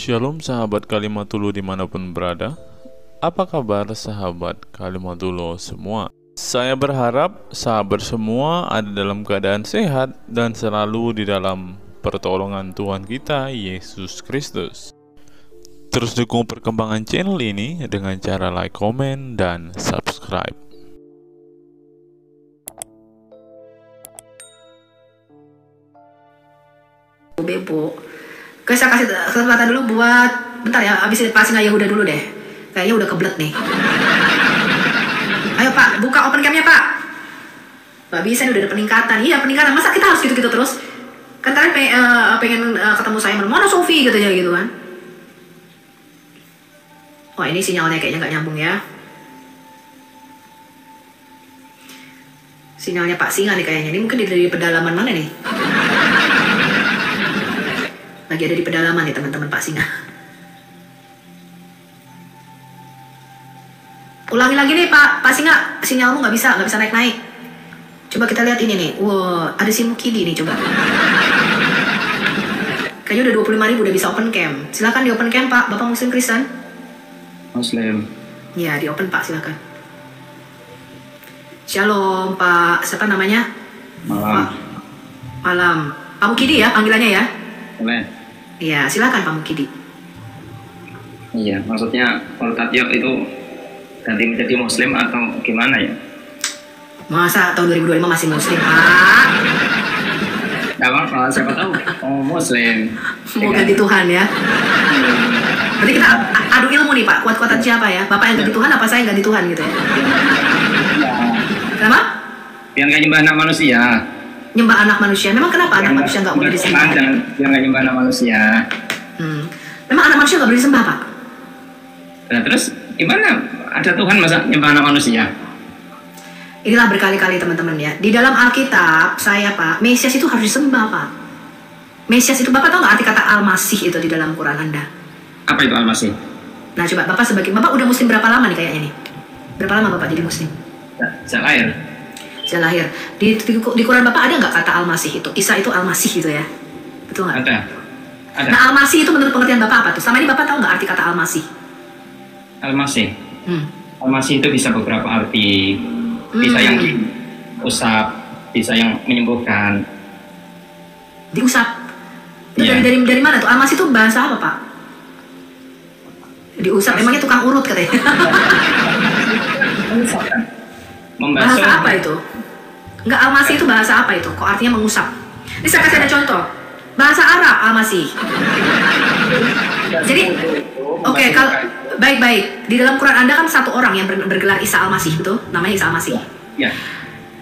Shalom sahabat Kalimatulu dimanapun berada. Apa kabar sahabat Kalimatulu semua? Saya berharap sahabat semua ada dalam keadaan sehat dan selalu di dalam pertolongan Tuhan kita Yesus Kristus. Terus dukung perkembangan channel ini dengan cara like, komen, dan subscribe. Bebo, saya kasih kesempatan dulu buat bentar ya, abis passing Yehuda dulu deh. Kayaknya udah kebelet nih. Ayo Pak, buka open cam-nya Pak. Gak bisa nih, udah ada peningkatan. Iya peningkatan, masa kita harus gitu-gitu terus? Kan kalian pengen ketemu saya, mana Sofi gitu aja gitu kan. Wah ini sinyalnya kayaknya gak nyambung ya. Sinyalnya Pak Singa nih kayaknya. Ini mungkin dari pedalaman mana nih? Lagi ada di pedalaman nih teman-teman Pak Singa. Ulangi lagi nih Pak Singa, sinyalmu nggak bisa naik-naik. Coba kita lihat ini nih. Wow, ada si Mukidi nih coba. Kayaknya udah 25.000 udah bisa open cam. Silakan di open cam Pak, Bapak Muslim Kristen. Muslim. Ya di open Pak, silakan. Shalom Pak, siapa namanya? Malam. Pak. Malam. Pak Mukidi ya panggilannya ya? Boleh. Iya, silakan Pak Mukidi. Iya, maksudnya kalau Tatyo itu ganti menjadi Muslim atau gimana ya? Masa tahun 2025 masih Muslim Pak? Gak apa-apa, siapa tahu. Oh, Muslim. Mau ganti Tuhan ya? Berarti kita adu ilmu nih Pak, kuat-kuatan siapa ya? Bapak yang ganti Tuhan apa saya yang ganti Tuhan gitu ya? Kenapa? Biar gak nyembah anak manusia. Nyembah anak manusia. Memang kenapa anak manusia nggak boleh disembah? Biar gak nyembah anak manusia. Memang anak manusia nggak boleh disembah Pak? Nah terus gimana? Ada Tuhan masa nyembah anak manusia? Inilah berkali-kali teman-teman ya. Di dalam Alkitab saya Pak, Mesias itu harus disembah Pak. Mesias itu Bapak tahu nggak arti kata Al-Masih itu di dalam Quran Anda? Apa itu Al-Masih? Nah coba Bapak Bapak udah Muslim berapa lama nih kayaknya nih? Berapa lama Bapak jadi Muslim? Sejak lahir. Sejak lahir. Di Quran Bapak ada nggak kata Al-Masih itu? Isa itu Al-Masih gitu ya? Betul nggak? Ada. Nah Al-Masih itu menurut pengertian Bapak apa tuh? Selama ini Bapak tahu nggak arti kata Al-Masih? Al-Masih. Al-Masih itu bisa beberapa arti. Bisa yang diusap, bisa yang menyembuhkan. Diusap? Itu Iya. dari mana tuh? Al-Masih itu bahasa apa Pak? Diusap, emangnya tukang urut katanya? Membasuh. Bahasa apa itu? Enggak, Al-Masih itu bahasa apa itu? Kok artinya mengusap? Ini saya kasih ada contoh. Bahasa Arab Al-Masih. Jadi, oke, kalau baik-baik. Di dalam Quran Anda kan satu orang yang bergelar Isa Al-Masih, betul? Namanya Isa Al-Masih. Ya.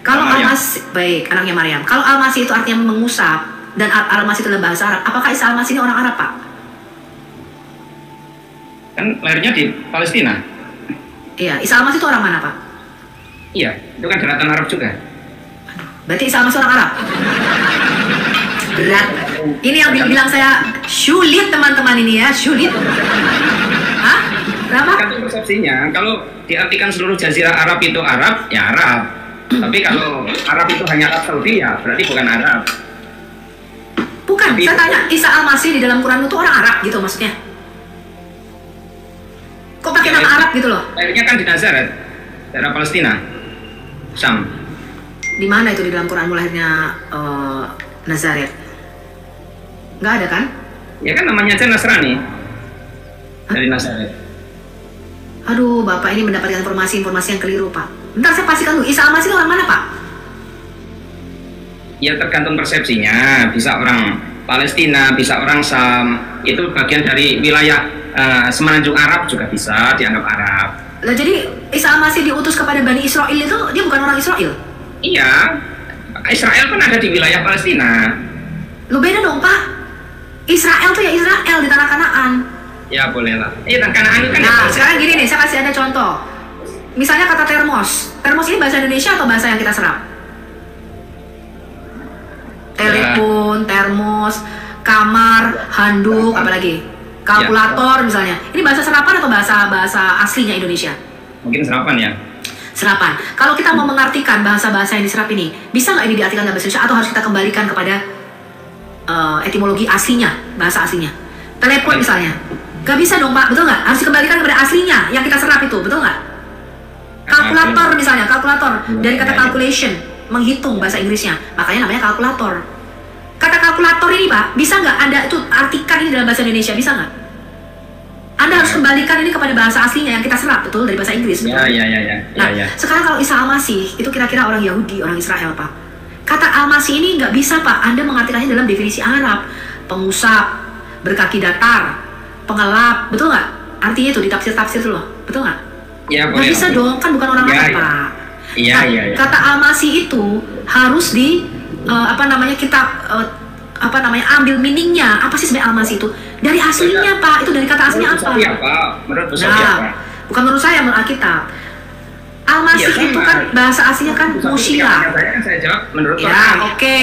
Kalau Maryam. Al-Masih, baik, anaknya Maryam. Kalau Al-Masih itu artinya mengusap dan Al-Masih itu adalah bahasa Arab. Apakah Isa Al-Masih ini orang Arab, Pak? Kan lahirnya di Palestina. Iya, Isa Al-Masih itu orang mana, Pak? Iya, itu kan daratan Arab juga. Berarti Isa Al-Masih orang Arab? Berat. Ini yang bilang saya sulit teman-teman ini ya, sulit. Hah? Kenapa? Kan itu persepsinya, kalau diartikan seluruh jazirah Arab itu Arab, ya Arab. Tapi kalau Arab itu hanya Arab Saudi, ya berarti bukan Arab. Bukan, Tapi, saya tanya, Isa Al-Masih di dalam Quran itu orang Arab gitu maksudnya? Kok pakai nama Arab gitu loh? Lahirnya kan di Nazaret, daerah Palestina, Syam. Di mana itu di dalam Quran lahirnya Nazaret? Nggak ada kan? Ya kan namanya aja Nasrani. Dari Nazaret. Aduh, Bapak ini mendapatkan informasi yang keliru, Pak. Bentar, saya pastikan dulu. Isa Al-Masih itu orang mana, Pak? Ya tergantung persepsinya, bisa orang Palestina, bisa orang Syam. Itu bagian dari wilayah semenanjung Arab juga bisa dianggap Arab. Lah jadi Isa Al-Masih diutus kepada Bani Israel itu dia bukan orang Israel? Iya, Israel kan ada di wilayah Palestina. Lu beda dong, Pak. Israel tuh ya Israel di tanah Kanaan. Ya bolehlah. Iya, dan Kanaan itu kan. Nah, sekarang gini nih, saya kasih ada contoh. Misalnya kata termos. Termos ini bahasa Indonesia atau bahasa yang kita serap? Telepon, termos, kamar, handuk, apalagi? Kalkulator misalnya. Ini bahasa serapan atau bahasa aslinya Indonesia? Mungkin serapan ya. Serapan. Kalau kita mau mengartikan bahasa-bahasa yang diserap ini, bisa nggak ini diartikan dalam bahasa Indonesia atau harus kita kembalikan kepada etimologi aslinya, bahasa aslinya? Telepon misalnya, nggak bisa dong Pak, betul nggak? Harus dikembalikan kepada aslinya yang kita serap itu, betul nggak? Kalkulator misalnya, kalkulator dari kata calculation, menghitung bahasa Inggrisnya, makanya namanya kalkulator. Kata kalkulator ini Pak, bisa nggak Anda itu artikan ini dalam bahasa Indonesia, bisa nggak? Anda harus kembalikan ini kepada bahasa aslinya yang kita serap, betul, dari bahasa Inggris, betul? Nah, sekarang kalau Isa Al-Masih, itu kira-kira orang Yahudi, orang Israel Pak. Kata Al-Masih ini nggak bisa Pak, Anda mengartikannya dalam definisi Arab. Pengusap, berkaki datar, pengelap, betul nggak? Artinya itu ditafsir-tafsir tuh loh, betul nggak? Ya, nggak bisa dong, kan bukan orang Arab Pak. Iya. Kata Al-Masih itu harus kita ambil meaningnya. Apa sih sebenarnya Al-Masih itu? Dari aslinya Pak, itu dari kata aslinya apa? Menurut apa? Bukan menurut saya, menurut Alkitab. Al-Masih itu kan bahasa aslinya kan Moshiach. Saya jawab menurut ya, oke.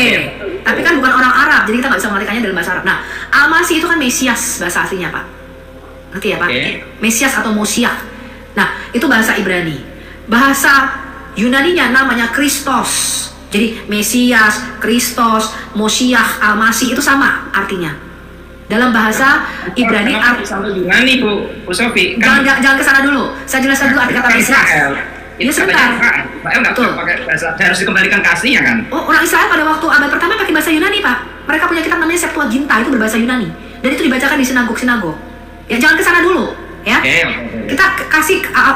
Tapi kan bukan orang Arab, jadi kita nggak bisa mengartikannya dalam bahasa Arab. Nah, Al-Masih itu kan Mesias bahasa aslinya Pak. Ngerti ya Pak? Mesias atau Moshiach. Nah, itu bahasa Ibrani. Bahasa Yunaninya namanya Kristos. Jadi Mesias, Kristos, Moshiach, Al-Masih itu sama artinya. Dalam bahasa Ibrani sampai Yunani Bu Sofi. Jangan kesana dulu. Saya jelaskan dulu arti kata Mesias. Itu sebentar. Israel nggak pakai bahasa, harus dikembalikan ke aslinya kan? Oh, orang Israel pada waktu abad pertama pakai bahasa Yunani Pak. Mereka punya kitab namanya Septuaginta, itu berbahasa Yunani. Dan itu dibacakan di sinagog-sinagog. Ya jangan kesana dulu, ya. Kita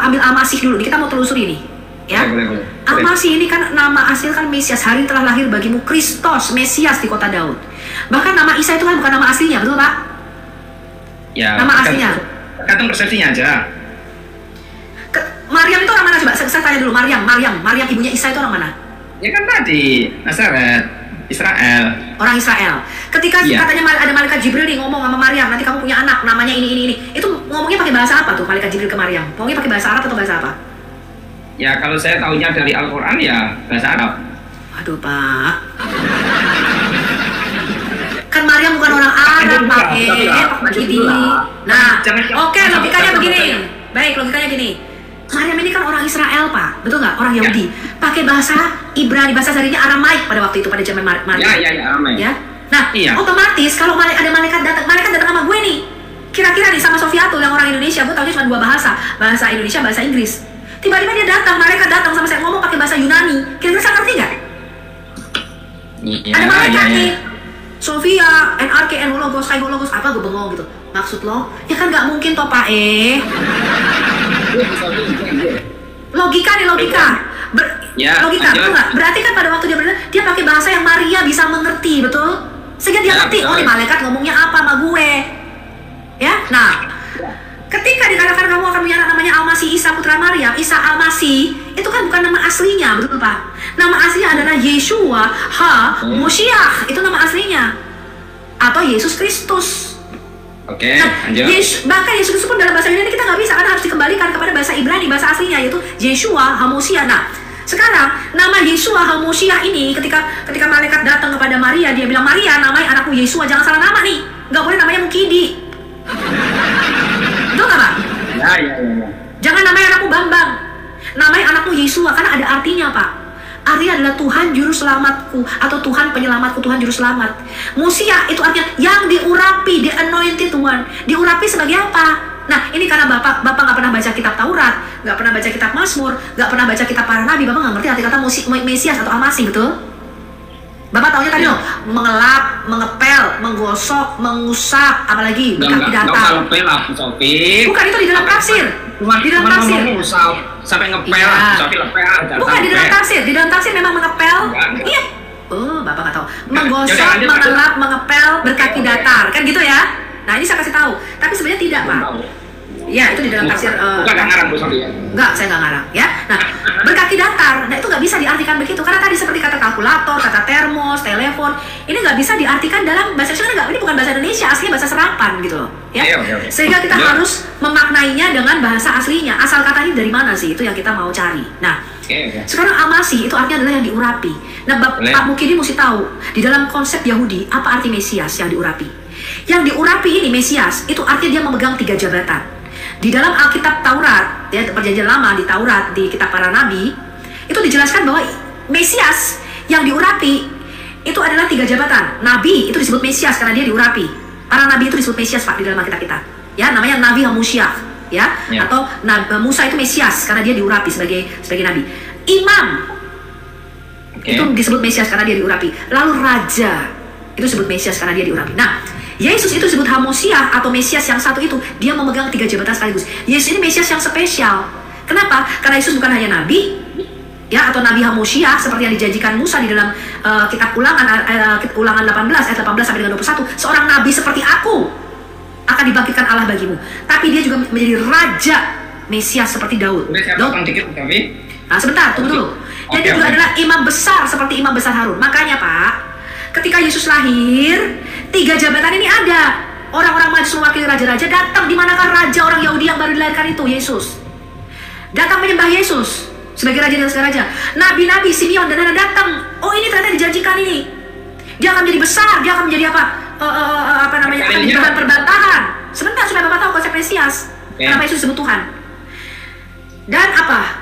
ambil Al-Masih dulu. Kita mau telusuri ini. Ya. Al-Masih ini kan nama asli kan Mesias, hari telah lahir bagimu Kristos, Mesias di kota Daud. Bahkan nama Isa itu kan bukan nama aslinya, betul Pak? Ya. Nama aslinya. Tergantung persepsinya aja. Maryam itu orang mana coba? Saya tanya dulu, Maryam ibunya Isa itu orang mana? Ya kan tadi, Nazaret, Israel. Orang Israel. Ketika katanya ada malaikat Jibril nih ngomong sama Maryam, nanti kamu punya anak, namanya ini. Itu ngomongnya pakai bahasa apa tuh malaikat Jibril ke Maryam? Ngomongnya pakai bahasa Arab atau bahasa apa? Ya kalau saya tahunya dari Al-Quran ya bahasa Arab. Aduh Pak. Kan Maryam bukan orang Arab Pak. Nah, oke, logikanya begini. Baik, logikanya gini. Maryam ini kan orang Israel Pak, betul nggak? Orang Yahudi. Pakai bahasa Ibrani, bahasa aslinya Aramaik pada waktu itu, pada zaman Maryam. Ya, Aramaik. Ya. Nah, otomatis kalau ada malaikat datang sama gue nih. Kira-kira nih sama Sofiatul yang orang Indonesia, gue tahunya cuma 2 bahasa Indonesia, bahasa Inggris. Tiba-tiba dia malaikat datang sama saya ngomong pakai bahasa Yunani. Kira-kira saya ngerti nggak? Ada malaikat nih. Sofia, NRK, Logos, Logos, apa gue bengong gitu. Maksud lo? Ya kan nggak mungkin toh Pak Logika nih, logika. Logika, betul nggak? Berarti kan pada waktu dia pakai bahasa yang Maria bisa mengerti, betul? Sehingga dia ngerti, oh ini malaikat ngomongnya apa sama gue. Ya, nah. Ketika dikatakan kamu akan punya anak namanya Al-Masih Isa putra Maryam, Isa Al-Masih, itu kan bukan nama aslinya, betul Pak? Nama aslinya adalah Yeshua Moshiach, itu nama aslinya. Atau Yesus Kristus. Oke, lanjut. Bahkan Yesus Kristus pun dalam bahasa Yunani kita nggak bisa, karena harus dikembalikan kepada bahasa Ibrani, bahasa aslinya, yaitu Yeshua HaMoshiach. Nah, sekarang nama Yeshua HaMoshiach ini ketika malaikat datang kepada Maria, dia bilang, Maria, namai anakmu Yeshua, jangan salah nama nih, nggak boleh namanya Mukidi. Betul nggak Pak? Ya. Jangan namai anakmu Bambang, namai anakmu Yeshua, karena ada artinya Pak. Artinya adalah Tuhan Juru Selamatku, atau Tuhan Penyelamatku, Tuhan Juru Selamat. Moshiach itu artinya yang diurapi, the anointed one. Diurapi sebagai apa? Nah, ini karena Bapak nggak pernah baca kitab Taurat, nggak pernah baca kitab Mazmur, nggak pernah baca kitab para nabi, Bapak nggak ngerti arti kata Mesias atau Al-Masih, betul? Bapak taunya tadi loh, mengelap, mengepel, menggosok, mengusap, apalagi berkaki datar. Bukan, itu di dalam tafsir. Di dalam tafsir. Sampai ngepel, sampai lepel. Bukan di dalam tafsir. Di dalam tafsir memang mengepel. Iya. Oh, Bapak nggak tahu. Menggosok, mengelap, mengepel, berkaki datar, kan gitu ya? Nah, ini saya kasih tahu. Tapi sebenarnya tidak, Pak. Ya, itu di dalam tafsir. Bukan nggak ngarang, Bu Sofi ya? Enggak, saya nggak ngarang ya. Nah, berkaki datar, nah itu nggak bisa diartikan begitu, karena tadi seperti kata kalkulator, kata termos, telepon, ini nggak bisa diartikan dalam bahasa Indonesia. Ini bukan bahasa Indonesia, aslinya bahasa serapan gitu loh ya. Sehingga kita harus memaknainya dengan bahasa aslinya. Asal katanya dari mana sih, itu yang kita mau cari. Nah, sekarang Al-Masih itu artinya adalah yang diurapi. Nah, Pak Mukidi mesti tahu di dalam konsep Yahudi apa arti Mesias yang diurapi. Yang diurapi ini Mesias itu artinya dia memegang 3 jabatan. Di dalam Alkitab Taurat, ya, Perjanjian Lama di Taurat, di kitab para nabi, itu dijelaskan bahwa Mesias yang diurapi itu adalah 3 jabatan. Nabi itu disebut Mesias karena dia diurapi. Para nabi itu disebut Mesias Pak di dalam Alkitab kita. Ya, namanya Nabi Hamusyiah, ya. Atau Musa itu Mesias karena dia diurapi sebagai nabi. Imam itu disebut Mesias karena dia diurapi. Lalu raja itu disebut Mesias karena dia diurapi. Nah, Yesus itu disebut Hamusyiah atau Mesias yang satu itu, dia memegang 3 jabatan sekaligus. Yesus ini Mesias yang spesial. Kenapa? Karena Yesus bukan hanya nabi, ya, atau Nabi Hamusyiah seperti yang dijanjikan Musa di dalam kitab Ulangan 18 ayat 18 sampai dengan 21. Seorang nabi seperti aku akan dibangkitkan Allah bagimu. Tapi dia juga menjadi raja Mesias seperti Daud. Nah, sebentar, tunggu dulu. Dan dia juga adalah imam besar seperti imam besar Harun. Makanya Pak, ketika Yesus lahir, 3 jabatan ini ada. Orang-orang majus mewakili raja-raja datang. Di manakah raja orang Yahudi yang baru dilahirkan itu? Yesus datang menyembah Yesus sebagai raja dan segala raja. Nabi-nabi Simeon dan lain-lain datang. Oh, ini ternyata dijanjikan ini. Dia akan menjadi besar, dia akan menjadi apa? Akan menjadi bahan perbantahan. Sebentar supaya Bapak tahu konsep Mesias. Kenapa Yesus disebut Tuhan? Dan apa?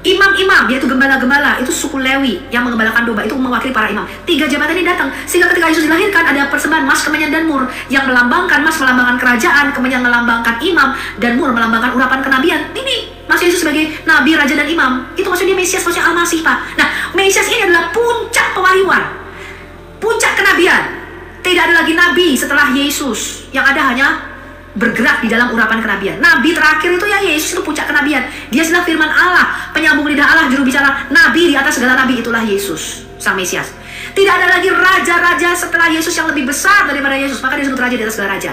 Imam-imam, yaitu gembala-gembala, itu suku Lewi yang menggembalakan domba, itu mewakili para imam. 3 jabatan ini datang, sehingga ketika Yesus dilahirkan ada persembahan mas, kemenyan, dan mur, yang melambangkan mas melambangkan kerajaan, kemenyan melambangkan imam, dan mur melambangkan urapan kenabian. Ini Mas Yesus sebagai nabi, raja, dan imam. Itu maksudnya Mesias, maksudnya Al-Masih, Pak. Nah, Mesias ini adalah puncak pewahyuan, puncak kenabian. Tidak ada lagi nabi setelah Yesus, yang ada hanya bergerak di dalam urapan kenabian. Nabi terakhir itu ya Yesus, itu puncak kenabian. Dia adalah firman Allah, penyambung lidah Allah, juru bicara, nabi di atas segala nabi, itulah Yesus, sang Mesias. Tidak ada lagi raja-raja setelah Yesus yang lebih besar daripada Yesus, maka dia disebut raja di atas segala raja.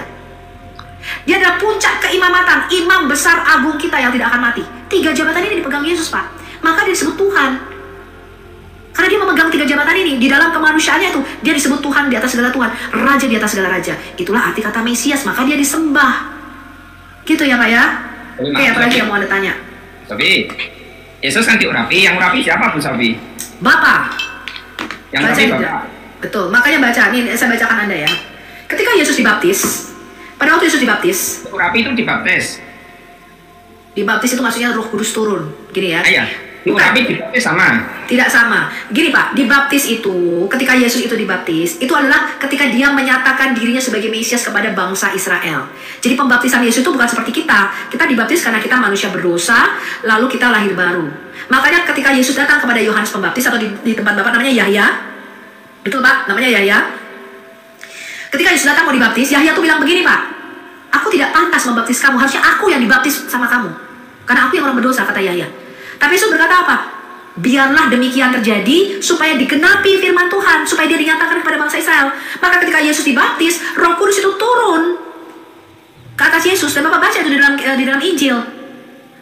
Dia adalah puncak keimamatan, imam besar agung kita yang tidak akan mati. 3 jabatan ini dipegang Yesus, Pak. Maka dia disebut Tuhan. Karena dia memegang 3 jabatan ini, di dalam kemanusiaannya itu, dia disebut Tuhan di atas segala Tuhan, raja di atas segala raja. Itulah arti kata Mesias, maka dia disembah. Gitu ya Pak ya? Oke, apa lagi yang mau Anda tanya? Tapi, Yesus kan diurapi, yang urapi siapa Bu Sofi? Bapak. Yang urapi Bapak. Betul, makanya baca, nih saya bacakan Anda ya. Ketika Yesus dibaptis, pada waktu Yesus dibaptis, urapi itu dibaptis. Dibaptis itu maksudnya Roh Kudus turun, gini ya? Iya. Urapi dibaptis sama? Tidak sama. Gini Pak, dibaptis itu, ketika Yesus itu dibaptis, itu adalah ketika dia menyatakan dirinya sebagai Mesias kepada bangsa Israel. Jadi pembaptisan Yesus itu bukan seperti kita. Kita dibaptis karena kita manusia berdosa, lalu kita lahir baru. Makanya ketika Yesus datang kepada Yohanes Pembaptis, atau di tempat Bapak namanya Yahya, betul Pak, namanya Yahya. Ketika Yesus datang mau dibaptis, Yahya tuh bilang begini Pak, aku tidak pantas membaptis kamu, harusnya aku yang dibaptis sama kamu. Karena aku yang orang berdosa, kata Yahya. Tapi Yesus berkata apa? Biarlah demikian terjadi supaya digenapi firman Tuhan, supaya dia dinyatakan kepada bangsa Israel. Maka ketika Yesus dibaptis, Roh Kudus itu turun ke atas Yesus, dan Bapak baca itu di dalam Injil.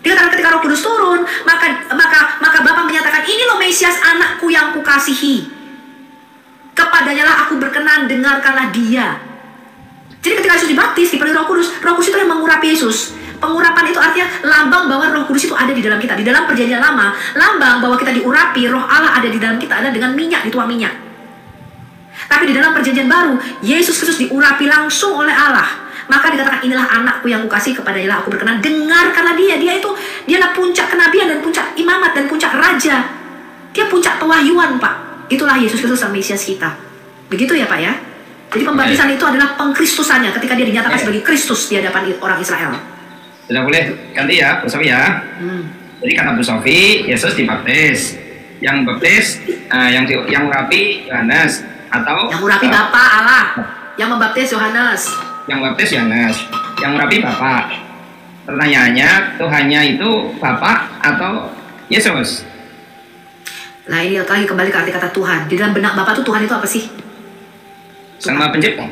Dia katakan ketika Roh Kudus turun, maka Bapak menyatakan, ini loh Mesias, anakku yang kukasihi. Kepadanya lah aku berkenan, dengarkanlah dia. Jadi ketika Yesus dibaptis, dipenuhi Roh Kudus itu yang mengurapi Yesus. Pengurapan itu artinya lambang bahwa Roh Kudus itu ada di dalam kita. Di dalam perjanjian lama, lambang bahwa kita diurapi, Roh Allah ada di dalam kita adalah dengan minyak, dituang minyak. Tapi di dalam perjanjian baru, Yesus Kristus diurapi langsung oleh Allah. Maka dikatakan, inilah anakku yang kukasihi, kepadanya aku berkenan, dengarkanlah dia. Dialah puncak kenabian dan puncak imamat dan puncak raja. Dia puncak pewahyuan, Pak. Itulah Yesus Kristus sang Mesias kita. Begitu ya Pak ya? Jadi pembaptisan itu adalah pengkristusannya ketika dia dinyatakan sebagai Kristus di hadapan orang Israel. Sudah boleh ganti ya, Bu Sofi ya. Jadi kata Bu Sofi, Yesus dibaptis. Yang baptis, yang urapi Yohanes, atau yang urapi Bapa Allah, yang membaptis Yohanes. Yang baptis Yohanes, yang urapi Bapa. Pertanyaannya, Tuhannya itu Bapa atau Yesus? Nah ini lagi kembali ke arti kata Tuhan. Di dalam benak Bapak itu Tuhan itu apa sih? Sang Maha Pencipta?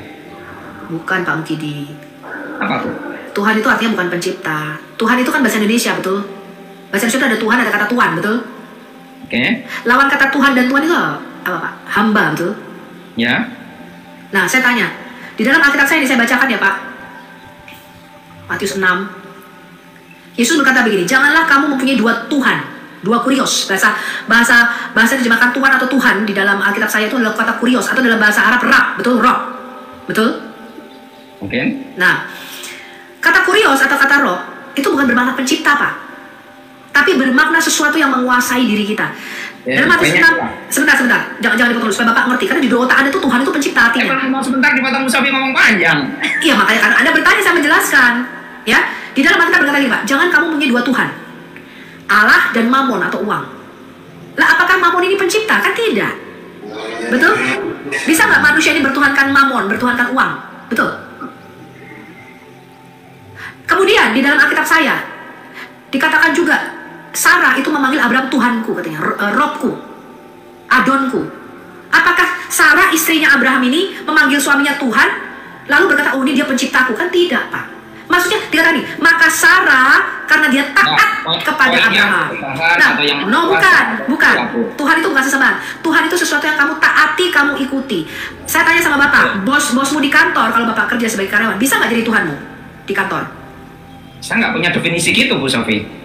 Bukan Pak Mukidi. Apa tuh? Tuhan itu artinya bukan pencipta. Tuhan itu kan bahasa Indonesia, betul? Bahasa Indonesia ada Tuhan, ada kata Tuhan, betul? Oke. Lawan kata Tuhan dan Tuhan itu apa Pak? Hamba, betul? Ya. Nah, saya tanya. Di dalam Alkitab saya ini saya bacakan ya Pak. Matius 6. Yesus berkata begini, janganlah kamu mempunyai 2 Tuhan, 2 kurios. Bahasa terjemahkan Tuhan atau Tuhan di dalam Alkitab saya itu adalah kata kurios, atau dalam bahasa Arab Rab, betul? Roh. Betul? Oke. Nah, kata kurios atau kata roh itu bukan bermakna pencipta Pak, tapi bermakna sesuatu yang menguasai diri kita. Ya, Dalam Matius poinnya 6, apa? sebentar, jangan dipotong dulu supaya Bapak ngerti, karena di dua otak Anda tuh Tuhan itu pencipta artinya. Kalau mau sebentar dipotong Musafi ngomong panjang. Iya, makanya kan Anda bertanya, saya menjelaskan. Ya, di dalam Alkitab berkata gini, Pak, jangan kamu punya dua Tuhan, Allah dan Mamon atau uang. Lah, apakah Mamon ini pencipta? Kan tidak. Betul? Bisa nggak manusia ini bertuhankan Mamon, bertuhankan uang? Betul? Kemudian di dalam Alkitab saya dikatakan juga Sarah itu memanggil Abraham Tuhanku, katanya, Robku, Adonku. Apakah Sarah istrinya Abraham ini memanggil suaminya Tuhan lalu berkata, oh ini dia penciptaku? Kan tidak, Pak. Maksudnya dikatakan nih, maka Sarah karena dia taat kepada Abraham. Nah, no, bukan. Tuhan itu bukan sesembahan. Tuhan itu sesuatu yang kamu taati, kamu ikuti. Saya tanya sama Bapak, bosmu di kantor, kalau Bapak kerja sebagai karyawan, bisa nggak jadi Tuhanmu di kantor? Saya nggak punya definisi gitu, Bu Sofi.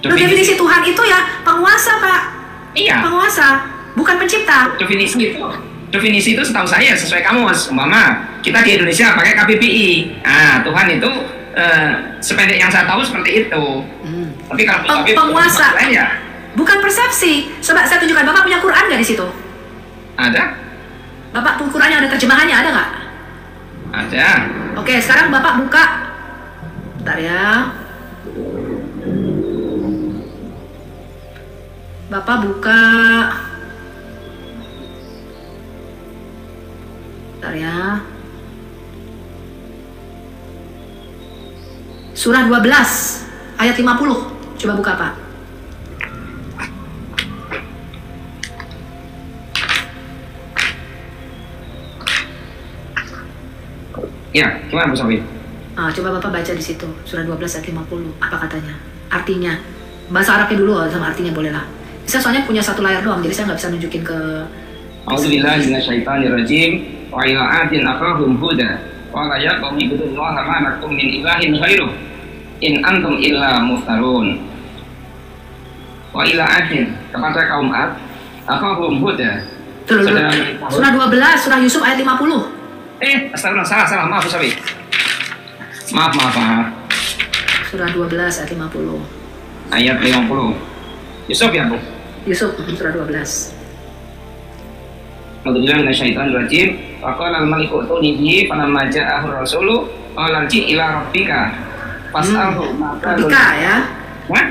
Definisi Tuhan itu ya penguasa, Pak. Iya. Penguasa, bukan pencipta. Definisi itu setahu saya sesuai kamus. Umpama kita di Indonesia pakai KBBI. Nah, Tuhan itu sependek yang saya tahu seperti itu. Tapi kalau penguasa, ya, bukan persepsi. Coba saya tunjukkan, Bapak punya Quran nggak di situ? ada. Bapak punya Qurannya, ada terjemahannya, ada nggak? Ada. Oke, sekarang Bapak buka. Bentar ya. Bapak buka. Bentar ya. Surah 12 ayat 50. Coba buka, Pak. Ya, gimana Bu Sofi? Coba Bapak baca di situ, surah 12 ayat 50. Apa katanya? Artinya. Bahasa Arabnya dulu sama artinya boleh lah. Saya soalnya punya satu layar doang, jadi saya nggak bisa nunjukin ke... A'udzubillahi minasyaitonirrajim. Wa ila adin akhahum huda. Wa la yaqum ibudullaha ma lakum min ilahin ghairuh. In antum illa muftarun. Wa ila adin, kepada kaum Ad, akhahum huda. Tuh, surah 12, surah Yusuf ayat 50. Astagfirullah, salah, maaf Bu Sofi. Maaf. Surah 12 ayat 50. Ayat 50. Yusuf ya, Bu? Yusuf, surah 12. A'udzubillahi minasyaitonirrajim. Wa qala al-maliku utuni bihi falamma ja'ahu ar-rasulu qala ji ila rabbika fas'alhu ma Robika ya. Hah?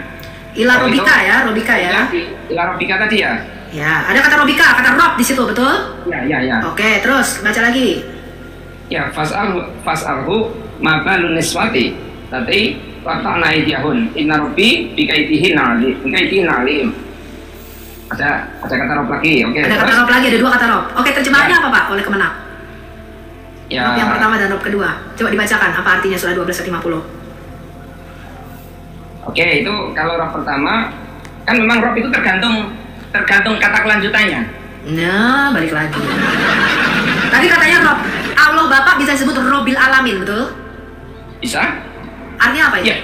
Ila Robika ya, Robika ya. Ila rabbika tadi ya? Ya, ada kata Robika, kata Rob di situ, betul? Ya. Oke, terus baca lagi. Ya, fas'alhu ma balun niswati. Tadi waqta'na aydiyahun inna rabbi bikaitihin alim. Ada kata Rob lagi, oke. Ada kata Rob lagi, ada dua kata Rob. Oke, terjemahannya apa, Pak? Oleh Kemenak. Ya. Rob yang pertama dan Rob kedua. Coba dibacakan apa artinya surah 12 ayat 50. Oke, itu kalau Rob pertama kan memang Rob itu tergantung kata kelanjutannya. Nah, balik lagi. Tadi katanya Rob, Allah Bapak bisa disebut Robil Alamin, betul? Bisa? Artinya apa ya? Ya,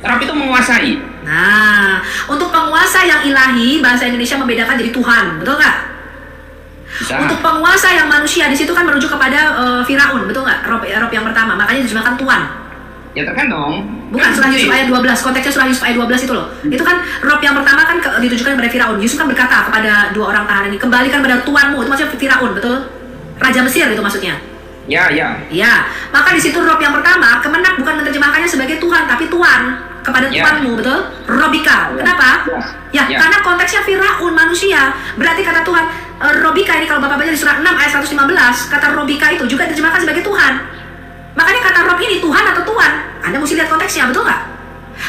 Rob itu menguasai. Nah, untuk penguasa yang ilahi, bahasa Indonesia membedakan jadi Tuhan, betul nggak? Bisa. Untuk penguasa yang manusia, di situ kan merujuk kepada Firaun, betul nggak? Rob yang pertama, makanya diterjemahkan Tuhan. Ya tergantung. Bukan surah Yusuf ayat 12, konteksnya surah Yusuf ayat 12 itu loh. Itu kan Rob yang pertama kan ditujukan kepada Firaun. Yusuf kan berkata kepada dua orang tahanan ini, kembalikan pada Tuanmu, itu maksudnya Firaun, betul? Raja Mesir itu maksudnya. Ya. Ya, maka di situ Rob yang pertama, Kemenak bukan menerjemahkannya sebagai Tuhan, tapi Tuan. Kepada Tuanmu, betul? Robika. Kenapa? Ya, karena konteksnya Firaun, manusia. Berarti kata Tuhan, Robika ini kalau Bapak baca di surah 6 ayat 115, kata Robika itu juga diterjemahkan sebagai Tuhan. Makanya kata Rob ini Tuhan atau Tuhan, Anda mesti lihat konteksnya, betul nggak?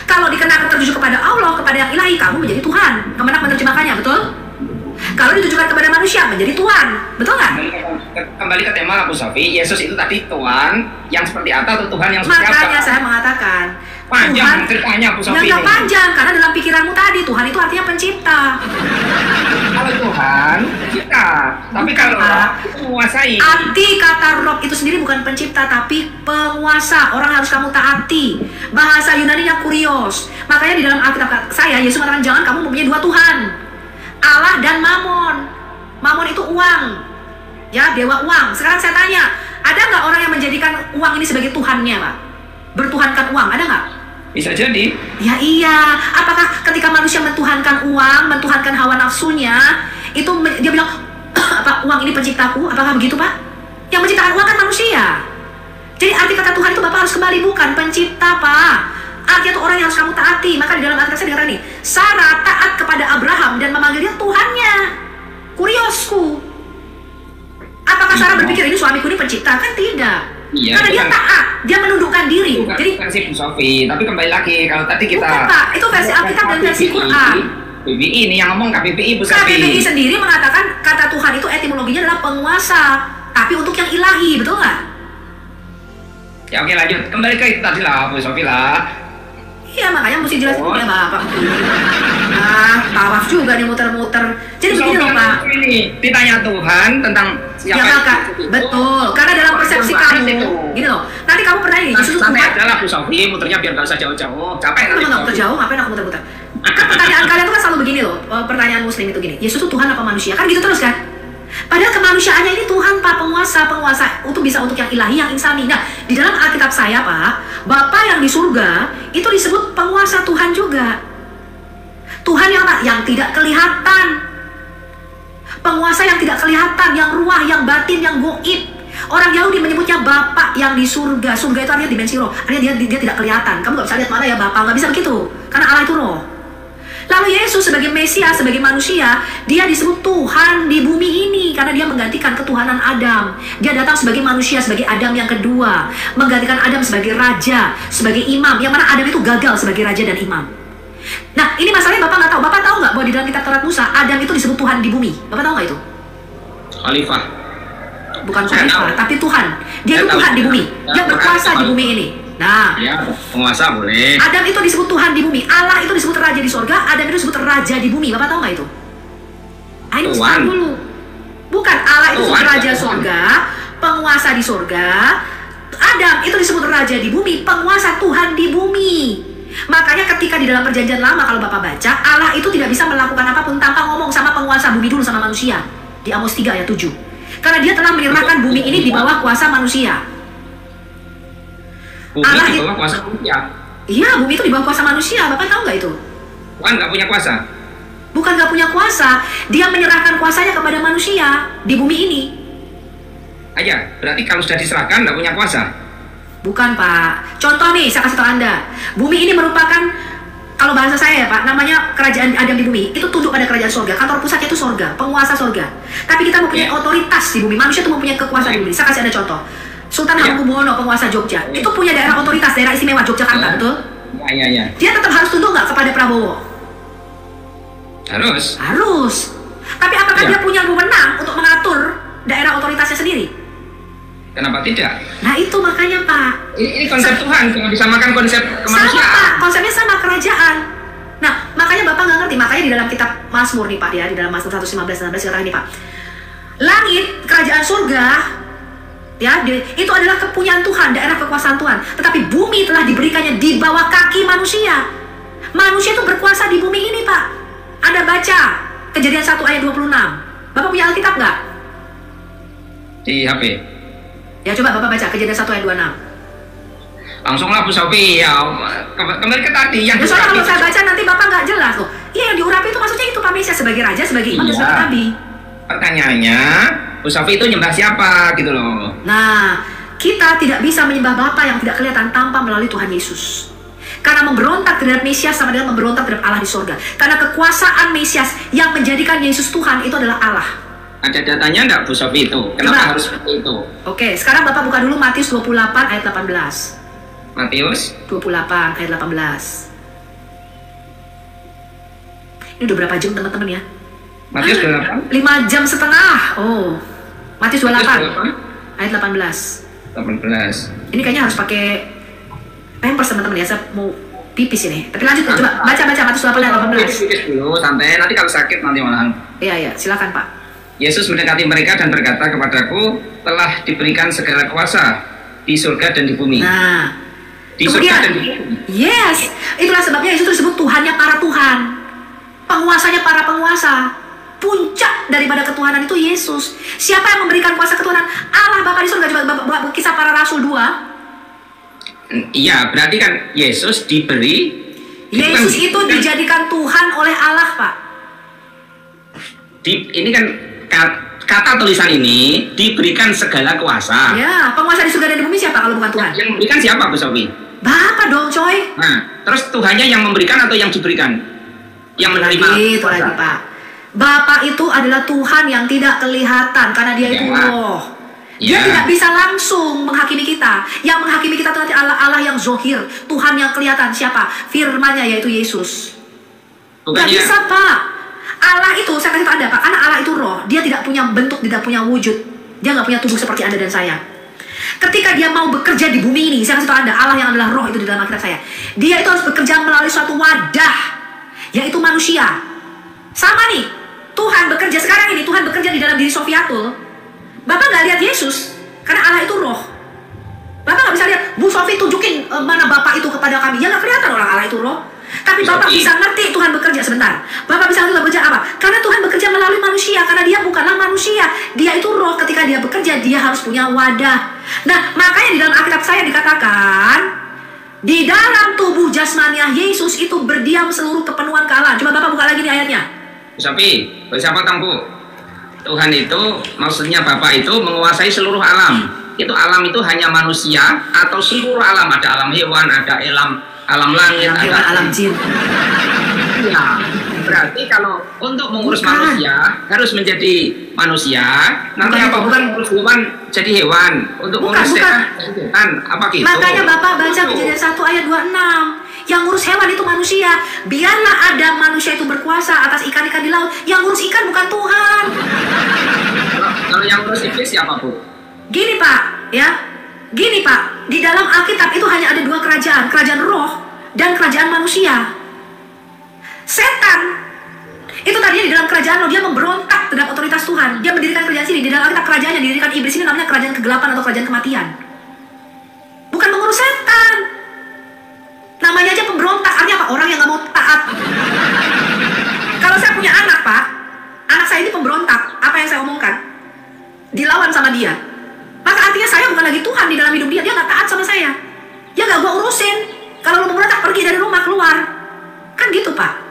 Kalau dikenakan tertuju kepada Allah, kepada yang ilahi, kamu menjadi Tuhan. Kemenak menerjemahkannya, betul? Kalau ditujukan kepada manusia, menjadi Tuhan, betul nggak? Kembali ke tema Abu Sofi, Yesus itu tadi Tuhan yang seperti apa atau Tuhan yang seperti apa? Makanya saya mengatakan, panjang ceritanya Abu Sofi. Nggak panjang, karena dalam pikiranmu tadi, Tuhan itu artinya pencipta. Kalau Tuhan, pencipta. Tapi kalau Rob itu menguasai. Arti kata Rob itu sendiri bukan pencipta, tapi penguasa. Orang harus kamu taati. Bahasa Yunani yang kurios. Makanya di dalam Alkitab saya, Yesus mengatakan, jangan kamu mempunyai dua Tuhan. Allah dan Mamon. Mamon itu uang. Ya, dewa uang. Sekarang saya tanya, ada nggak orang yang menjadikan uang ini sebagai Tuhannya, Pak? Bertuhankan uang, ada nggak? Bisa jadi. Ya iya, apakah ketika manusia mentuhankan uang, mentuhankan hawa nafsunya, itu dia bilang, apa uang ini penciptaku? Apakah begitu, Pak? Yang menciptakan uang kan manusia. Jadi arti kata Tuhan itu Bapak harus kembali, bukan pencipta, Pak. Artinya itu orang yang harus kamu taati. Maka di dalam Alkitab saya dengar nih, Sarah taat kepada Abraham dan memanggil dia Tuhannya, kuriosku. Apakah Sarah berpikir ini suamiku ini pencipta? Kan tidak. Iya, karena dia taat, dia menundukkan diri. Bukan Jadi versi Bu Sofi, tapi kembali lagi kalau tadi kita bukan, Pak, itu versi Alkitab dan versi Quran. KBBI ini yang ngomong KBBI Bu Sofi. KBBI sendiri mengatakan kata Tuhan itu etimologinya adalah penguasa, tapi untuk yang ilahi, betul nggak? Ya oke, lanjut, kembali ke itu tadi lah Bu Sofi lah. Iya, makanya mesti jelasin ya Bapak. Tawaf juga nih muter-muter. Jadi begini loh Pak. Ini ditanya Tuhan tentang Ya Kak, betul. Karena dalam persepsi kamu, gini loh. Nanti kamu pernah ini, Yesus santai Tuhan. aja lah Bu Sofi, muternya biar gak usah jauh-jauh. Capek nanti. Nggak terjauh, ngapain aku muter-muter? Kan pertanyaan kalian tuh kan selalu begini loh. Pertanyaan Muslim itu gini. Yesus itu Tuhan apa manusia? Kan gitu terus kan? Padahal kemanusiaannya ini Tuhan Pak, penguasa itu bisa untuk yang ilahi, yang insani. Nah, di dalam Alkitab saya Pak, Bapa yang di surga itu disebut penguasa Tuhan juga. Tuhan yang apa? Yang tidak kelihatan. Penguasa yang tidak kelihatan, yang ruah, yang batin, yang goib. Orang Yahudi menyebutnya Bapa yang di surga. Surga itu artinya dimensi roh. Artinya dia tidak kelihatan. Kamu nggak bisa lihat mana ya Bapa, nggak bisa begitu. Karena Allah itu roh. Lalu Yesus sebagai Mesias, sebagai manusia, dia disebut Tuhan di bumi ini karena dia menggantikan ketuhanan Adam. Dia datang sebagai manusia, sebagai Adam yang kedua, menggantikan Adam sebagai raja, sebagai imam. Yang mana Adam itu gagal sebagai raja dan imam. Nah, ini masalahnya Bapak nggak tahu. Bapak tahu nggak bahwa di dalam kitab Taurat Musa, Adam itu disebut Tuhan di bumi? Bapak tahu nggak itu? Khalifah. Bukan khalifah, tapi Tuhan. Dia itu Tuhan di bumi. Dia berkuasa di bumi ini. Nah, ya, penguasa boleh. Adam itu disebut Tuhan di bumi. Allah itu disebut raja di sorga. Adam itu disebut raja di bumi. Bapak tahu nggak itu? Ini sekarang dulu. Bukan, Allah itu disebut raja sorga, penguasa di sorga. Adam itu disebut raja di bumi, penguasa Tuhan di bumi. Makanya ketika di dalam perjanjian lama kalau Bapak baca, Allah itu tidak bisa melakukan apapun tanpa ngomong sama penguasa bumi dulu, sama manusia. Di Amos 3 ayat 7. Karena dia telah menyerahkan bumi ini di bawah kuasa manusia. Bumi Allah di bawah kuasa manusia? Iya, bumi itu di bawah kuasa manusia. Bapak tahu nggak itu? Tuhan nggak punya kuasa? Bukan nggak punya kuasa. Dia menyerahkan kuasanya kepada manusia di bumi ini. Aja, berarti kalau sudah diserahkan nggak punya kuasa? Bukan Pak. Contoh nih, saya kasih tahu Anda. Bumi ini merupakan, kalau bahasa saya ya Pak, namanya kerajaan Adam di bumi. Itu tunduk pada kerajaan sorga. Kantor pusatnya itu sorga, penguasa sorga. Tapi kita mempunyai otoritas di bumi. Manusia itu mempunyai kekuasaan di bumi. Saya kasih Anda contoh. Sultan Hamengkubuwono, penguasa Jogja. Itu punya daerah otoritas, daerah istimewa Yogyakarta, betul? Iya. Dia tetap harus tunduk nggak kepada Prabowo? Harus. Tapi apakah dia punya wewenang untuk mengatur daerah otoritasnya sendiri? Kenapa tidak? Nah itu makanya Pak. Ini konsep Tuhan, jangan disamakan konsep kemanusiaan. Sama Pak, konsepnya sama, kerajaan. Nah makanya Bapak nggak ngerti, makanya di dalam kitab Mazmur nih Pak, ya di dalam Mazmur 115-16 kata ini Pak. Langit, kerajaan surga, ya, itu adalah kepunyaan Tuhan, daerah kekuasaan Tuhan. Tetapi bumi telah diberikannya di bawah kaki manusia. Manusia itu berkuasa di bumi ini Pak. Anda baca Kejadian 1 ayat 26. Bapak punya Alkitab nggak? Di HP. Ya coba Bapak baca Kejadian 1 ayat 26. Langsunglah Bu Sofi, ya kembali ke tadi yang soalnya kalau saya baca nanti Bapak nggak jelas loh. Iya, yang diurapi itu maksudnya itu Pak Mesias sebagai raja, sebagai imam, dan sebagai nabi. Pertanyaannya, Bu Sofi itu nyembah siapa gitu loh. Nah, kita tidak bisa menyembah Bapa yang tidak kelihatan tanpa melalui Tuhan Yesus. Karena memberontak terhadap Mesias sama dengan memberontak terhadap Allah di surga. Karena kekuasaan Mesias yang menjadikan Yesus Tuhan itu adalah Allah. Ada datanya enggak Bu Sofi itu? Kenapa harus seperti itu? Oke, sekarang Bapak buka dulu Matius 28 ayat 18. Matius 28 ayat 18. Ini udah berapa jam teman-teman ya? Matius 28? 5 jam setengah. Oh. Matius 28 ayat 18. 18. Ini kayaknya harus pakai pampers teman-teman ya. Saya mau pipis ini. Tapi lanjut coba baca Matius 28 ayat 18. Pipis dulu santai. Nanti kalau sakit nanti malahan. Iya, silakan Pak. Yesus mendekati mereka dan berkata kepadaku, telah diberikan segala kuasa di surga dan di bumi. Nah, di kemudian, surga dan di bumi. Yes, itulah sebabnya Yesus disebut Tuhannya para Tuhan, penguasanya para penguasa. Puncak daripada ketuhanan itu Yesus. Siapa yang memberikan kuasa ketuhanan? Allah Bapa di surga. Coba Kisah Para Rasul 2. Iya, berarti kan Yesus diberi. Yesus itu dijadikan Tuhan oleh Allah, Pak. Ini kan kata tulisan ini diberikan segala kuasa. Ya, penguasa di surga dan di bumi siapa kalau bukan Tuhan? Yang memberikan siapa, Bu Sofi? Bapa dong, coy. Nah, terus Tuhannya yang memberikan atau yang diberikan? Yang menerima. Itu lagi, Pak. Bapa itu adalah Tuhan yang tidak kelihatan karena dia itu roh. Dia tidak bisa langsung menghakimi kita. Yang menghakimi kita itu nanti Allah yang zohir, Tuhan yang kelihatan. Siapa? Firman-Nya yaitu Yesus. Gak bisa, Pak. Allah itu, saya kasih tahu Anda, Pak, karena Allah itu roh. Dia tidak punya bentuk, tidak punya wujud. Dia nggak punya tubuh seperti Anda dan saya. Ketika dia mau bekerja di bumi ini, saya kasih tahu Anda, Allah yang adalah roh itu di dalam Alkitab saya. Dia itu harus bekerja melalui suatu wadah, yaitu manusia. Sama nih, Tuhan bekerja sekarang ini, Tuhan bekerja di dalam diri Sofiatul. Bapak nggak lihat Yesus, karena Allah itu roh. Bapak nggak bisa lihat, Bu Sofi tunjukin mana Bapak itu kepada kami. Ya nggak kelihatan orang Allah itu roh. Tapi Bapak bisa ngerti Tuhan bekerja sebentar. Bapak bisa ngerti bekerja apa? Karena Tuhan bekerja melalui manusia. Karena dia bukanlah manusia. Dia itu roh. Ketika dia bekerja, dia harus punya wadah. Nah, makanya di dalam Alkitab saya dikatakan, di dalam tubuh jasmaniah Yesus itu berdiam seluruh kepenuhan kealahan. Coba Bapak buka lagi nih ayatnya. Sapi, siapa Bu? Tuhan itu, maksudnya Bapak itu menguasai seluruh alam. Itu alam itu hanya manusia atau seluruh alam. Ada alam hewan, ada alam langit, alam jin. Ya, berarti kalau untuk mengurus manusia harus menjadi manusia. Nanti apa? Bukan mengurus hewan jadi hewan. Untuk mengurus setan apa gitu? Makanya Bapak baca Kejadian 1 ayat 26. Yang ngurus hewan itu manusia. Biarlah ada manusia itu berkuasa atas ikan-ikan di laut. Yang ngurus ikan bukan Tuhan. Kalau yang ngurus iblis siapa, Bu? Gini Pak, ya. Gini Pak, di dalam Alkitab itu hanya ada dua kerajaan, kerajaan roh dan kerajaan manusia. Setan itu tadinya di dalam kerajaan roh, dia memberontak terhadap otoritas Tuhan. Dia mendirikan kerajaan sini. Di dalam Alkitab kerajaan yang didirikan iblis ini namanya kerajaan kegelapan atau kerajaan kematian. Bukan mengurus setan. Namanya aja pemberontak, artinya apa? Orang yang gak mau taat. Kalau saya punya anak, Pak, anak saya ini pemberontak. Apa yang saya omongkan? Dilawan sama dia. Maka artinya saya bukan lagi Tuhan di dalam hidup dia. Dia gak taat sama saya. Dia gak gua urusin. Kalau lu pemberontak, pergi dari rumah, keluar. Kan gitu, Pak.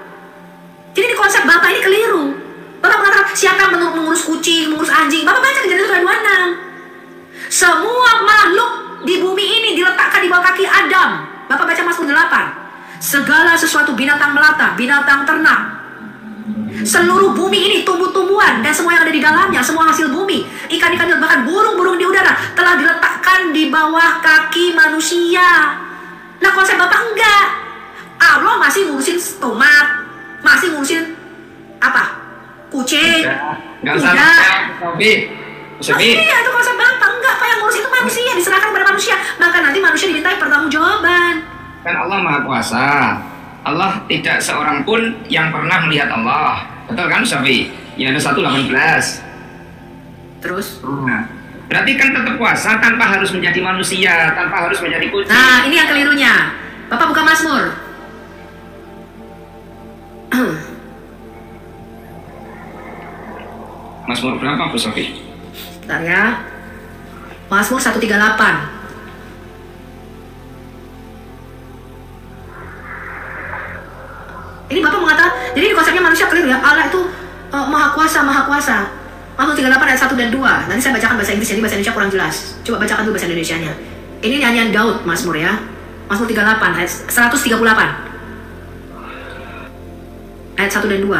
Jadi di konsep Bapak ini keliru. Bapak mengatakan, siapa yang mengurus kucing, mengurus anjing? Bapak baca Kejadian 1:26. Semua makhluk di bumi ini diletakkan di bawah kaki Adam. Bapak baca Mazmur 8. Segala sesuatu binatang melata, binatang ternak, seluruh bumi ini tumbuh-tumbuhan dan semua yang ada di dalamnya, semua hasil bumi, ikan-ikan bahkan burung-burung di udara telah diletakkan di bawah kaki manusia. Nah, konsep Bapak enggak. Allah masih ngurusin tomat, masih ngurusin apa? Kucing. Enggak usah. Iya, itu konsep Bapak. Enggak, Pak, yang ngurus itu manusia, diserahkan kepada manusia. Maka nanti manusia dimintai pertanggungjawaban. Kan Allah Maha Kuasa. Allah tidak seorang pun yang pernah melihat Allah. Betul kan, Safi? Ya ada 1:18. Terus? Nah, berarti kan tetap kuasa tanpa harus menjadi manusia, tanpa harus menjadi kucing. Nah, ini yang kelirunya. Bapak buka Mazmur. Mazmur berapa, Bu Safi? Bentar ya. Mazmur 138. Ini Bapak mengatakan, jadi di konsepnya manusia keliru ya. Allah itu maha kuasa, maha kuasa. Mazmur 38 ayat 1 dan 2. Nanti saya bacakan bahasa Inggris, jadi bahasa Indonesia kurang jelas. Coba bacakan dulu bahasa Indonesianya. Ini nyanyian Daud, Mazmur ya. Mazmur 38 ayat 138. Ayat 1 dan 2.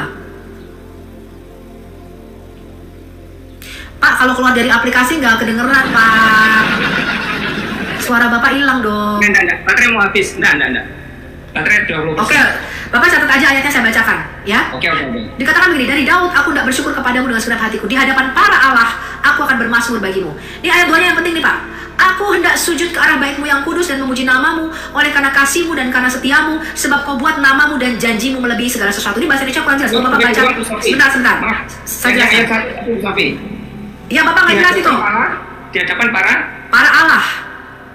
Pak, kalau keluar dari aplikasi nggak kedengeran, Pak. Suara Bapak hilang dong. Enggak. Baterai mau habis. Enggak. Baterai 20%. Oke, Bapak catat aja ayatnya, saya bacakan, ya. Oke. Dikatakan begini, dari Daud, aku tidak bersyukur kepadamu dengan segenap hatiku. Di hadapan para Allah, aku akan bermazmur bagimu. Ini ayat 2-nya yang penting nih, Pak. Aku hendak sujud ke arah baitmu yang kudus dan memuji namamu, oleh karena kasihmu dan karena setiamu, sebab kau buat namamu dan janjimu melebihi segala sesuatu. Ini bahasa Indonesia kurang jelas. Bapak baca. Sebentar. Saya jelaskan. Ya, Bapak nggak jelas itu. Di hadapan para Allah.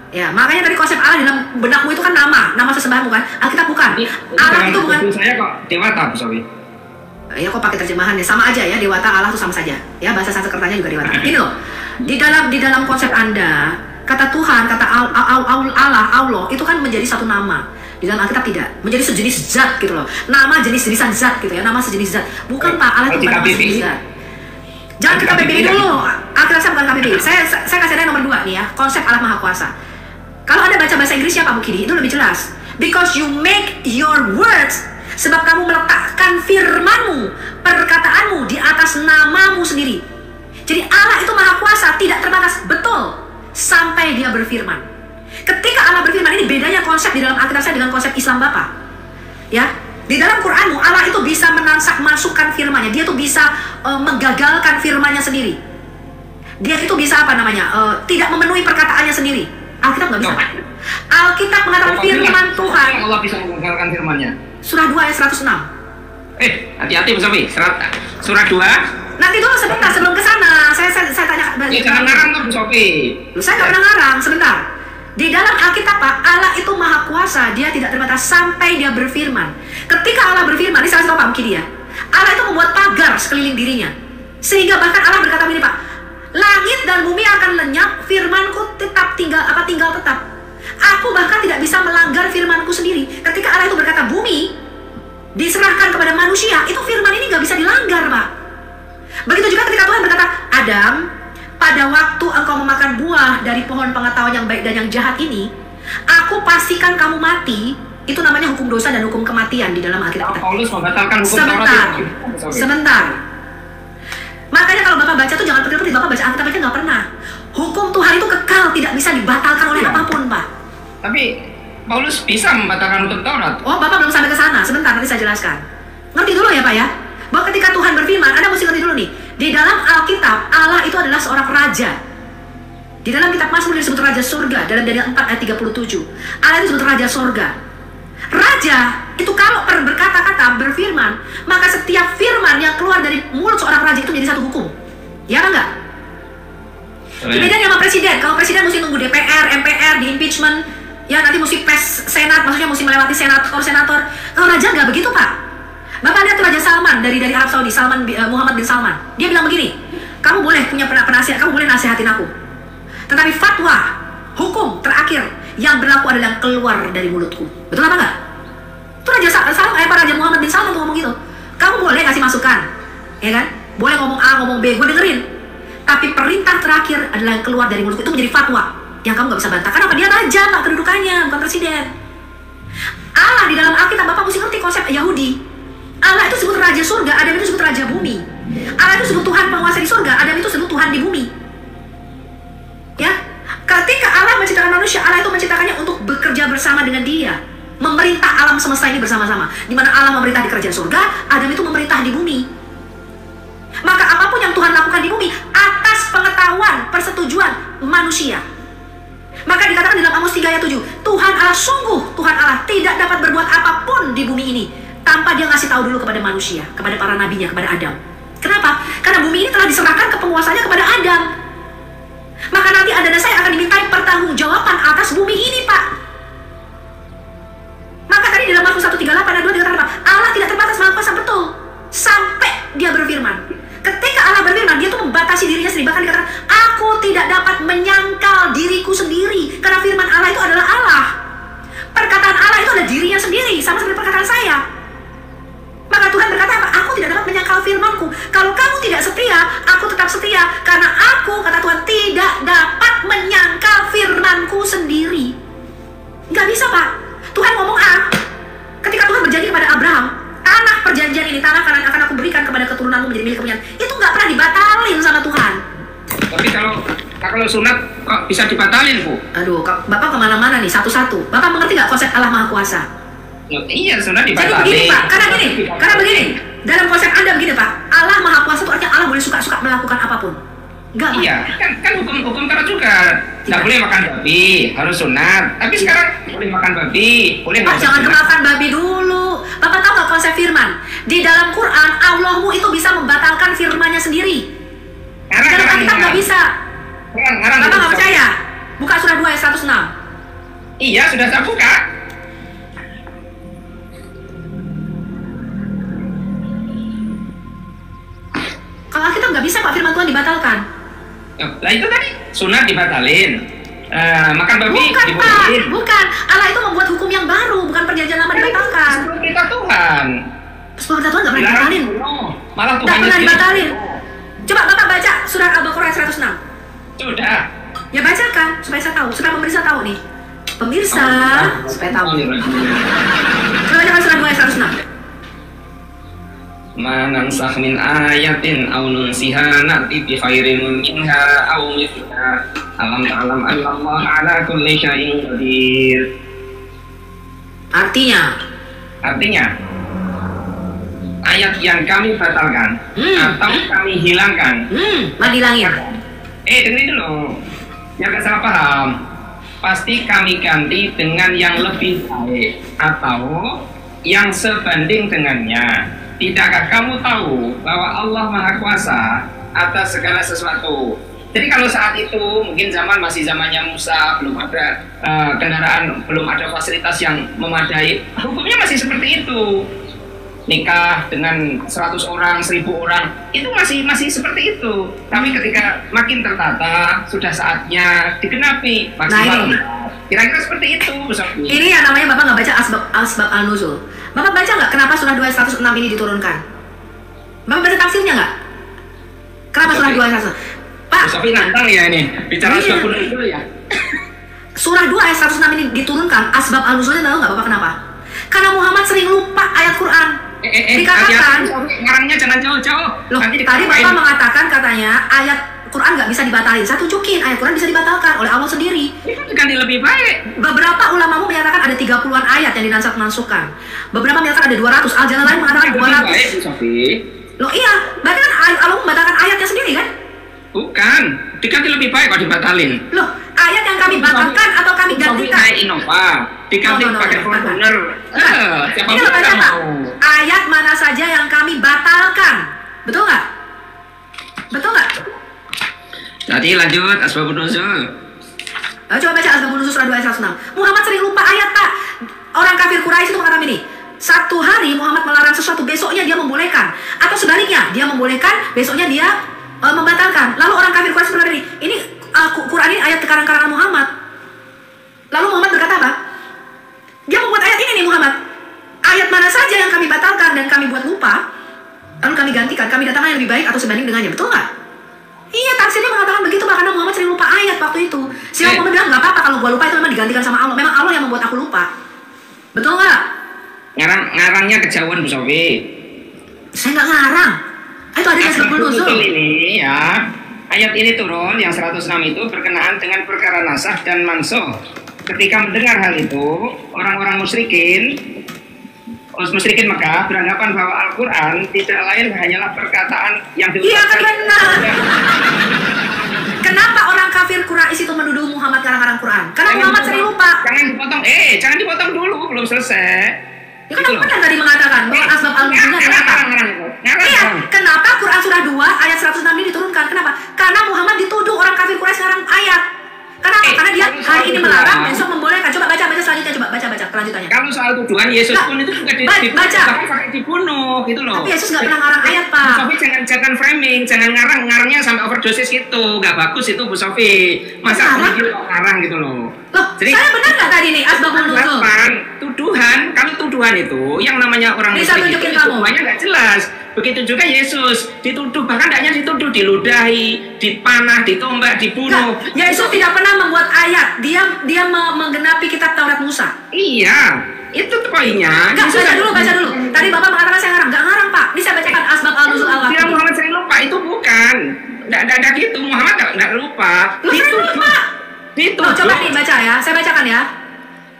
Ya, makanya dari konsep Allah dalam benakmu itu kan nama sesembahmu kan. Alkitab bukan. Allah itu bukan. Saya kok dewata, Bu Sawi. Ya, kok pakai terjemahan ya, sama aja ya, dewata Allah itu sama saja. Ya, bahasa Sanskertanya juga dewata. Ini loh. Di dalam konsep Anda, Kata Tuhan, kata Allah itu kan menjadi satu nama. Di dalam Alkitab tidak, menjadi sejenis zat gitu loh. Nama jenis-jenisan zat gitu ya, nama sejenis zat. Bukan Pak, Allah itu bukan nama sejenis zat. Jangan kita KBBI dulu. Alkitab saya bukan KBBI. Saya kasih ada nomor 2 nih ya, konsep Allah Maha Kuasa. Kalau Anda baca bahasa Inggrisnya Pak Mukidi, itu lebih jelas. Because you make your words, sebab kamu meletakkan firman-Mu, perkataanmu di atas namamu sendiri. Jadi Allah itu Maha Kuasa, tidak terbatas, betul, sampai Dia berfirman. Ketika Allah berfirman, ini bedanya konsep di dalam Alkitab saya dengan konsep Islam Bapak. Ya, di dalam Quranmu Allah itu bisa menansak masukkan firman-Nya. Dia tuh bisa menggagalkan firman-Nya sendiri. Dia itu bisa apa namanya? Tidak memenuhi perkataannya sendiri. Alkitab nggak bisa. Alkitab mengatakan firman Tuhan. Allah bisa menggagalkan firman-Nya. Surah 2 ayat 106. Hati-hati Bu Sofi. Surah 2. Nanti dulu sebentar sebelum ke sana. Saya tanya. Jangan ngarang tuh Bu Sofi. Saya nggak pernah ngarang. Sebentar. Di dalam Alkitab Pak, Allah itu Maha Kuasa, Dia tidak terbatas sampai Dia berfirman. Ketika Allah berfirman, ini salah satu Pak mungkin dia, Allah itu membuat pagar sekeliling dirinya. Sehingga bahkan Allah berkata begini Pak, langit dan bumi akan lenyap, firmanku tetap tinggal tetap. Aku bahkan tidak bisa melanggar firmanku sendiri. Ketika Allah itu berkata bumi diserahkan kepada manusia, itu firman ini nggak bisa dilanggar Pak. Begitu juga ketika Tuhan berkata, Adam, pada waktu engkau memakan buah dari pohon pengetahuan yang baik dan yang jahat ini, aku pastikan kamu mati. Itu namanya hukum dosa dan hukum kematian di dalam Alkitab. Paulus membatalkan hukum Taurat. Sebentar. Sebentar. Makanya kalau Bapak baca tuh jangan pelit-pelit, Bapak baca Alkitab aja nggak pernah. Hukum Tuhan itu kekal, tidak bisa dibatalkan oleh apapun, Pak. Tapi Paulus bisa membatalkan hukum Taurat. Oh, Bapak belum sampai ke sana. Sebentar, nanti saya jelaskan. Ngerti dulu ya, Pak ya. Bahwa ketika Tuhan berfirman, Anda mesti ngerti dulu nih. Di dalam Alkitab, Allah itu adalah seorang raja. Di dalam kitab Mazmur disebut raja surga. Dalam Daniel 4 ayat 37. Allah itu disebut raja surga. Raja itu kalau berkata-kata, berfirman, maka setiap firman yang keluar dari mulut seorang raja itu menjadi satu hukum. Ya kan enggak? Beda sama presiden. Kalau presiden mesti nunggu DPR, MPR, di impeachment, ya nanti mesti PES Senat, maksudnya mesti melewati senator. Kalau raja nggak begitu, Pak. Bapak lihat Raja Salman dari Arab Saudi, Muhammad bin Salman. Dia bilang begini, kamu boleh punya penasihat, kamu boleh nasihatin aku. Tetapi fatwa, hukum terakhir yang berlaku adalah yang keluar dari mulutku. Betul apa enggak? Itu Raja Muhammad bin Salman tuh ngomong gitu. Kamu boleh kasih masukan, ya kan? Boleh ngomong A, ngomong B, gue dengerin. Tapi perintah terakhir adalah yang keluar dari mulutku. Itu menjadi fatwa yang kamu nggak bisa bantah. Kenapa? Dia raja, Pak, kedudukannya, bukan presiden. Allah di dalam Alkitab, Bapak mesti ngerti konsep Yahudi. Allah itu disebut raja surga, Adam itu disebut raja bumi. Allah itu disebut Tuhan penguasa di surga, Adam itu disebut Tuhan di bumi. Ya, ketika Allah menciptakan manusia, Allah itu menciptakannya untuk bekerja bersama dengan Dia, memerintah alam semesta ini bersama-sama. Di mana Allah memerintah di kerajaan surga, Adam itu memerintah di bumi. Maka apapun yang Tuhan lakukan di bumi atas pengetahuan, persetujuan manusia. Maka dikatakan di dalam Amos 3 ayat 7, Tuhan Allah sungguh, Tuhan Allah tidak dapat berbuat apapun di bumi ini tanpa Dia ngasih tahu dulu kepada manusia, kepada para nabinya, kepada Adam. Kenapa? Karena bumi ini telah diserahkan ke penguasanya kepada Adam. Maka nanti Anda dan saya akan dimintai pertanggungjawaban atas bumi ini, Pak. Maka tadi di dalam Markus 1:38 ayat 2 dikatakan apa? Allah tidak terbatas Maha Kuasa, betul. Sampai Dia berfirman. Ketika Allah berfirman, Dia tuh membatasi dirinya sendiri. Bahkan dikatakan, aku tidak dapat menyangkal diriku sendiri. Karena firman Allah itu adalah Allah. Perkataan Allah itu adalah dirinya sendiri, sama seperti perkataan saya. Maka Tuhan berkata apa? Aku tidak dapat menyangkal firmanku. Kalau kamu tidak setia, aku tetap setia. Karena aku, kata Tuhan, tidak dapat menyangkal firmanku sendiri. Nggak bisa, Pak. Tuhan ngomong A. Ketika Tuhan berjanji kepada Abraham, tanah perjanjian ini, tanah kanan akan aku berikan kepada keturunanmu menjadi milik kepunyaan. Itu nggak pernah dibatalin sama Tuhan. Tapi kalau sunat kok bisa dibatalin, Bu? Aduh, Bapak kemana-mana nih, satu-satu. Bapak mengerti nggak konsep Allah Maha Kuasa? Iya, sunat dibatalin. Jadi begini, Pak, karena begini, dalam konsep Anda begini, Pak, Allah Maha Kuasa itu artinya Allah boleh suka-suka melakukan apapun. Enggak, Pak. Iya, kan hukum Taurat juga. Nggak boleh makan babi, harus sunat. Tapi sekarang boleh makan babi, boleh Pak, jangan kemakan babi dulu. Bapak tahu nggak konsep firman? Di dalam Quran, Allahmu itu bisa membatalkan firmannya sendiri. Dalam Alkitab nggak bisa. Bapak nggak percaya? Buka surah 2 ayat 106. Iya, sudah saya buka. Kalau Alkitab nggak bisa, Pak, firman Tuhan dibatalkan. Nah itu tadi, sunat dibatalin. makan babi Bukan Pak, dibolehin. bukan. Allah itu membuat hukum yang baru, bukan perjanjian lama dibatalkan. Sebelum perintah Tuhan. Sebelum perintah Tuhan nggak pernah Dilarang dibatalin. dibunuh. Malah Nggak Tuhan pernah dibatalin. Coba Bapak baca surat Al-Baqarah 106. Sudah. Ya bacakan supaya saya tahu, supaya pemirsa tahu nih. Pemirsa, supaya tahu. Coba bacakan surat 2 ayat 106. Manansakh min ayatin aw nunsiha na'ti bi khairin minha aw mithliha alam ta'lam anna Allah ala kulli syai'in qadir. Artinya ayat yang kami batalkan atau kami hilangkan. Dilangin. Dengerin dulu. Jangan salah paham. Pasti kami ganti dengan yang lebih baik atau yang sebanding dengannya. Tidakkah kamu tahu bahwa Allah Maha Kuasa atas segala sesuatu? Jadi kalau saat itu mungkin masih zamannya Musa, belum ada kendaraan, belum ada fasilitas yang memadai, hukumnya masih seperti itu. Nikah dengan 100 orang, 1000 orang, itu masih seperti itu. Tapi ketika makin tertata, sudah saatnya digenapi maksimal. Kira-kira seperti itu, Bu Sofi. Ini yang namanya Bapak nggak baca asbab al-nuzul. Bapak baca nggak kenapa surah 2 ayat 106 ini diturunkan? Bapak baca tafsirnya nggak? Kenapa surah 2 ayat 106? Pak, Bu Sofi nantang ya ini, bicara Iya. asbab al-nuzul ya. Surah 2 ayat 106 ini diturunkan, asbab al-nuzulnya tahu nggak Bapak kenapa? Karena Muhammad sering lupa ayat Quran. Dikatakan, ngarangnya jangan jauh-jauh. loh, tadi Bapak mengatakan katanya ayat Quran nggak bisa dibatalin. Saya tunjukin, ayat Quran bisa dibatalkan oleh Allah sendiri. Itu diganti lebih baik. Beberapa ulamamu menyatakan ada 30-an ayat yang dinansuk-nansukkan. Beberapa menyatakan ada 200. Al-Jalalain mengatakan Lebih baik, 200. Bu Sofi. Loh iya, berarti kan Allah membatalkan ayatnya sendiri kan? Bukan, diganti lebih baik kalau dibatalin. Loh, ayat yang kami batalkan atau kami gantikan? Naik Innova, diganti pakai Fortuner. Siapa Ini pun baca nggak Pak. mau. Ayat mana saja yang kami batalkan? Betul nggak? Betul nggak? Jadi lanjut asbabun nuzul. Coba baca Asbabun Nuzul surah 2 ayat 106. Muhammad sering lupa ayat Pak. Orang kafir Quraisy itu mengatakan ini. Satu hari Muhammad melarang sesuatu, besoknya dia membolehkan. Atau sebaliknya, dia membolehkan, besoknya dia membatalkan. Lalu orang kafir Quraisy berkata ini Quran ini ayat karang-karangan Muhammad. Lalu Muhammad berkata apa? Dia membuat ayat ini nih Muhammad. Ayat mana saja yang kami batalkan dan kami buat lupa, lalu kami gantikan, kami datangkan yang lebih baik atau sebanding dengannya. Betul nggak? Iya, tafsirnya mengatakan begitu Pak, karena Muhammad sering lupa ayat waktu itu. Si Muhammad bilang nggak apa-apa kalau gua lupa, itu memang digantikan sama Allah. Memang Allah yang membuat aku lupa. Betul nggak? Ngarangnya kejauhan Bu Sofi. Saya nggak ngarang. Itu ada di Asbabun Nuzul. Ini ya, ayat ini turun yang 106 itu berkenaan dengan perkara nasakh dan mansuh. Ketika mendengar hal itu, orang-orang musyrikin Mekah beranggapan bahwa Al-Quran tidak lain hanyalah perkataan yang Iya kan diucapkan. benar. Kenapa orang kafir Quraisy itu menuduh Muhammad karang-karang Quran? Karena Muhammad sering lupa. Jangan dipotong dulu, belum selesai. Ya kan aku benar tadi mengatakan bahwa asbab al-nuzulnya kenapa? Iya, kenapa Quran surah 2 ayat 106 ini diturunkan? Kenapa? Karena Muhammad dituduh orang kafir Quraisy ngarang ayat. Kenapa? Karena dia hari ini melarang, besok membolehkan. Coba baca selanjutnya, coba baca kelanjutannya. Kalau soal tuduhan Yesus pun itu juga baca. bahkan dibunuh gitu loh. Tapi Yesus nggak pernah ngarang ayat, Pak. Bu Sofi jangan framing, jangan ngarangnya sampai overdosis gitu, nggak bagus itu Bu Sofi. Masa ngarang gitu loh. Loh, jadi, saya benar nggak tadi nih asbabun nuzul? Tuduhan, kalau tuduhan itu yang namanya orang musyrik itu tuduhannya nggak jelas. Begitu juga Yesus dituduh, bahkan tidak hanya dituduh, diludahi, dipanah, ditombak, dibunuh. Nah, Yesus tidak pernah membuat ayat, dia menggenapi kitab Taurat Musa. Iya, itu poinnya. Baca dulu. Tadi Bapak mengatakan saya ngarang, nggak ngarang Pak. Ini saya bacakan asbab al-nuzul al-wahid. Dia Muhammad sering lupa, itu bukan. Nggak ada gitu, Muhammad nggak lupa. Dituduh. Coba nih baca ya, saya bacakan ya.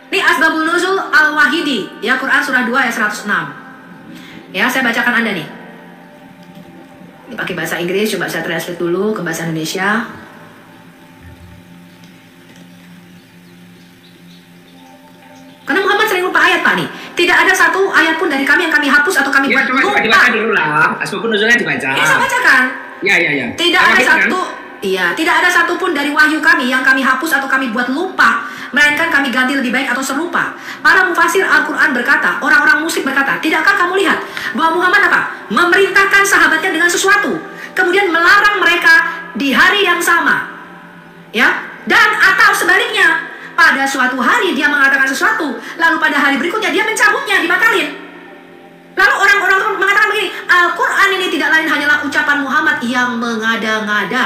Ini asbabun nuzul al-wahidi, ya Quran surah 2 ayat 106. Ya, saya bacakan Anda nih. Ini pakai bahasa Inggris, coba saya translate dulu ke bahasa Indonesia. Karena Muhammad sering lupa ayat Pak nih. Tidak ada satu ayat pun dari kami yang kami hapus atau kami buat lupa. Dibaca dulu lah, asbabun nuzulnya dibaca. Ini saya bacakan. Ya. Tidak ada satu pun dari wahyu kami yang kami hapus atau kami buat lupa, melainkan kami ganti lebih baik atau serupa. Para mufasir Al-Quran berkata, orang-orang musyrik berkata, tidakkah kamu lihat bahwa Muhammad memerintahkan sahabatnya dengan sesuatu, kemudian melarang mereka di hari yang sama. Ya, Dan atau sebaliknya, pada suatu hari dia mengatakan sesuatu, lalu pada hari berikutnya dia mencabutnya, dibatalin. Lalu orang-orang mengatakan begini, Al-Quran ini tidak lain hanyalah ucapan Muhammad yang mengada-ngada.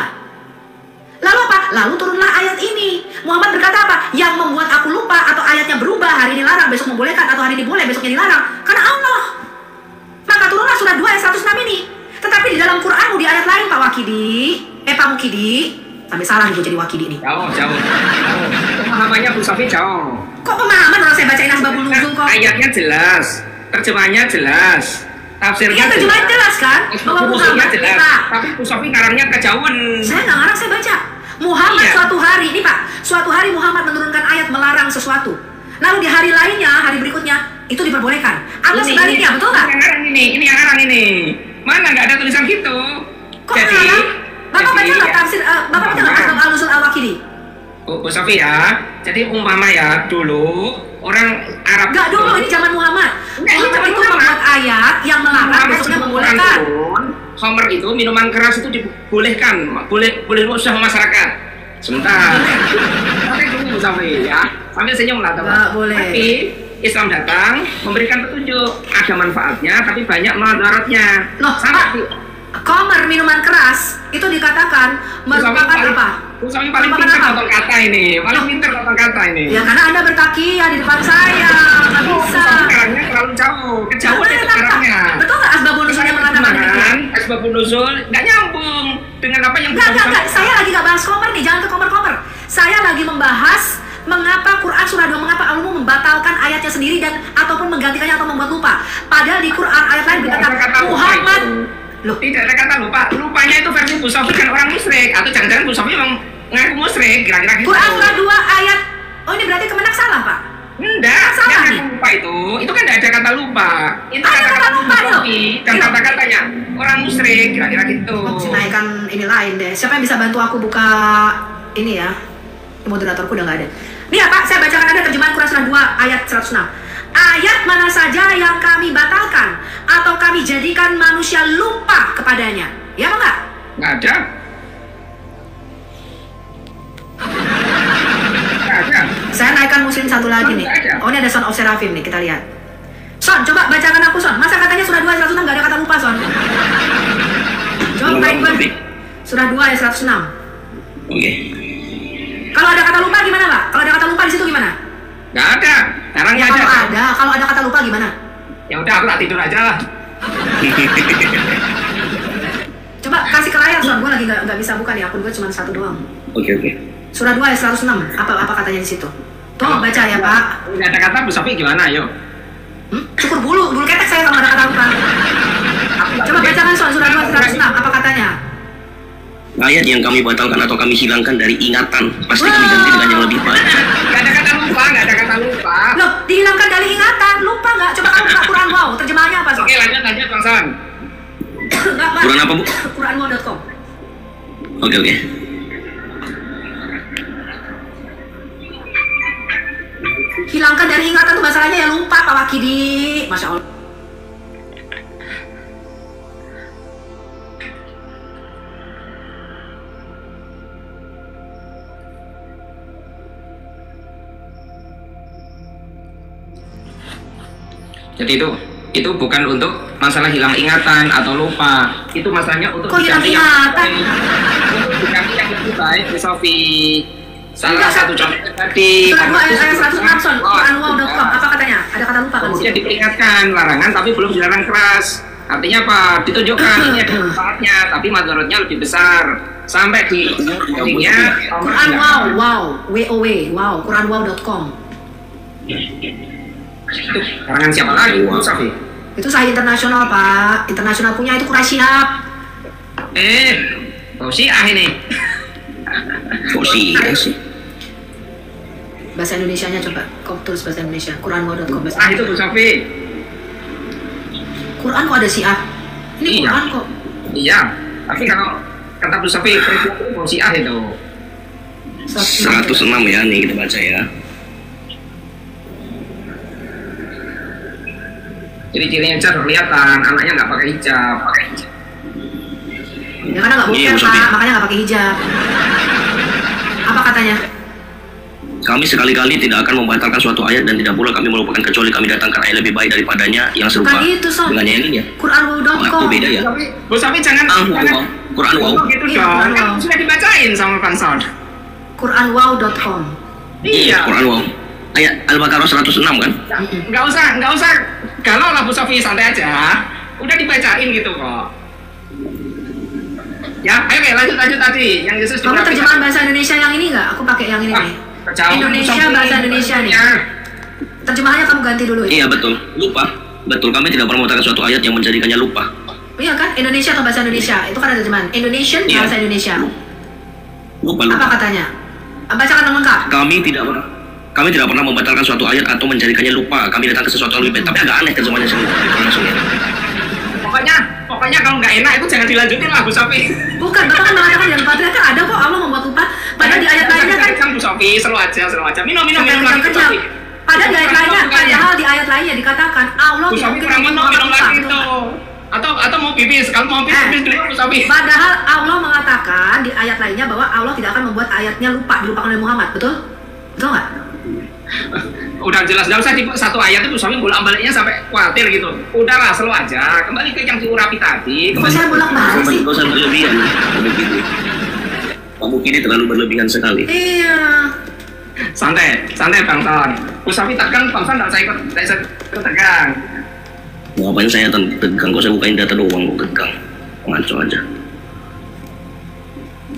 Lalu apa? Lalu turunlah ayat ini. Muhammad berkata apa? Yang membuat aku lupa atau ayatnya berubah, hari ini larang, besok membolehkan, atau hari ini boleh, besoknya dilarang. Karena Allah. Maka turunlah surah 2 ayat 106 ini. Tetapi di dalam Quranmu di ayat lain, Pak Wakidi, Pak Mukidi, sampai salah nih gue jadi Wakidi nih. Jauh. Pemahamannya Bu Sofi jauh. Kok pemahaman orang saya bacain asbabun nuzul kok? Ayatnya jelas, terjemahnya jelas, tafsirnya Iya, terjemahan jelas kan? Bahwa Muhammad jelas. Pak. Tapi Bu Sofi ngarangnya kejauhan. Saya nggak ngarang, saya baca. Muhammad Iya. suatu hari, ini Pak, suatu hari Muhammad menurunkan ayat melarang sesuatu. Lalu di hari lainnya, hari berikutnya, itu diperbolehkan. Atau sebaliknya, betul nggak? Ini yang ngarang ini. Mana nggak ada tulisan gitu. Kok ngarang? Bapak baca nggak tafsir, Bapak baca nggak asbab al-nuzul al-Wakidi? Bu Sofi ya, jadi umpama ya dulu orang Arab. Nggak dulu, ini zaman Muhammad. Nggak, ini Muhammad zaman itu Muhammad. membuat ayat yang melarang, besoknya membolehkan. Khamr itu, minuman keras itu dibolehkan, boleh usaha masyarakat. Sebentar. Sampai dulu sampai ya, sambil senyum lah teman. Nggak boleh. Tapi Islam datang memberikan petunjuk, ada manfaatnya tapi banyak mudaratnya. Loh, Sampai Khamr, minuman keras, itu dikatakan merupakan apa? Usahanya paling Merupakan pintar apa? tentang kata ini, paling pintar tentang kata ini. Ya karena Anda bertakia di depan saya, nggak bisa. Sekarangnya terlalu jauh, kejauhan Betul itu nggak, Pak? sekarangnya. Betul nggak asbabun nuzulnya mengatakan demikian? Asbabun nuzul nggak nyambung dengan apa yang Enggak. Saya lagi nggak bahas Khamr nih, jangan ke Khamr. Saya lagi membahas mengapa Quran surah 2, mengapa Allah membatalkan ayatnya sendiri dan ataupun menggantikannya atau membuat lupa. Padahal di Quran ayat lain berkata Muhammad. Loh, Tidak ada kata lupa. Lupanya itu versi Bu Sofi kan orang musyrik, atau jangan-jangan Bu Sofi memang ngaku musyrik, kira-kira gitu. Quran surah 2 ayat. Oh, ini berarti Kemenak salah, Pak? Enggak, Salah yang nih. lupa itu kan tidak ada kata lupa. Itu Ada kata lupa Bu loh. Sofi, dan Iya. kata-katanya orang musyrik, kira-kira gitu. Kok mesti naikkan ini lain deh. Siapa yang bisa bantu aku buka ini ya? Moderatorku udah nggak ada. Nih ya Pak, saya bacakan Anda terjemahan Quran surah 2 ayat 106. Ayat mana saja yang kami batalkan atau kami jadikan manusia lupa kepadanya. Ya apa enggak? Nggak ada. Nggak ada. Saya naikkan muslim satu lagi nih. Nggak ada. Oh, ini ada Son of Seraphim nih, kita lihat. Son, coba bacakan aku Son. Masa katanya surah 2 ayat 106 nggak ada kata lupa Son? Coba bukain gue. Surah 2 ayat 106. Oke. Kalau ada kata lupa gimana Pak? Kalau ada kata lupa di situ gimana? Nggak ada. Sekarang Ya nggak ada. kalau ada kata lupa gimana? Ya udah, aku tak tidur aja lah. Coba kasih ke layar Son, gue lagi nggak bisa buka nih, akun gue cuma satu doang. Oke. Surah 2 ayat 106, apa katanya di situ? Tuh, baca ya Pak. Nggak ada kata Bu Sofi gimana, ayo. Cukur bulu ketek saya kalau nggak ada kata lupa. Coba bacakan Son, surah 2 ayat 106, apa katanya? Ayat yang kami batalkan atau kami hilangkan dari ingatan pasti kami ganti dengan yang lebih baik. Nggak ada kata lupa, nggak ada kata lupa. Loh, dihilangkan dari ingatan, lupa nggak? Coba kamu buka Quran Wow, terjemahannya apa Son? Oke, lanjut Bang San. Nggak, Pak. Quran apa, Bu? Quranwow.com. Oke. Hilangkan dari ingatan tuh masalahnya ya lupa Pak Wakidi. Masya Allah. Jadi itu bukan untuk masalah hilang ingatan atau lupa. Itu masalahnya untuk Kok hilang diganti ingatan? untuk diganti yang lebih baik, Bu Sofi. Salah Enggak, satu contoh tadi. Surah 2 ayat 106 Son, Quranwow.com. Apa katanya? Ada kata lupa kan di Kemudian situ? diperingatkan larangan tapi belum dilarang keras. Artinya apa? Ditunjukkan ini ada manfaatnya, tapi madaratnya lebih besar. Sampai di ujungnya Quran Wow, Quranwow.com. itu karangan siapa lagi, Bu Sofi? Itu Sahih internasional Pak, internasional punya itu Quraisy Shihab. Syiah ini. Kok sih sih? Bahasa Indonesianya coba, kau tulis bahasa Indonesia, Quranwow.com bahasa Itu Bu Indonesia. Sofi. Quran kok ada Syiah? Ini Iya. Quran kok. Iya, tapi kalau kata Bu Sofi itu Syiah itu. 106 ya nih kita baca ya. Jadi cirinya hijab kelihatan, anaknya nggak pakai hijab. Ya karena nggak Iya, boleh Bu Sofi. Pak, makanya nggak pakai hijab. Apa katanya? Kami sekali-kali tidak akan membatalkan suatu ayat dan tidak pula kami melupakan kecuali kami datangkan ayat lebih baik daripadanya yang serupa Bukan itu, Son. dengan yang ini ya. Quranwow.com. Itu beda ya. Bu Sofi jangan Quran wow. gitu Iya, dong. Quran Kan wow. sudah dibacain sama Bang Son. Quranwow.com. Iya. Quran wow. Ayat Al-Baqarah 106 kan? Nggak usah. Kalau lah Bu Sofi santai aja. Udah dibacain gitu kok. Ya, ayo lanjut tadi. Yang Yesus Kamu terjemahan bahasa Indonesia yang ini nggak? Aku pakai yang ini nih. Indonesia, bahasa Indonesia nih. Terjemahannya kamu ganti dulu ya? Iya betul. Lupa. Betul, kami tidak pernah mengatakan suatu ayat yang menjadikannya lupa. Iya kan? Indonesia atau bahasa Indonesia? Itu kan ada terjemahan. Indonesian, Iya. bahasa Indonesia. Lupa. Apa katanya? Bacakan yang lengkap. Kami tidak pernah membatalkan suatu ayat atau menjadikannya lupa. Kami datang ke sesuatu yang lebih baik. Tapi agak aneh terjemahannya sendiri. Langsung ya. Pokoknya kalau nggak enak itu jangan dilanjutin lah Bu Sofi. Bukan, Bapak kan mengatakan yang lupa. Ternyata ada kok Allah membuat lupa. Padahal di ayat lainnya kan Bu Sofi, slow aja. Minum Jangan lagi Bu kejam. Sofi. Padahal di ayat lainnya dikatakan Allah Bu tidak Sofi mungkin kurang membuat minum lupa. lagi Betul tuh. nggak? Atau mau pipis, kalau mau pipis dulu Bu Sofi. Padahal Allah mengatakan di ayat lainnya bahwa Allah tidak akan membuat ayatnya dilupakan oleh Muhammad, betul? Betul nggak? Udah jelas, nggak usah tipe satu ayat itu Sofi bolak-baliknya sampai khawatir gitu. Udahlah, slow aja. Kembali ke yang diurapi tadi. Kok saya bolak-balik sih? Kau berlebihan. Begitu. Kamu kini terlalu berlebihan sekali. Iya. Santai Bang Son. Bu Sofi tegang, Bang Son nggak usah ikut tegang. Ngapain saya tegang? Kok saya bukain data doang kok tegang? Ngaco aja.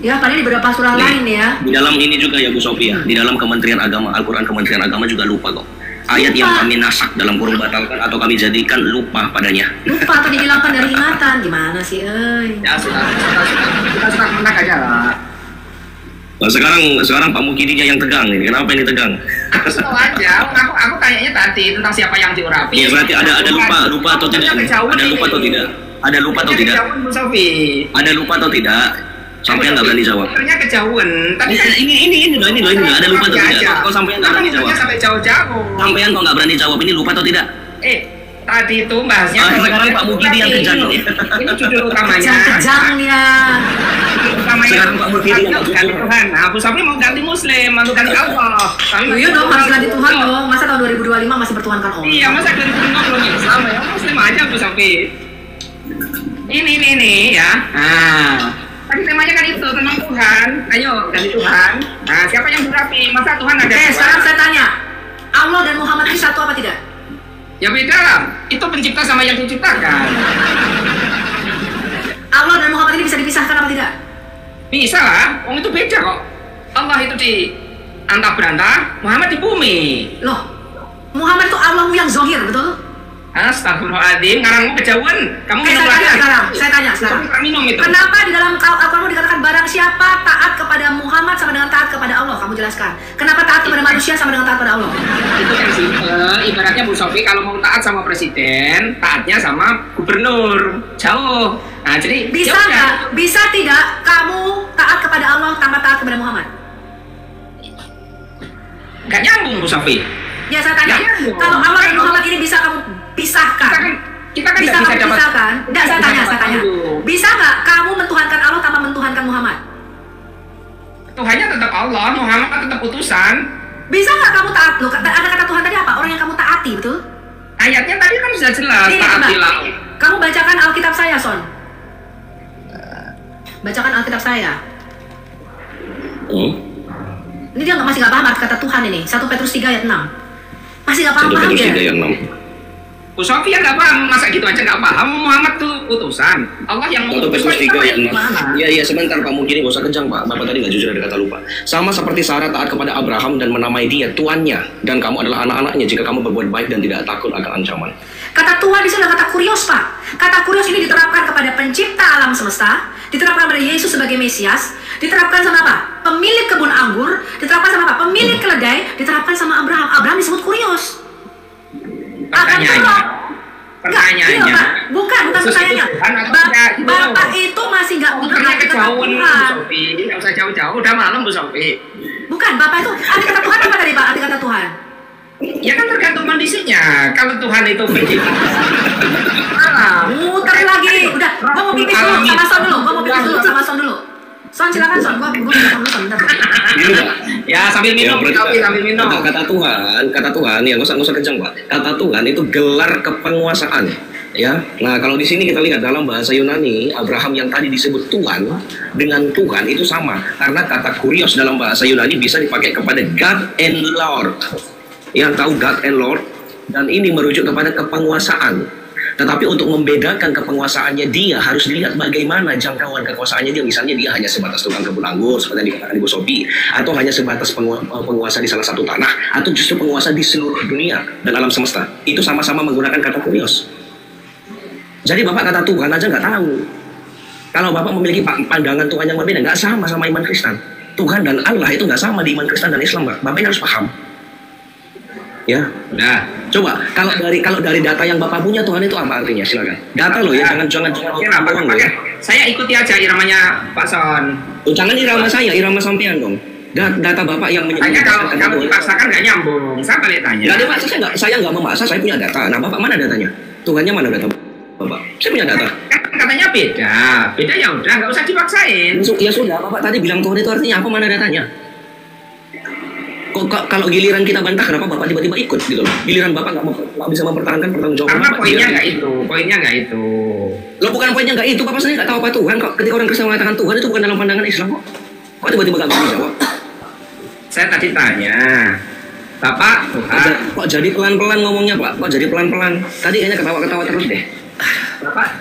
Ya, paling di beberapa surah lain ya. Di dalam ini juga ya Bu Sofi ya, di dalam Kementerian Agama, Al-Quran Kementerian Agama juga lupa kok. Ayat yang kami nasak dalam kurung batalkan atau kami jadikan lupa padanya. Lupa atau dihilangkan dari ingatan. Gimana sih, Ya sudah. Kita sudah menak aja lah. Nah, sekarang Pak Mukininya yang tegang ini. Kenapa ini tegang? Slow aja. Aku tanyanya tadi tentang siapa yang diurapi. Iya berarti ada lupa atau tidak? Ada lupa atau tidak? Ada lupa atau tidak? Bu Sofi. Ada lupa atau tidak? Sampai nggak berani jawab. Sebenarnya kejauhan. Tapi Ini loh, ada lupa atau tidak? Kok sampai nggak berani jawab? Sampai jauh-jauh. Sampai kok nggak berani jawab ini lupa atau tidak? Tadi itu bahasnya. Sekarang Pak Mukidi yang kejang nih. Ini judul utamanya. Kejang ya. Sekarang Pak Mukidi yang ganti Tuhan. Nah, Bu Sofi mau ganti Muslim, mau ganti Allah. Iya dong, harus ganti Tuhan dong. Masa tahun 2025 masih bertuhankan Allah? Iya, masa 2025 belum Islam ya? Muslim aja Bu Sofi. Ini ya. Nah, tadi temanya kan itu tentang Tuhan. Ayo ganti Tuhan. Nah, siapa yang diurapi? Masa Tuhan ada? Sekarang saya tanya, Allah dan Muhammad ini satu apa tidak? Ya beda. Itu pencipta sama yang diciptakan. Allah dan Muhammad ini bisa dipisahkan apa tidak? Bisa lah. Wong itu beda kok. Allah itu di antah berantah, Muhammad di bumi. Loh, Muhammad itu Allahmu yang zohir, betul? Astagfirullahaladzim, ngarangmu kejauhan. Kamu minum lagi. Saya tanya sekarang. Minum itu. Kenapa di dalam Al-Quran dikatakan barang siapa taat kepada Muhammad sama dengan taat kepada Allah? Kamu jelaskan. Kenapa taat kepada manusia sama dengan taat kepada Allah? Itu kan simpel. Ibaratnya Bu Sofi kalau mau taat sama presiden, taatnya sama gubernur. Jauh. Nah, jadi bisa nggak? Bisa tidak kamu taat kepada Allah tanpa taat kepada Muhammad? Nggak nyambung Bu Sofi. Ya saya tanya. Kalau Allah dan Muhammad ini bisa kamu pisahkan? Kita kan bisa nggak bisa dapat. pisahkan? Enggak, saya tanya. Bisa nggak kamu mentuhankan Allah tanpa mentuhankan Muhammad? Tuhannya tetap Allah, Muhammad tetap utusan. Bisa nggak kamu taat? Loh, ada kata Tuhan tadi apa? Orang yang kamu taati, betul? Ayatnya tadi kan sudah jelas. Ini, Taat coba. bilang. Kamu bacakan Alkitab saya, Son. Bacakan Alkitab saya. Ini dia masih nggak paham arti kata Tuhan ini. 1 Petrus 3 ayat 6. Masih nggak paham dia. Bu Sofi ya nggak paham, masa gitu aja nggak paham. Muhammad tuh utusan. Allah yang mengutus. Iya, sebentar Pak Mukini, gak usah kencang Pak. Bapak tadi nggak jujur, ada kata lupa. Sama seperti Sarah taat kepada Abraham dan menamai dia tuannya, dan kamu adalah anak-anaknya jika kamu berbuat baik dan tidak takut akan ancaman. Kata Tuhan di sini adalah kata kurios, Pak. Kata kurios ini diterapkan kepada pencipta alam semesta, diterapkan kepada Yesus sebagai Mesias, diterapkan sama apa? Pemilik kebun anggur, diterapkan sama apa? Pemilik keledai, diterapkan sama Abraham. Abraham disebut kurios. Pertanyaannya. Bukan pertanyaannya. Bapak itu masih nggak mengerti kata Tuhan. Nggak usah jauh-jauh, udah malam Bu Sofi. Bukan, Bapak itu arti kata Tuhan apa tadi Pak? Arti kata Tuhan? Ya kan tergantung kondisinya. Kalau Tuhan itu pencipta malam. Muter lagi. Udah, gua mau pipis dulu sama Son dulu. Son, silakan Son. Gua minta sama lu Son, bentar. Gini Pak. Ya sambil minum, sambil minum. Kata Tuhan, ya nggak usah kencang Pak. Kata Tuhan itu gelar kepenguasaan. Ya, nah kalau di sini kita lihat dalam bahasa Yunani, Abraham yang tadi disebut Tuhan dengan Tuhan itu sama, karena kata kurios dalam bahasa Yunani bisa dipakai kepada God and Lord. Yang tahu God and Lord, dan ini merujuk kepada kepenguasaan. Tetapi untuk membedakan kepenguasaannya dia harus dilihat bagaimana jangkauan kekuasaannya dia. Misalnya dia hanya sebatas tukang kebun anggur seperti yang dikatakan Ibu Sophie, atau hanya sebatas penguasa di salah satu tanah, atau justru penguasa di seluruh dunia dan alam semesta. Itu sama-sama menggunakan kata kurios. Jadi Bapak kata Tuhan aja nggak tahu. Kalau Bapak memiliki pandangan Tuhan yang berbeda, nggak sama iman Kristen. Tuhan dan Allah itu nggak sama di iman Kristen dan Islam, Pak. Bapak ini harus paham. Ya, Nah, coba kalau dari data yang Bapak punya, Tuhan itu apa artinya? Silakan. Data loh ya, jangan pakai. Saya ikuti aja iramanya Pak Son. Jangan irama saya, irama sampean dong. Data Bapak yang menyebutkan kalau dipaksakan nggak nyambung. Saya balik tanya. Nggak dipaksa, saya nggak memaksa, saya punya data. Nah, Bapak mana datanya? Tuhannya mana data Bapak? Saya punya data. Katanya beda ya udah, nggak usah dipaksain. Ya sudah, Bapak tadi bilang Tuhan itu artinya apa, mana datanya? Kok kalau giliran kita bantah, kenapa Bapak tiba-tiba ikut gitu loh? Giliran Bapak nggak bisa mempertahankan pertanggungjawaban. Karena poinnya nggak itu. Loh, bukan poinnya nggak itu, Bapak sendiri nggak tahu apa Tuhan kok. Ketika orang Kristen mengatakan Tuhan itu bukan dalam pandangan Islam kok. Kok tiba-tiba nggak bisa jawab? Saya tadi tanya, Bapak Tuhan. Kok jadi pelan-pelan ngomongnya Pak? Kok jadi pelan-pelan? Tadi kayaknya ketawa-ketawa terus deh.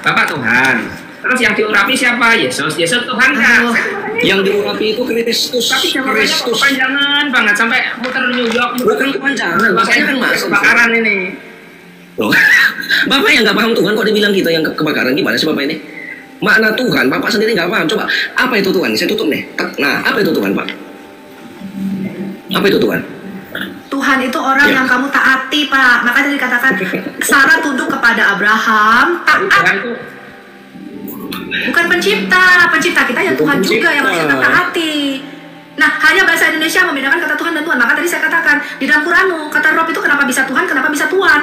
Bapak Tuhan. Terus yang diurapi siapa? Yesus Tuhan kan? Yang diurapi itu Kristus. Tapi jawabannya kepanjangan banget sampai muter New York. Bukan kepanjangan, makanya kan masuk kebakaran ini. Loh, Bapak yang nggak paham Tuhan kok dibilang kita yang kebakaran, gimana sih Bapak ini? Makna Tuhan, Bapak sendiri nggak paham. Coba, apa itu Tuhan? Saya tutup nih. Nah, apa itu Tuhan, Pak? Apa itu Tuhan? Tuhan itu orang yang kamu taati, Pak. Makanya dikatakan Sarah tunduk kepada Abraham, taat. Bukan pencipta kita ya Tuhan juga yang harus kita taati. Nah, hanya bahasa Indonesia membedakan kata Tuhan dan Tuhan. Maka tadi saya katakan di dalam Quran kata Rob itu kenapa bisa Tuhan, kenapa bisa Tuhan?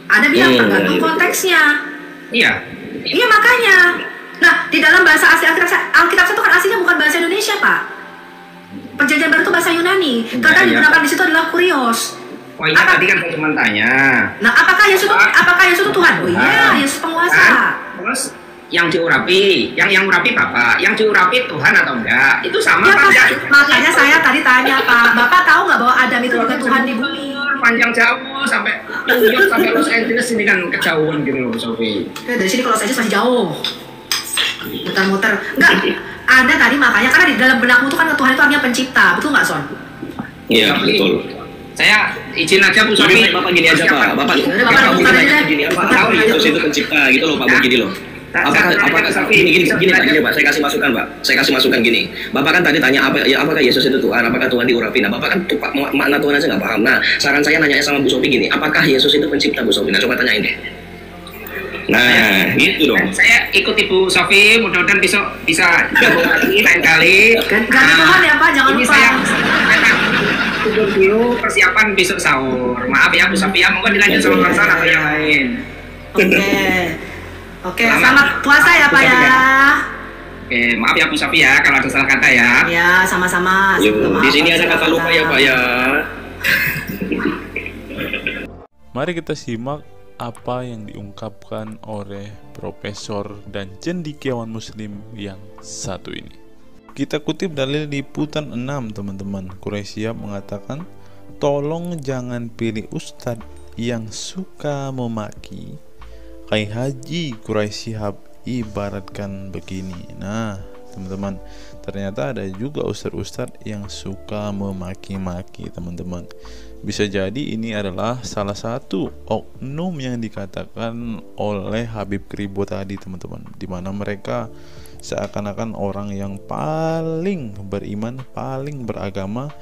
Ada bilang tergantung konteksnya. Iya. Iya makanya. Nah, di dalam bahasa asli Alkitab itu kan aslinya bukan bahasa Indonesia, Pak. Perjanjian Baru itu bahasa Yunani. Kata digunakan di situ adalah kurios. Oh iya, tadi kan saya cuma tanya. Nah, apakah Yesus itu Tuhan? Oh iya, Yesus penguasa. Terus yang diurapi, yang urapi Bapak, yang diurapi Tuhan atau enggak? Itu sama ya, kan? Makanya saya tadi tanya Pak, Bapak tahu nggak bahwa Adam itu juga Tuhan di bumi? Panjang jauh sampai New York sampai Los Angeles ini kan kejauhan gitu loh, Sophie. Dari sini ke Los Angeles masih jauh. Muter-muter. Enggak, ada tadi makanya karena di dalam benakmu itu kan Tuhan itu artinya pencipta, betul nggak Son? Iya, betul. Saya izin aja Bu Sophie. Bapak gini aja Pak, Bapak gini apa? Tahu Yesus itu pencipta gitu loh Pak, begini loh. Apakah gini Pak, saya kasih masukan Pak. Saya kasih masukan gini. Bapak kan tadi tanya apakah Yesus itu Tuhan, apakah Tuhan diurapi? Nah, Bapak kan makna Tuhan aja nggak paham. Nah, saran saya nanya sama Bu Sophie gini, apakah Yesus itu pencipta Bu Sophie? Nah, coba tanyain deh. Nah, gitu dong. Saya ikut Ibu Sophie, mudah-mudahan besok bisa gabung lagi lain kali. Ganti Tuhan ya Pak, jangan lupa. Saya tidur dulu persiapan besok sahur. Maaf ya Bu Sophie, mungkin dilanjut sama Mas atau yang lain. Oke, selamat puasa ya Pak ya. Oke, maaf ya Bu Sophie ya kalau ada salah kata ya. Ya, sama-sama. Di sini ada kata lupa ya Pak ya. Mari kita simak apa yang diungkapkan oleh Profesor dan cendekiawan Muslim yang satu ini. Kita kutip dalil liputan 6 teman-teman. Quraisy Shihab mengatakan, tolong jangan pilih ustadz yang suka memaki. Kai Haji Quraisy Shihab ibaratkan begini. Nah teman-teman, ternyata ada juga ustadz-ustadz yang suka memaki-maki teman-teman. Bisa jadi ini adalah salah satu oknum yang dikatakan oleh Habib Kribo tadi teman-teman, dimana mereka seakan-akan orang yang paling beriman, paling beragama,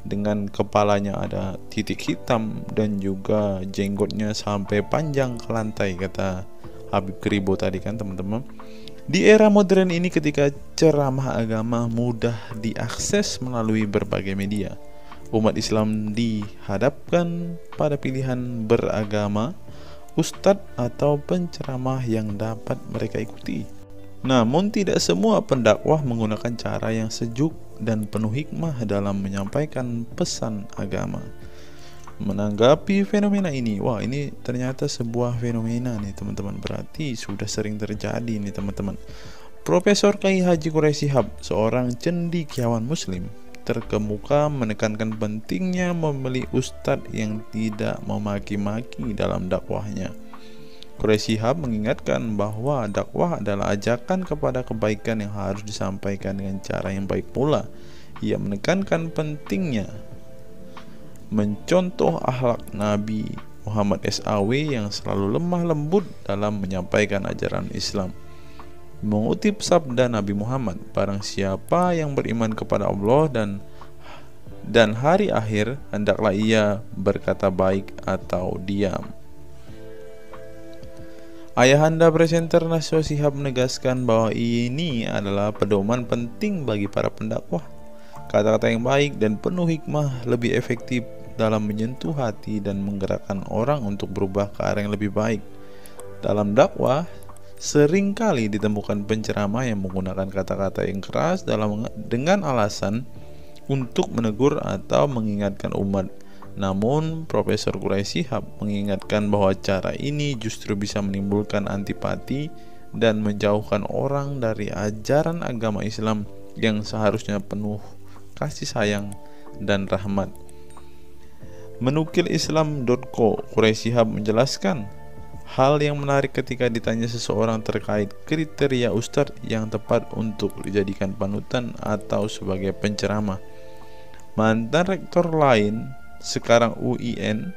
dengan kepalanya ada titik hitam dan juga jenggotnya sampai panjang ke lantai, kata Habib Kribo tadi kan teman-teman. Di era modern ini ketika ceramah agama mudah diakses melalui berbagai media, umat Islam dihadapkan pada pilihan beragama, ustadz atau penceramah yang dapat mereka ikuti. Namun tidak semua pendakwah menggunakan cara yang sejuk dan penuh hikmah dalam menyampaikan pesan agama. Menanggapi fenomena ini, wah ini ternyata sebuah fenomena nih teman-teman, berarti sudah sering terjadi nih teman-teman. Profesor Kiai Haji Quraisy Shihab, seorang cendekiawan muslim, terkemuka menekankan pentingnya memilih ustadz yang tidak memaki-maki dalam dakwahnya. Quraisy Shihab mengingatkan bahwa dakwah adalah ajakan kepada kebaikan yang harus disampaikan dengan cara yang baik pula. Ia menekankan pentingnya mencontoh akhlak Nabi Muhammad SAW yang selalu lemah lembut dalam menyampaikan ajaran Islam. Mengutip sabda Nabi Muhammad, barang siapa yang beriman kepada Allah dan hari akhir, hendaklah ia berkata baik atau diam. Ayahanda presenter Najwa Shihab menegaskan bahwa ini adalah pedoman penting bagi para pendakwah. Kata-kata yang baik dan penuh hikmah lebih efektif dalam menyentuh hati dan menggerakkan orang untuk berubah ke arah yang lebih baik. Dalam dakwah, seringkali ditemukan penceramah yang menggunakan kata-kata yang keras dengan alasan untuk menegur atau mengingatkan umat. Namun, Profesor Quraisy Shihab mengingatkan bahwa cara ini justru bisa menimbulkan antipati dan menjauhkan orang dari ajaran agama Islam yang seharusnya penuh kasih sayang dan rahmat. Menukil Islam.co, Quraisy Shihab menjelaskan hal yang menarik ketika ditanya seseorang terkait kriteria ustadz yang tepat untuk dijadikan panutan atau sebagai penceramah. Mantan rektor lain, sekarang UIN,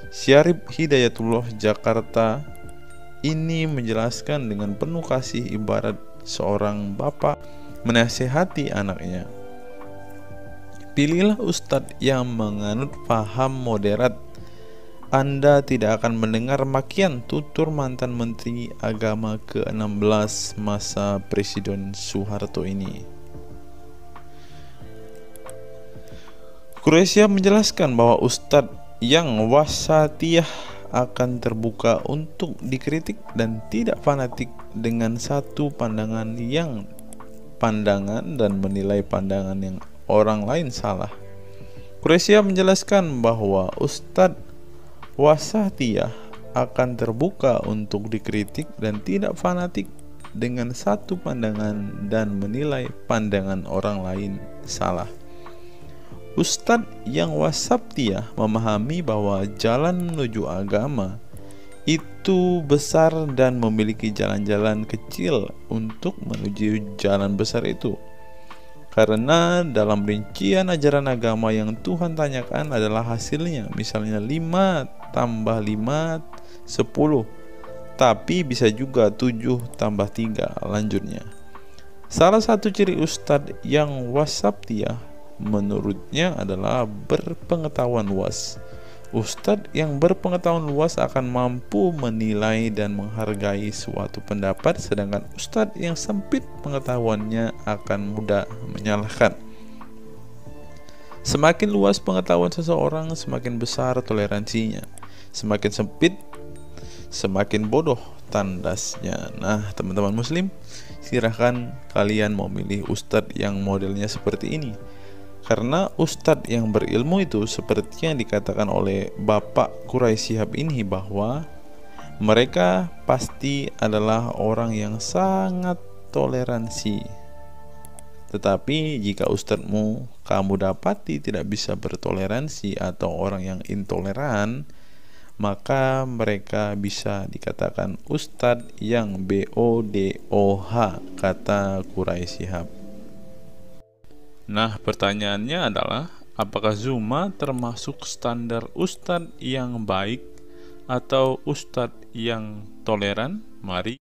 Syarif Hidayatullah Jakarta, ini menjelaskan dengan penuh kasih ibarat seorang bapak menasihati anaknya. Pilihlah ustadz yang menganut paham moderat. Anda tidak akan mendengar makian, tutur mantan Menteri Agama ke-16 masa Presiden Soeharto ini. Quraisy Shihab menjelaskan bahwa ustadz yang wasatiyah akan terbuka untuk dikritik dan tidak fanatik dengan satu pandangan dan menilai pandangan yang orang lain salah. Quraisy Shihab menjelaskan bahwa ustadz wasatiyah akan terbuka untuk dikritik dan tidak fanatik dengan satu pandangan dan menilai pandangan orang lain salah. Ustadz yang wasatiyah memahami bahwa jalan menuju agama itu besar dan memiliki jalan-jalan kecil untuk menuju jalan besar itu. Karena dalam rincian ajaran agama yang Tuhan tanyakan adalah hasilnya, misalnya 5 tambah 5 10, tapi bisa juga 7 tambah 3 lanjutnya. Salah satu ciri ustadz yang wasatiyah menurutnya adalah berpengetahuan luas. Ustadz yang berpengetahuan luas akan mampu menilai dan menghargai suatu pendapat, sedangkan ustadz yang sempit pengetahuannya akan mudah menyalahkan. Semakin luas pengetahuan seseorang, semakin besar toleransinya. Semakin sempit, semakin bodoh tandasnya. Nah, teman-teman muslim, silahkan kalian memilih ustadz yang modelnya seperti ini. Karena ustadz yang berilmu itu seperti yang dikatakan oleh Bapak Quraisy Shihab ini, bahwa mereka pasti adalah orang yang sangat toleransi. Tetapi jika ustadzmu kamu dapati tidak bisa bertoleransi atau orang yang intoleran, maka mereka bisa dikatakan ustadz yang BODOH, kata Quraisy Shihab. Nah, pertanyaannya adalah, apakah Zuma termasuk standar ustadz yang baik atau ustadz yang toleran? Mari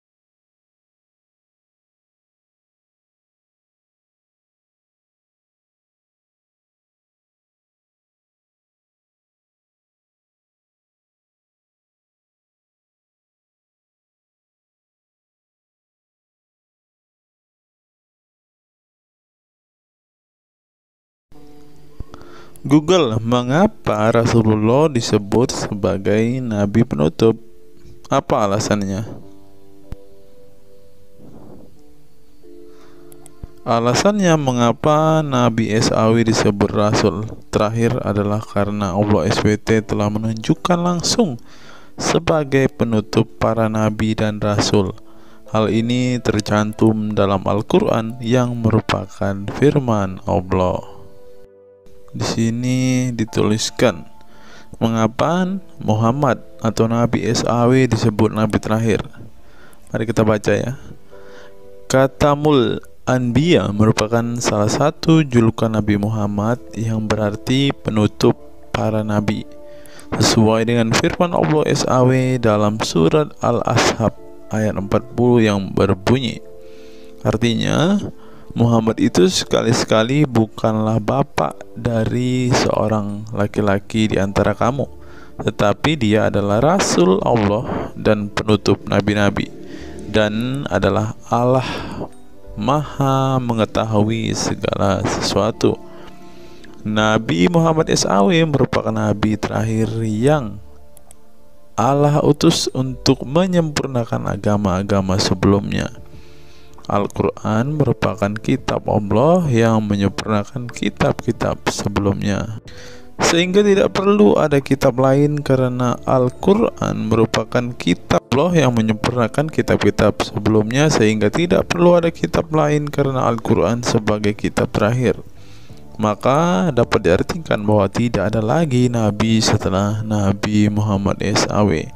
Google, mengapa Rasulullah disebut sebagai Nabi penutup? Apa alasannya? Alasannya mengapa Nabi SAW disebut Rasul terakhir adalah karena Allah SWT telah menunjukkan langsung sebagai penutup para Nabi dan Rasul. Hal ini tercantum dalam Al-Quran yang merupakan firman Allah. Di sini dituliskan mengapa Muhammad atau Nabi SAW disebut Nabi terakhir. Mari kita baca ya. Katamul Anbiya merupakan salah satu julukan Nabi Muhammad yang berarti penutup para nabi, sesuai dengan firman Allah SAW dalam surat Al-Ashab ayat 40 yang berbunyi, artinya Muhammad itu sekali-sekali bukanlah bapak dari seorang laki-laki di antara kamu, tetapi dia adalah Rasul Allah dan penutup nabi-nabi, dan adalah Allah Maha mengetahui segala sesuatu. Nabi Muhammad SAW merupakan nabi terakhir yang Allah utus untuk menyempurnakan agama-agama sebelumnya. Al-Quran merupakan kitab Allah yang menyempurnakan kitab-kitab sebelumnya, sehingga tidak perlu ada kitab lain karena Al-Quran merupakan kitab Allah yang menyempurnakan kitab-kitab sebelumnya, sehingga tidak perlu ada kitab lain karena Al-Quran sebagai kitab terakhir. Maka dapat diartikan bahwa tidak ada lagi Nabi setelah Nabi Muhammad SAW.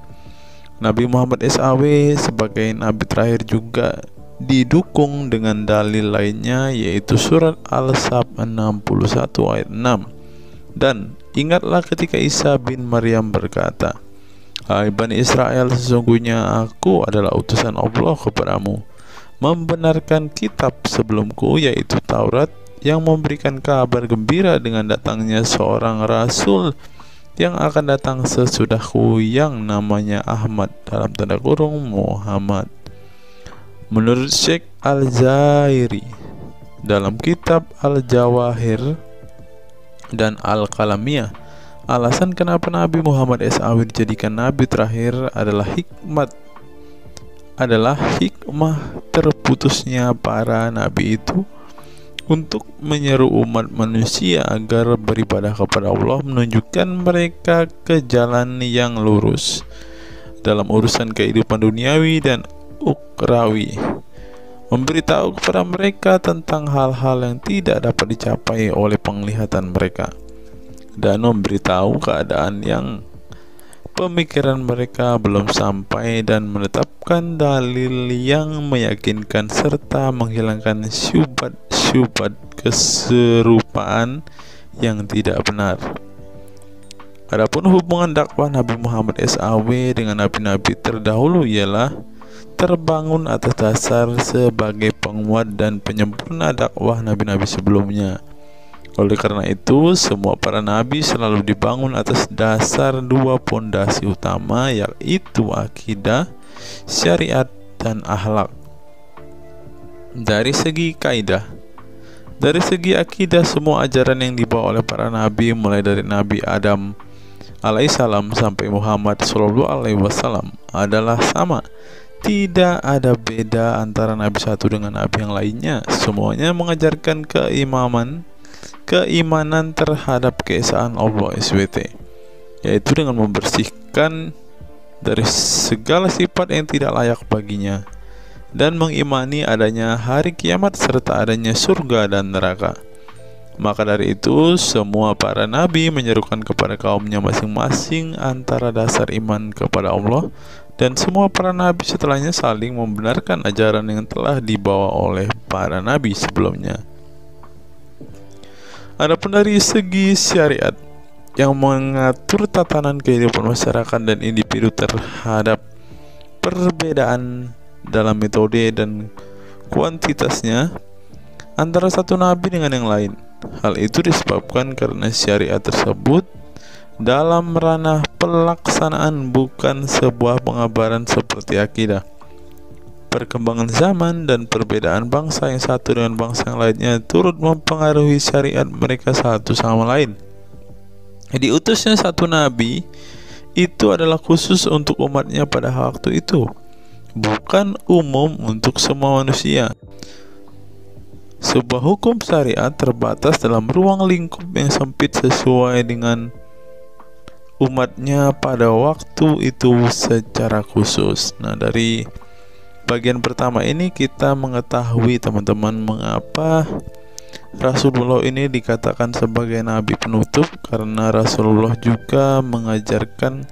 Nabi Muhammad SAW sebagai Nabi terakhir juga didukung dengan dalil lainnya, yaitu surat Al-Sab 61 ayat 6. Dan ingatlah ketika Isa bin Maryam berkata, "Hai Bani Israel, sesungguhnya aku adalah utusan Allah kepadamu, membenarkan kitab sebelumku, yaitu Taurat, yang memberikan kabar gembira dengan datangnya seorang Rasul yang akan datang sesudahku, yang namanya Ahmad dalam tanda kurung Muhammad." Menurut Syekh Al-Zairi dalam kitab Al-Jawahir dan Al-Qalamiyah, alasan kenapa Nabi Muhammad SAW dijadikan Nabi terakhir adalah hikmah terputusnya para Nabi itu untuk menyeru umat manusia agar beribadah kepada Allah, menunjukkan mereka ke jalan yang lurus dalam urusan kehidupan duniawi dan ukrawi, memberitahu kepada mereka tentang hal-hal yang tidak dapat dicapai oleh penglihatan mereka, dan memberitahu keadaan yang pemikiran mereka belum sampai, dan menetapkan dalil yang meyakinkan serta menghilangkan syubhat keserupaan yang tidak benar. Adapun hubungan dakwah Nabi Muhammad SAW dengan nabi-nabi terdahulu ialah terbangun atas dasar sebagai penguat dan penyempurna dakwah nabi-nabi sebelumnya. Oleh karena itu, semua para nabi selalu dibangun atas dasar dua pondasi utama, yaitu akidah, syariat, dan akhlak. Dari segi kaidah, dari segi akidah, semua ajaran yang dibawa oleh para nabi, mulai dari Nabi Adam alaihissalam sampai Muhammad SAW, adalah sama. Tidak ada beda antara nabi satu dengan nabi yang lainnya. Semuanya mengajarkan keimanan terhadap keesaan Allah SWT, yaitu dengan membersihkan dari segala sifat yang tidak layak baginya, dan mengimani adanya hari kiamat serta adanya surga dan neraka. Maka dari itu, semua para nabi menyerukan kepada kaumnya masing-masing antara dasar iman kepada Allah, dan semua para nabi setelahnya saling membenarkan ajaran yang telah dibawa oleh para nabi sebelumnya. Adapun dari segi syariat yang mengatur tatanan kehidupan masyarakat dan individu terhadap perbedaan dalam metode dan kuantitasnya antara satu nabi dengan yang lain. Hal itu disebabkan karena syariat tersebut dalam ranah pelaksanaan, bukan sebuah pengabaran seperti akidah. Perkembangan zaman dan perbedaan bangsa yang satu dengan bangsa yang lainnya turut mempengaruhi syariat mereka satu sama lain. Diutusnya satu nabi itu adalah khusus untuk umatnya pada waktu itu, bukan umum untuk semua manusia. Sebuah hukum syariat terbatas dalam ruang lingkup yang sempit sesuai dengan umatnya pada waktu itu secara khusus. Nah, dari bagian pertama ini kita mengetahui teman-teman mengapa Rasulullah ini dikatakan sebagai nabi penutup, karena Rasulullah juga mengajarkan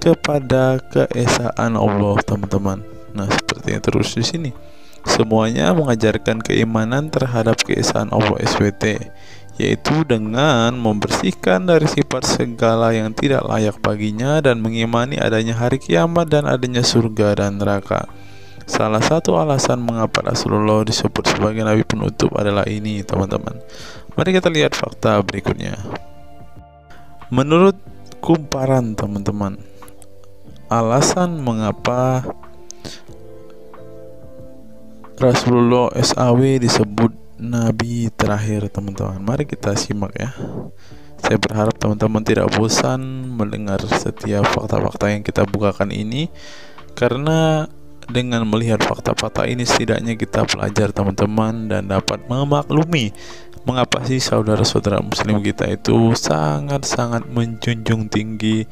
kepada keesaan Allah, teman-teman. Nah, seperti yang terus di sini. Semuanya mengajarkan keimanan terhadap keesaan Allah SWT, yaitu dengan membersihkan dari sifat segala yang tidak layak baginya dan mengimani adanya hari kiamat dan adanya surga dan neraka. Salah satu alasan mengapa Rasulullah disebut sebagai nabi penutup adalah ini, teman-teman. Mari kita lihat fakta berikutnya. Menurut kumparan, teman-teman, alasan mengapa Rasulullah SAW disebut nabi terakhir, teman-teman. Mari kita simak ya. Saya berharap teman-teman tidak bosan mendengar setiap fakta-fakta yang kita bukakan ini, karena dengan melihat fakta-fakta ini setidaknya kita belajar, teman-teman, dan dapat memaklumi mengapa sih saudara-saudara muslim kita itu sangat-sangat menjunjung tinggi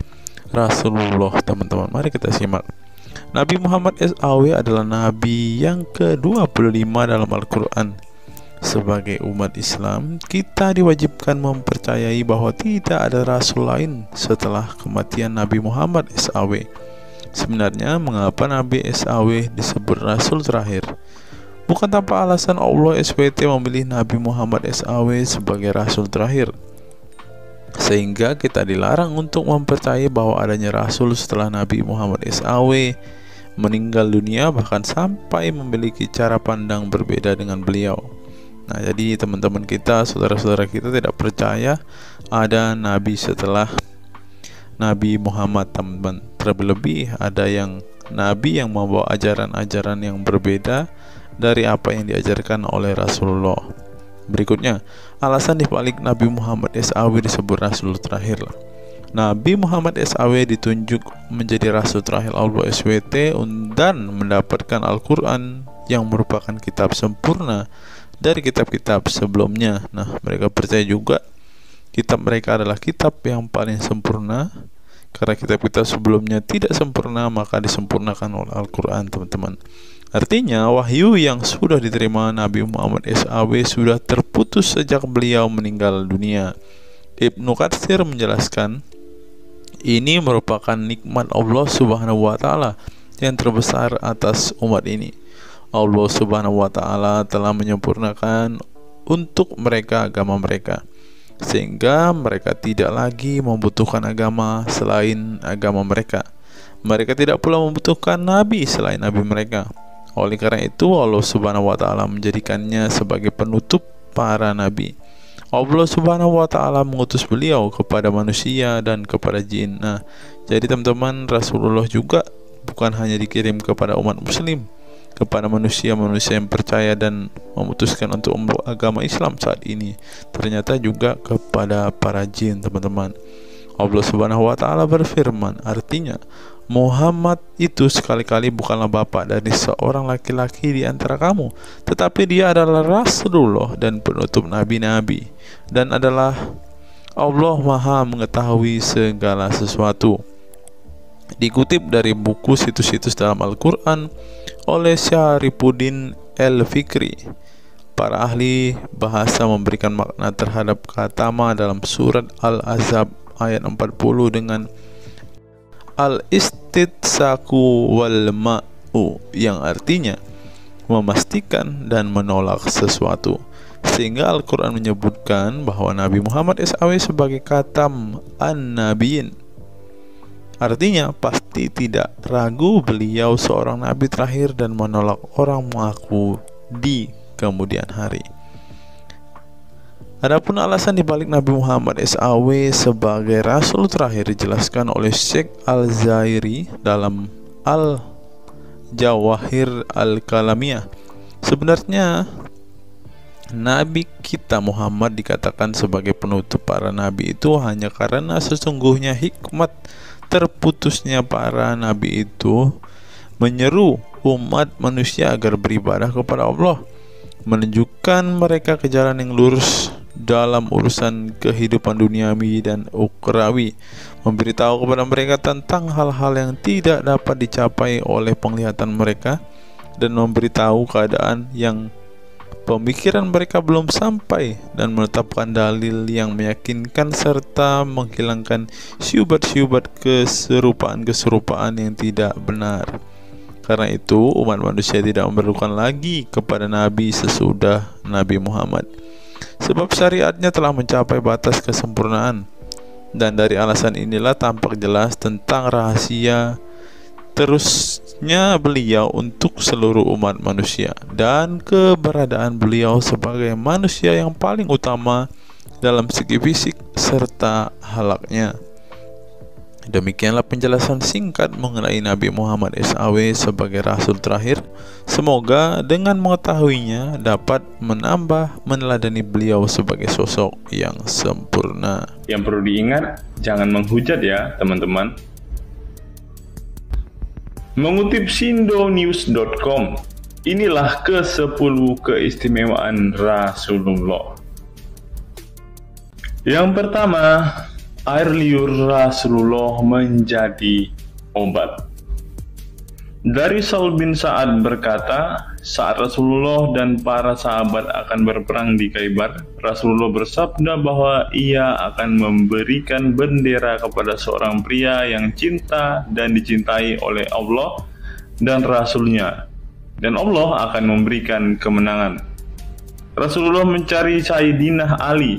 Rasulullah, teman-teman. Mari kita simak. Nabi Muhammad SAW adalah nabi yang ke-25 dalam Al-Quran. Sebagai umat Islam, kita diwajibkan mempercayai bahwa tidak ada rasul lain setelah kematian Nabi Muhammad SAW. Sebenarnya mengapa Nabi SAW disebut rasul terakhir? Bukan tanpa alasan Allah SWT memilih Nabi Muhammad SAW sebagai rasul terakhir, sehingga kita dilarang untuk mempercayai bahwa adanya rasul setelah Nabi Muhammad SAW meninggal dunia, bahkan sampai memiliki cara pandang berbeda dengan beliau. Nah, jadi teman-teman kita, saudara-saudara kita tidak percaya ada nabi setelah Nabi Muhammad, teman-teman. Terlebih ada yang nabi yang membawa ajaran-ajaran yang berbeda dari apa yang diajarkan oleh Rasulullah. Berikutnya, alasan dibalik Nabi Muhammad SAW disebut rasul terakhir. Nabi Muhammad SAW ditunjuk menjadi rasul terakhir Allah SWT dan mendapatkan Al-Quran yang merupakan kitab sempurna dari kitab-kitab sebelumnya. Nah, mereka percaya juga kitab mereka adalah kitab yang paling sempurna, karena kitab-kitab sebelumnya tidak sempurna, maka disempurnakan oleh Al-Quran, teman-teman. Artinya, wahyu yang sudah diterima Nabi Muhammad SAW sudah terputus sejak beliau meninggal dunia. Ibnu Katsir menjelaskan, ini merupakan nikmat Allah Subhanahu wa Ta'ala yang terbesar atas umat ini. Allah Subhanahu wa Ta'ala telah menyempurnakan untuk mereka agama mereka, sehingga mereka tidak lagi membutuhkan agama selain agama mereka. Mereka tidak pula membutuhkan nabi selain nabi mereka. Oleh karena itu, Allah Subhanahu wa Ta'ala menjadikannya sebagai penutup para nabi. Allah Subhanahu wa Ta'ala mengutus beliau kepada manusia dan kepada jin. Nah, jadi teman-teman, Rasulullah juga bukan hanya dikirim kepada umat muslim, kepada manusia-manusia yang percaya dan memutuskan untuk memeluk agama Islam saat ini, ternyata juga kepada para jin, teman-teman. Allah Subhanahu wa Ta'ala berfirman, artinya Muhammad itu sekali-kali bukanlah bapak dari seorang laki-laki di antara kamu, tetapi dia adalah Rasulullah dan penutup nabi-nabi, dan adalah Allah Maha mengetahui segala sesuatu. Dikutip dari buku situs-situs dalam Al-Quran oleh Syarifuddin Al-Fikri, para ahli bahasa memberikan makna terhadap kata ma dalam surat Al-Ahzab ayat 40 dengan al-istitsaku wal ma'u, yang artinya memastikan dan menolak sesuatu, sehingga Al-Quran menyebutkan bahwa Nabi Muhammad SAW sebagai khatam an-nabiyin. Artinya pasti tidak ragu beliau seorang nabi terakhir dan menolak orang mengaku di kemudian hari. Adapun alasan dibalik Nabi Muhammad SAW sebagai rasul terakhir dijelaskan oleh Syekh Al-Zairi dalam Al-Jawahir Al-Kalamiyah. Sebenarnya Nabi kita Muhammad dikatakan sebagai penutup para nabi itu hanya karena sesungguhnya hikmat terputusnya para nabi itu menyeru umat manusia agar beribadah kepada Allah. menunjukkan mereka ke jalan yang lurus dalam urusan kehidupan duniawi dan ukhrawi, memberitahu kepada mereka tentang hal-hal yang tidak dapat dicapai oleh penglihatan mereka, dan memberitahu keadaan yang pemikiran mereka belum sampai, dan menetapkan dalil yang meyakinkan serta menghilangkan syubhat-syubhat keserupaan-keserupaan yang tidak benar. Karena itu umat manusia tidak memerlukan lagi kepada Nabi sesudah Nabi Muhammad, sebab syariatnya telah mencapai batas kesempurnaan. Dan dari alasan inilah tampak jelas tentang rahasia terusnya beliau untuk seluruh umat manusia, dan keberadaan beliau sebagai manusia yang paling utama dalam segi fisik serta halaknya. Demikianlah penjelasan singkat mengenai Nabi Muhammad SAW sebagai Rasul terakhir. Semoga dengan mengetahuinya dapat menambah meneladani beliau sebagai sosok yang sempurna. Yang perlu diingat, jangan menghujat ya teman-teman. Mengutip sindonews.com, inilah ke-10 keistimewaan Rasulullah. Yang pertama, air liur Rasulullah menjadi obat. Dari Sahl bin Sa'ad berkata, saat Rasulullah dan para sahabat akan berperang di Khaibar, Rasulullah bersabda bahwa ia akan memberikan bendera kepada seorang pria yang cinta dan dicintai oleh Allah dan Rasul-Nya, dan Allah akan memberikan kemenangan. Rasulullah mencari Sayyidina Ali,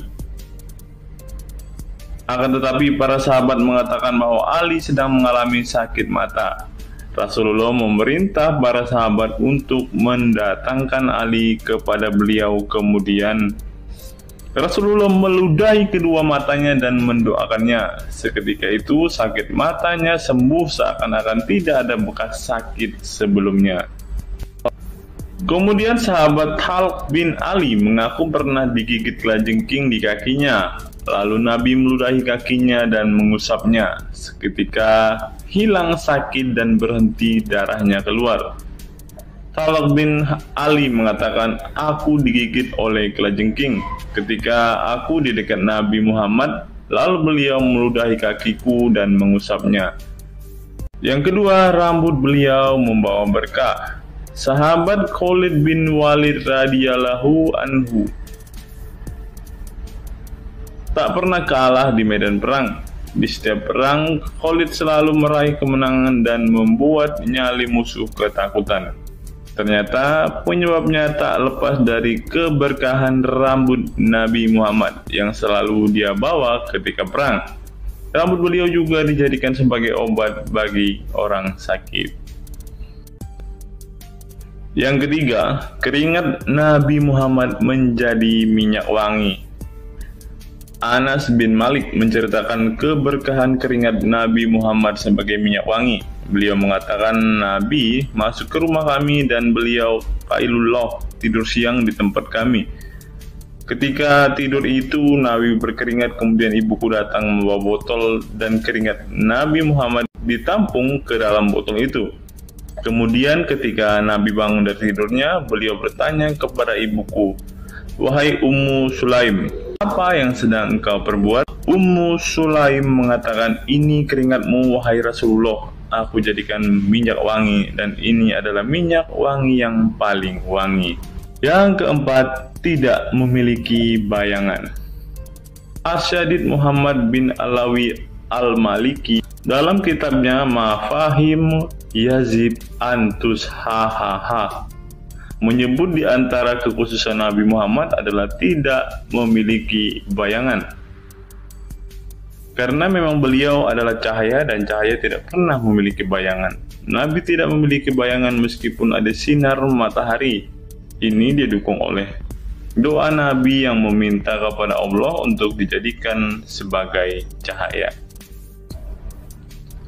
akan tetapi para sahabat mengatakan bahwa Ali sedang mengalami sakit mata. Rasulullah memerintah para sahabat untuk mendatangkan Ali kepada beliau. Kemudian Rasulullah meludahi kedua matanya dan mendoakannya. Seketika itu sakit matanya sembuh seakan-akan tidak ada bekas sakit sebelumnya. Kemudian sahabat Talq bin Ali mengaku pernah digigit kalajengking di kakinya. Lalu Nabi meludahi kakinya dan mengusapnya. Seketika hilang sakit dan berhenti darahnya keluar. Talq bin Ali mengatakan, aku digigit oleh kalajengking ketika aku di dekat Nabi Muhammad, lalu beliau meludahi kakiku dan mengusapnya. Yang kedua, rambut beliau membawa berkah. Sahabat Khalid bin Walid radhiyallahu anhu tak pernah kalah di medan perang. Di setiap perang, Khalid selalu meraih kemenangan dan membuat nyali musuh ketakutan. Ternyata penyebabnya tak lepas dari keberkahan rambut Nabi Muhammad yang selalu dia bawa ketika perang. Rambut beliau juga dijadikan sebagai obat bagi orang sakit. Yang ketiga, keringat Nabi Muhammad menjadi minyak wangi. Anas bin Malik menceritakan keberkahan keringat Nabi Muhammad sebagai minyak wangi. Beliau mengatakan, Nabi masuk ke rumah kami dan beliau qailullah, tidur siang di tempat kami. Ketika tidur itu Nabi berkeringat, kemudian ibuku datang membawa botol dan keringat Nabi Muhammad ditampung ke dalam botol itu. Kemudian ketika Nabi bangun dari tidurnya, beliau bertanya kepada ibuku, wahai Ummu Sulaim, apa yang sedang engkau perbuat? Ummu Sulaim mengatakan, ini keringatmu wahai Rasulullah, aku jadikan minyak wangi dan ini adalah minyak wangi yang paling wangi. Yang keempat, tidak memiliki bayangan. Asyadid Muhammad bin Alawi Al-Maliki dalam kitabnya Mafahim Yazid Antus Hahaha menyebut di antara kekhususan Nabi Muhammad adalah tidak memiliki bayangan. Karena memang beliau adalah cahaya dan cahaya tidak pernah memiliki bayangan. Nabi tidak memiliki bayangan meskipun ada sinar matahari. Ini didukung oleh doa Nabi yang meminta kepada Allah untuk dijadikan sebagai cahaya.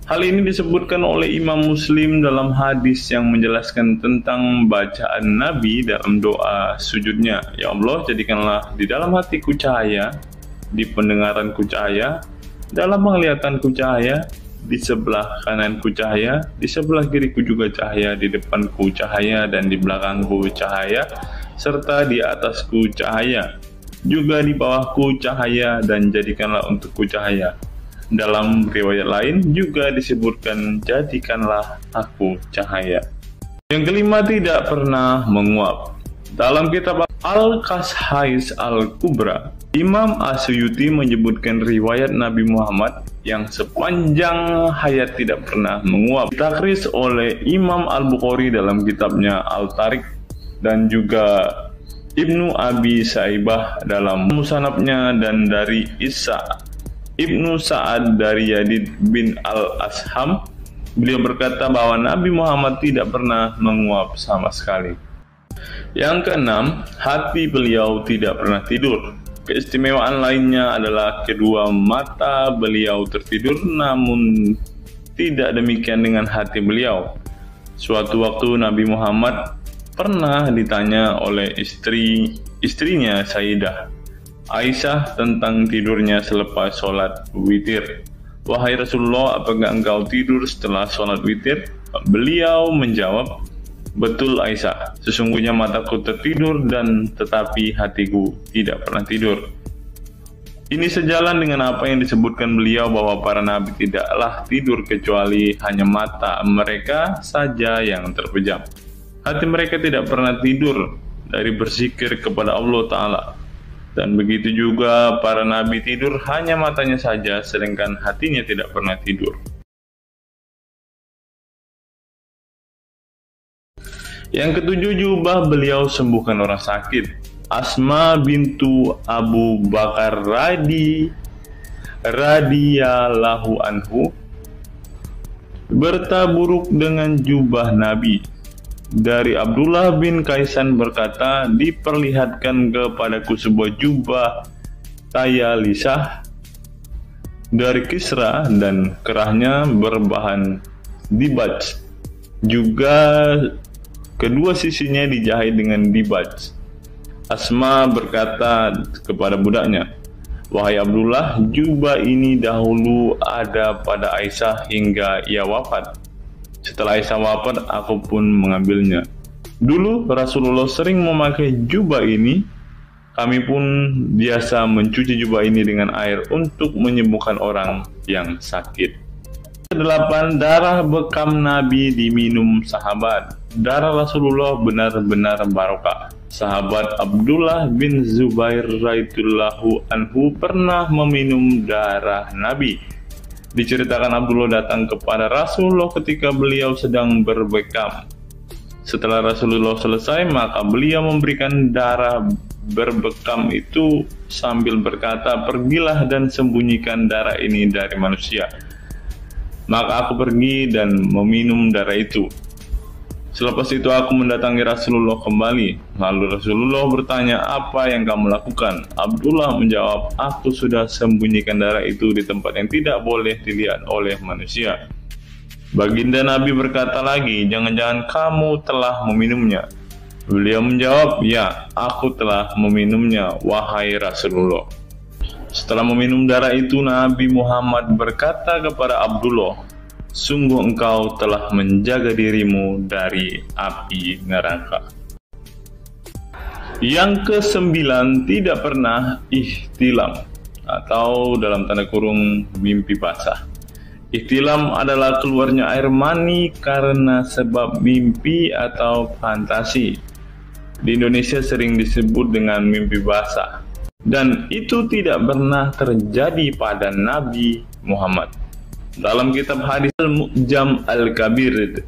Hal ini disebutkan oleh Imam Muslim dalam hadis yang menjelaskan tentang bacaan Nabi dalam doa sujudnya. Ya Allah, jadikanlah di dalam hatiku cahaya, di pendengaranku cahaya, dalam penglihatanku cahaya, di sebelah kananku cahaya, di sebelah kiriku juga cahaya, di depanku cahaya, dan di belakangku cahaya, serta di atasku cahaya, juga di bawahku cahaya, dan jadikanlah untukku cahaya. Dalam riwayat lain juga disebutkan, jadikanlah aku cahaya. Yang kelima, tidak pernah menguap. Dalam kitab Al-Qashais Al-Kubra, Imam Asyuyuti menyebutkan riwayat Nabi Muhammad yang sepanjang hayat tidak pernah menguap. Ditakris oleh Imam Al-Bukhari dalam kitabnya Al-Tariq, dan juga Ibnu Abi Saibah dalam Musannafnya, dan dari Isa Ibnu Sa'ad dari Yazid bin Al-Asham, beliau berkata bahwa Nabi Muhammad tidak pernah menguap sama sekali. Yang keenam, hati beliau tidak pernah tidur. Keistimewaan lainnya adalah kedua mata beliau tertidur, namun tidak demikian dengan hati beliau. Suatu waktu Nabi Muhammad pernah ditanya oleh istrinya Sayyidah Aisyah tentang tidurnya selepas sholat witir. Wahai Rasulullah, apakah engkau tidur setelah sholat witir? Beliau menjawab, betul Aisyah, sesungguhnya mataku tertidur dan tetapi hatiku tidak pernah tidur. Ini sejalan dengan apa yang disebutkan beliau bahwa para nabi tidaklah tidur kecuali hanya mata mereka saja yang terpejam. Hati mereka tidak pernah tidur dari berzikir kepada Allah Ta'ala. Dan begitu juga para nabi tidur hanya matanya saja, sedangkan hatinya tidak pernah tidur. Yang ketujuh, jubah beliau sembuhkan orang sakit. Asma bintu Abu Bakar radhiyallahu anhu bertaburuk dengan jubah Nabi. Dari Abdullah bin Kaisan berkata, diperlihatkan kepadaku sebuah jubah tayalisah dari Kisra dan kerahnya berbahan dibaj. Juga kedua sisinya dijahit dengan dibaj. Asma berkata kepada budaknya, wahai Abdullah, jubah ini dahulu ada pada Aisyah hingga ia wafat. Setelah Aisyah wafat, aku pun mengambilnya. Dulu Rasulullah sering memakai jubah ini. Kami pun biasa mencuci jubah ini dengan air untuk menyembuhkan orang yang sakit. 8. Darah bekam Nabi diminum sahabat. Darah Rasulullah benar-benar barokah. Sahabat Abdullah bin Zubair radhiyallahu anhu pernah meminum darah Nabi. Diceritakan Abdullah datang kepada Rasulullah ketika beliau sedang berbekam. Setelah Rasulullah selesai, maka beliau memberikan darah berbekam itu sambil berkata, pergilah dan sembunyikan darah ini dari manusia. Maka aku pergi dan meminum darah itu. Selepas itu aku mendatangi Rasulullah kembali. Lalu Rasulullah bertanya, apa yang kamu lakukan? Abdullah menjawab, aku sudah sembunyikan darah itu di tempat yang tidak boleh dilihat oleh manusia. Baginda Nabi berkata lagi, jangan-jangan kamu telah meminumnya? Beliau menjawab, ya, aku telah meminumnya, wahai Rasulullah. Setelah meminum darah itu, Nabi Muhammad berkata kepada Abdullah, sungguh engkau telah menjaga dirimu dari api neraka. Yang ke-9, tidak pernah ihtilam atau dalam tanda kurung mimpi basah. Ihtilam adalah keluarnya air mani karena sebab mimpi atau fantasi. Di Indonesia sering disebut dengan mimpi basah. Dan itu tidak pernah terjadi pada Nabi Muhammad. Dalam kitab hadis Al-Mu'jam Al-Kabir,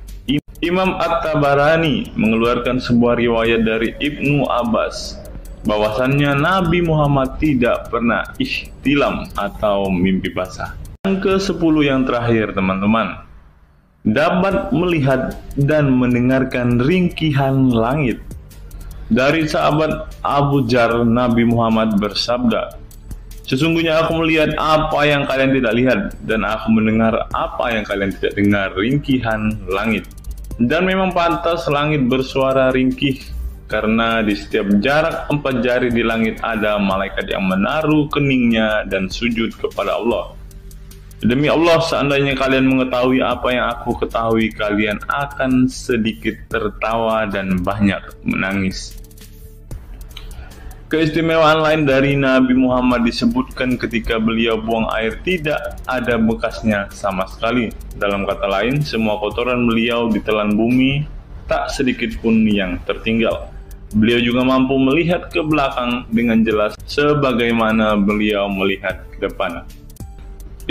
Imam At-Tabarani mengeluarkan sebuah riwayat dari Ibnu Abbas bahwasannya Nabi Muhammad tidak pernah ihtilam atau mimpi basah. Yang ke-10 yang terakhir, teman-teman, dapat melihat dan mendengarkan ringkihan langit. Dari sahabat Abu Dzar, Nabi Muhammad bersabda, sesungguhnya aku melihat apa yang kalian tidak lihat, dan aku mendengar apa yang kalian tidak dengar, ringkihan langit. Dan memang pantas langit bersuara ringkih, karena di setiap jarak 4 jari di langit ada malaikat yang menaruh keningnya dan sujud kepada Allah. Demi Allah, seandainya kalian mengetahui apa yang aku ketahui, kalian akan sedikit tertawa dan banyak menangis. Keistimewaan lain dari Nabi Muhammad disebutkan ketika beliau buang air tidak ada bekasnya sama sekali. Dalam kata lain, semua kotoran beliau ditelan bumi, tak sedikit pun yang tertinggal. Beliau juga mampu melihat ke belakang dengan jelas sebagaimana beliau melihat ke depan.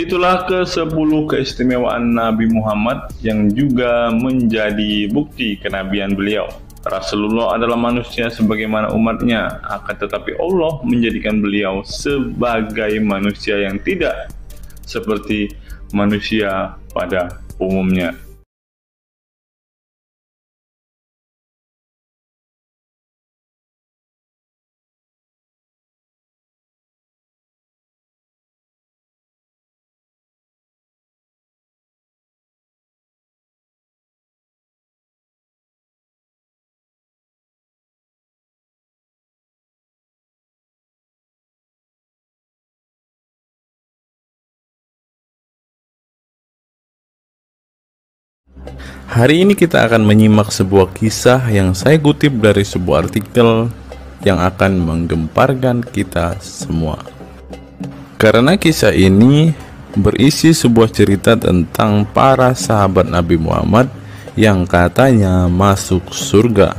Itulah ke-10 keistimewaan Nabi Muhammad yang juga menjadi bukti kenabian beliau. Rasulullah adalah manusia sebagaimana umatnya, akan tetapi Allah menjadikan beliau sebagai manusia yang tidak seperti manusia pada umumnya. Hari ini kita akan menyimak sebuah kisah yang saya kutip dari sebuah artikel yang akan menggemparkan kita semua. Karena kisah ini berisi sebuah cerita tentang para sahabat Nabi Muhammad yang katanya masuk surga.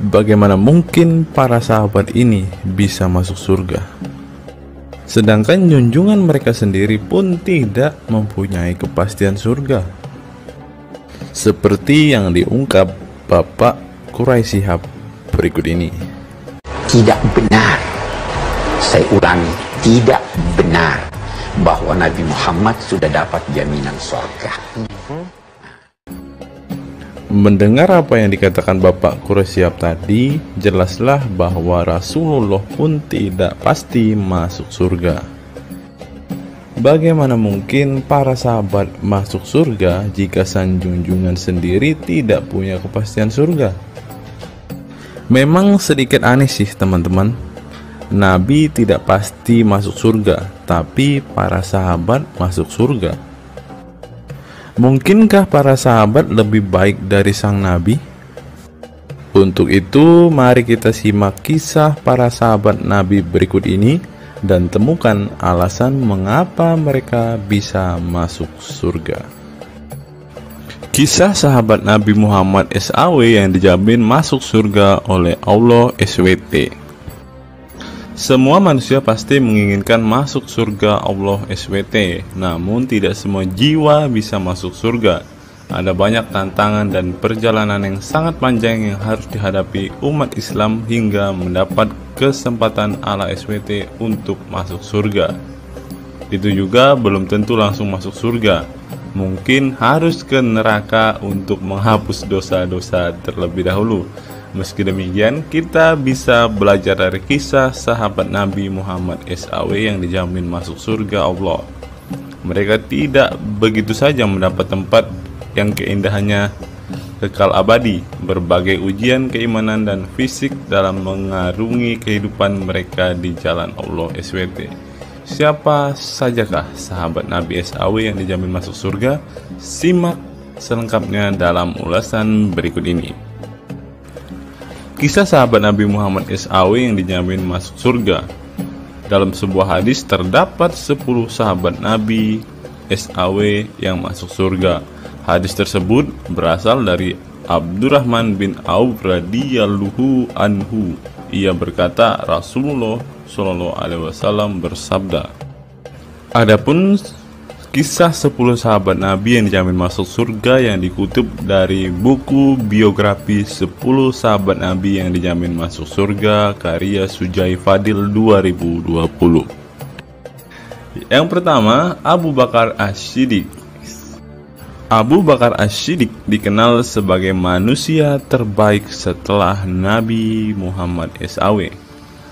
Bagaimana mungkin para sahabat ini bisa masuk surga? Sedangkan junjungan mereka sendiri pun tidak mempunyai kepastian surga. Seperti yang diungkap Bapak Quraisy Shihab berikut ini. Tidak benar, saya ulangi, tidak benar bahwa Nabi Muhammad sudah dapat jaminan surga. Mendengar apa yang dikatakan Bapak Quraisy Shihab tadi, jelaslah bahwa Rasulullah pun tidak pasti masuk surga. Bagaimana mungkin para sahabat masuk surga jika sang junjungan sendiri tidak punya kepastian surga? Memang sedikit aneh sih teman-teman. Nabi tidak pasti masuk surga, tapi para sahabat masuk surga. Mungkinkah para sahabat lebih baik dari sang Nabi? Untuk itu, mari kita simak kisah para sahabat Nabi berikut ini dan temukan alasan mengapa mereka bisa masuk surga. Kisah sahabat Nabi Muhammad SAW yang dijamin masuk surga oleh Allah SWT. Semua manusia pasti menginginkan masuk surga Allah SWT, namun tidak semua jiwa bisa masuk surga. Ada banyak tantangan dan perjalanan yang sangat panjang yang harus dihadapi umat Islam hingga mendapat kesempatan ala SWT untuk masuk surga. Itu juga belum tentu langsung masuk surga. Mungkin harus ke neraka untuk menghapus dosa-dosa terlebih dahulu. Meski demikian, kita bisa belajar dari kisah sahabat Nabi Muhammad SAW yang dijamin masuk surga Allah. Mereka tidak begitu saja mendapat tempat yang keindahannya kekal abadi. Berbagai ujian keimanan dan fisik dalam mengarungi kehidupan mereka di jalan Allah SWT. Siapa sajakah sahabat Nabi SAW yang dijamin masuk surga? Simak selengkapnya dalam ulasan berikut ini. Kisah sahabat Nabi Muhammad SAW yang dijamin masuk surga. Dalam sebuah hadis terdapat 10 sahabat Nabi SAW yang masuk surga. Hadis tersebut berasal dari Abdurrahman bin Auf radhiyallahu anhu. Ia berkata, Rasulullah SAW bersabda. Adapun kisah 10 sahabat Nabi yang dijamin masuk surga yang dikutip dari buku biografi 10 sahabat Nabi yang dijamin masuk surga karya Sujai Fadil 2020. Yang pertama, Abu Bakar As-Siddiq. Abu Bakar As-Siddiq dikenal sebagai manusia terbaik setelah Nabi Muhammad SAW.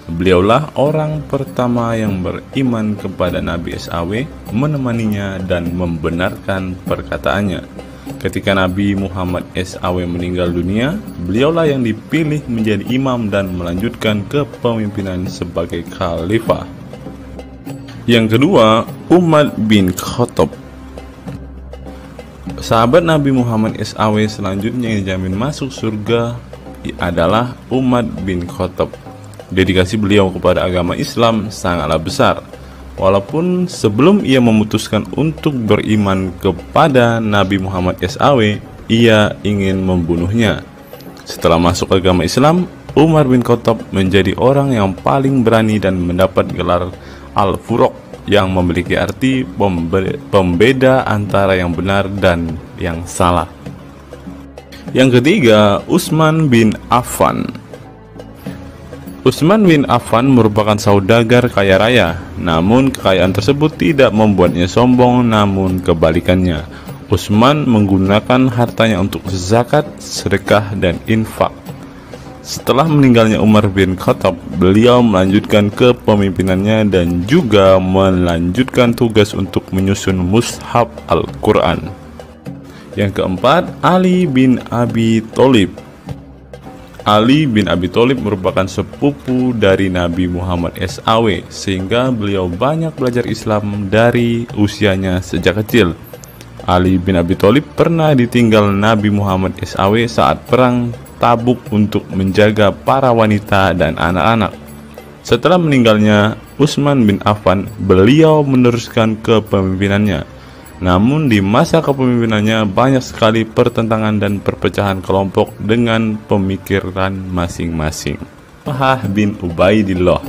Beliaulah orang pertama yang beriman kepada Nabi SAW, menemaninya dan membenarkan perkataannya. Ketika Nabi Muhammad SAW meninggal dunia, beliaulah yang dipilih menjadi imam dan melanjutkan kepemimpinan sebagai khalifah. Yang kedua, Umar bin Khattab. Sahabat Nabi Muhammad SAW selanjutnya yang dijamin masuk surga adalah Umar bin Khattab. dedikasi beliau kepada agama Islam sangatlah besar. Walaupun sebelum ia memutuskan untuk beriman kepada Nabi Muhammad SAW, ia ingin membunuhnya. Setelah masuk agama Islam, Umar bin Khattab menjadi orang yang paling berani dan mendapat gelar Al-Furuq yang memiliki arti pembeda antara yang benar dan yang salah. Yang ketiga, Utsman bin Affan. Utsman bin Affan merupakan saudagar kaya raya, namun kekayaan tersebut tidak membuatnya sombong, namun kebalikannya. Utsman menggunakan hartanya untuk zakat, sedekah, dan infak. Setelah meninggalnya Umar bin Khattab, beliau melanjutkan kepemimpinannya dan juga melanjutkan tugas untuk menyusun mushaf Al-Quran. Yang keempat, Ali bin Abi Thalib. Ali bin Abi Thalib merupakan sepupu dari Nabi Muhammad SAW, sehingga beliau banyak belajar Islam dari usianya sejak kecil. Ali bin Abi Thalib pernah ditinggal Nabi Muhammad SAW saat perang Tabuk untuk menjaga para wanita dan anak-anak. Setelah meninggalnya Utsman bin Affan, beliau meneruskan kepemimpinannya. Namun di masa kepemimpinannya banyak sekali pertentangan dan perpecahan kelompok dengan pemikiran masing-masing. Talhah bin Ubaidillah.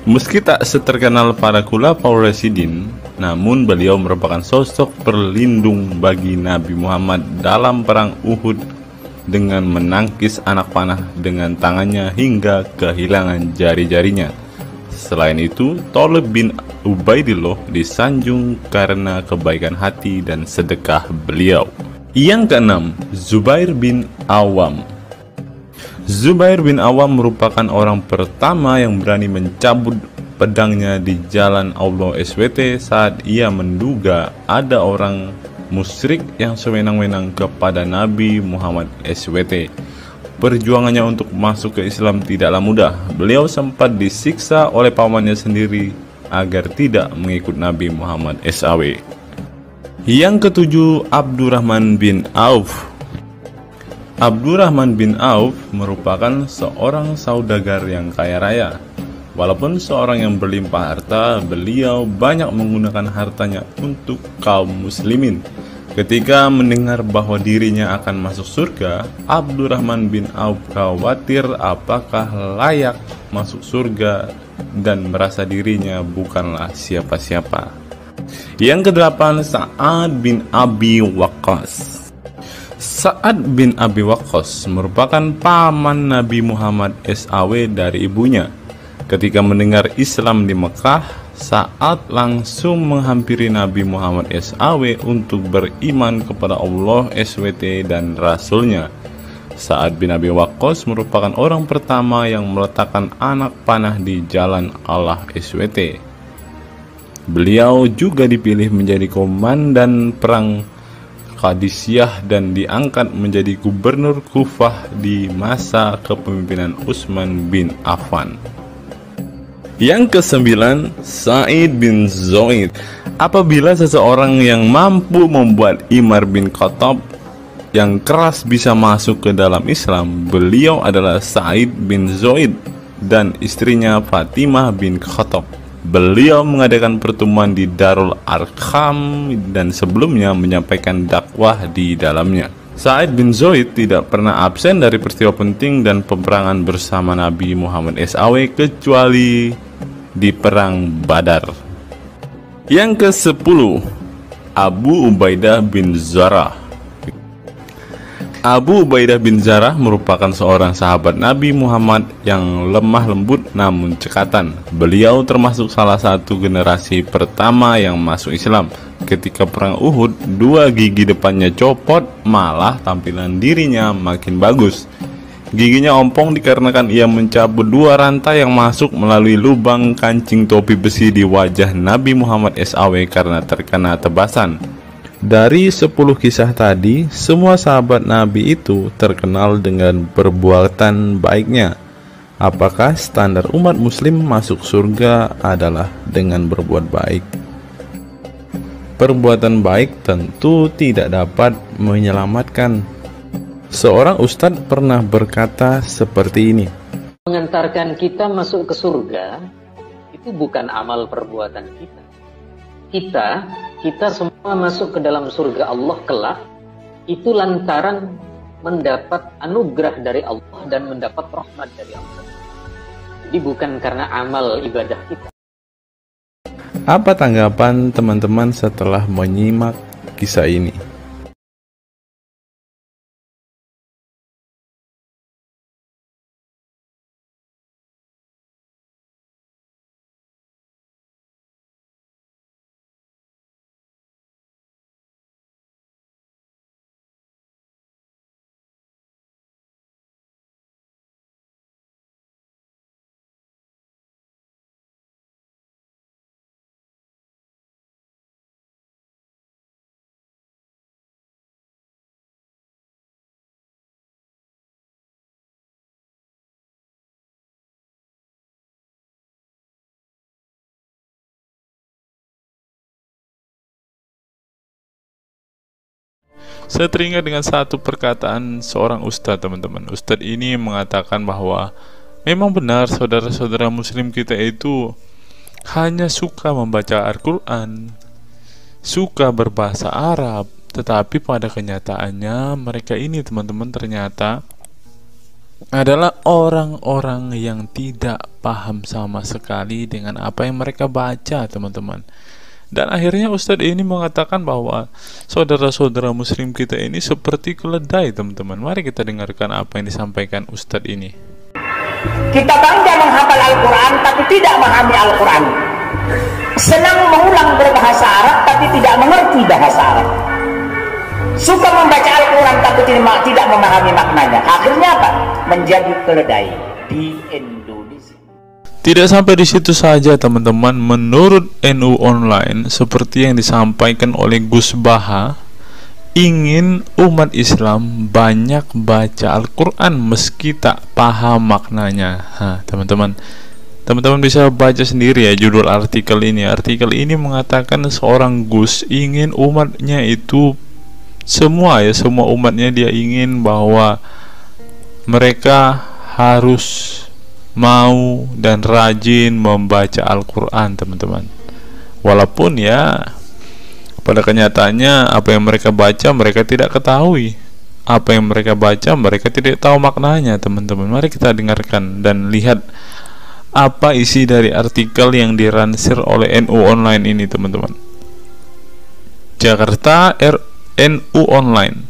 Meski tak seterkenal para khulafaur rasyidin, namun beliau merupakan sosok perlindung bagi Nabi Muhammad dalam perang Uhud dengan menangkis anak panah dengan tangannya hingga kehilangan jari-jarinya. Selain itu, Thalib bin Ubaidillah disanjung karena kebaikan hati dan sedekah beliau. Yang keenam, Zubair bin Awam. Zubair bin Awam merupakan orang pertama yang berani mencabut pedangnya di jalan Allah SWT saat ia menduga ada orang musyrik yang sewenang-wenang kepada Nabi Muhammad SWT. Perjuangannya untuk masuk ke Islam tidaklah mudah. Beliau sempat disiksa oleh pamannya sendiri agar tidak mengikut Nabi Muhammad SAW. Yang ketujuh, Abdurrahman bin Auf. Abdurrahman bin Auf merupakan seorang saudagar yang kaya raya. Walaupun seorang yang berlimpah harta, beliau banyak menggunakan hartanya untuk kaum muslimin. Ketika mendengar bahwa dirinya akan masuk surga, Abdurrahman bin Auf khawatir apakah layak masuk surga dan merasa dirinya bukanlah siapa-siapa. Yang kedelapan, Sa'ad bin Abi Waqqas. Sa'ad bin Abi Waqqas merupakan paman Nabi Muhammad SAW dari ibunya. Ketika mendengar Islam di Mekah, Sa'ad langsung menghampiri Nabi Muhammad SAW untuk beriman kepada Allah SWT dan Rasulnya. Sa'ad bin Abi Waqqas merupakan orang pertama yang meletakkan anak panah di jalan Allah SWT. Beliau juga dipilih menjadi komandan perang Qadisiyah dan diangkat menjadi gubernur Kufah di masa kepemimpinan Utsman bin Affan. Yang kesembilan, Sa'id bin Zaid. Apabila seseorang yang mampu membuat Umar bin Khattab yang keras bisa masuk ke dalam Islam, beliau adalah Sa'id bin Zaid dan istrinya Fatimah bin Khattab. Beliau mengadakan pertemuan di Darul Arqam dan sebelumnya menyampaikan dakwah di dalamnya. Sa'id bin Zaid tidak pernah absen dari peristiwa penting dan peperangan bersama Nabi Muhammad SAW kecuali di perang Badar. Yang ke-10, Abu Ubaidah bin Jarrah. Abu Ubaidah bin Jarrah merupakan seorang sahabat Nabi Muhammad yang lemah lembut namun cekatan. Beliau termasuk salah satu generasi pertama yang masuk Islam. Ketika perang Uhud, dua gigi depannya copot, malah tampilan dirinya makin bagus. Giginya ompong dikarenakan ia mencabut dua rantai yang masuk melalui lubang kancing topi besi di wajah Nabi Muhammad SAW karena terkena tebasan. Dari 10 kisah tadi, semua sahabat Nabi itu terkenal dengan perbuatan baiknya. Apakah standar umat muslim masuk surga adalah dengan berbuat baik? Perbuatan baik tentu tidak dapat menyelamatkan. Seorang ustadz pernah berkata seperti ini, mengantarkan kita masuk ke surga itu bukan amal perbuatan kita. Kita semua masuk ke dalam surga Allah kelak itu lantaran mendapat anugerah dari Allah dan mendapat rahmat dari Allah. Jadi bukan karena amal ibadah kita. Apa tanggapan teman-teman setelah menyimak kisah ini? Saya teringat dengan satu perkataan seorang ustadz, teman-teman. Ustadz ini mengatakan bahwa memang benar saudara-saudara muslim kita itu hanya suka membaca Al-Quran, suka berbahasa Arab, tetapi pada kenyataannya mereka ini, teman-teman, ternyata adalah orang-orang yang tidak paham sama sekali dengan apa yang mereka baca, teman-teman. Dan akhirnya Ustadz ini mengatakan bahwa saudara-saudara muslim kita ini seperti keledai, teman-teman. Mari kita dengarkan apa yang disampaikan Ustadz ini. Kita bangga menghafal Al-Quran tapi tidak memahami Al-Quran. Senang mengulang berbahasa Arab tapi tidak mengerti bahasa Arab. Suka membaca Al-Quran tapi tidak memahami maknanya. Akhirnya apa? Menjadi keledai di Indonesia. Tidak sampai di situ saja, teman-teman. Menurut NU Online, seperti yang disampaikan oleh Gus Baha, ingin umat Islam banyak baca Al-Quran meski tak paham maknanya. Teman-teman bisa baca sendiri ya judul artikel ini. Artikel ini mengatakan seorang Gus ingin umatnya itu semua umatnya dia ingin bahwa mereka harus mau dan rajin membaca Al-Quran, teman-teman. Walaupun ya pada kenyataannya apa yang mereka baca mereka tidak ketahui, apa yang mereka baca mereka tidak tahu maknanya, teman-teman. Mari kita dengarkan dan lihat apa isi dari artikel yang diransir oleh NU Online ini, teman-teman. Jakarta, NU Online.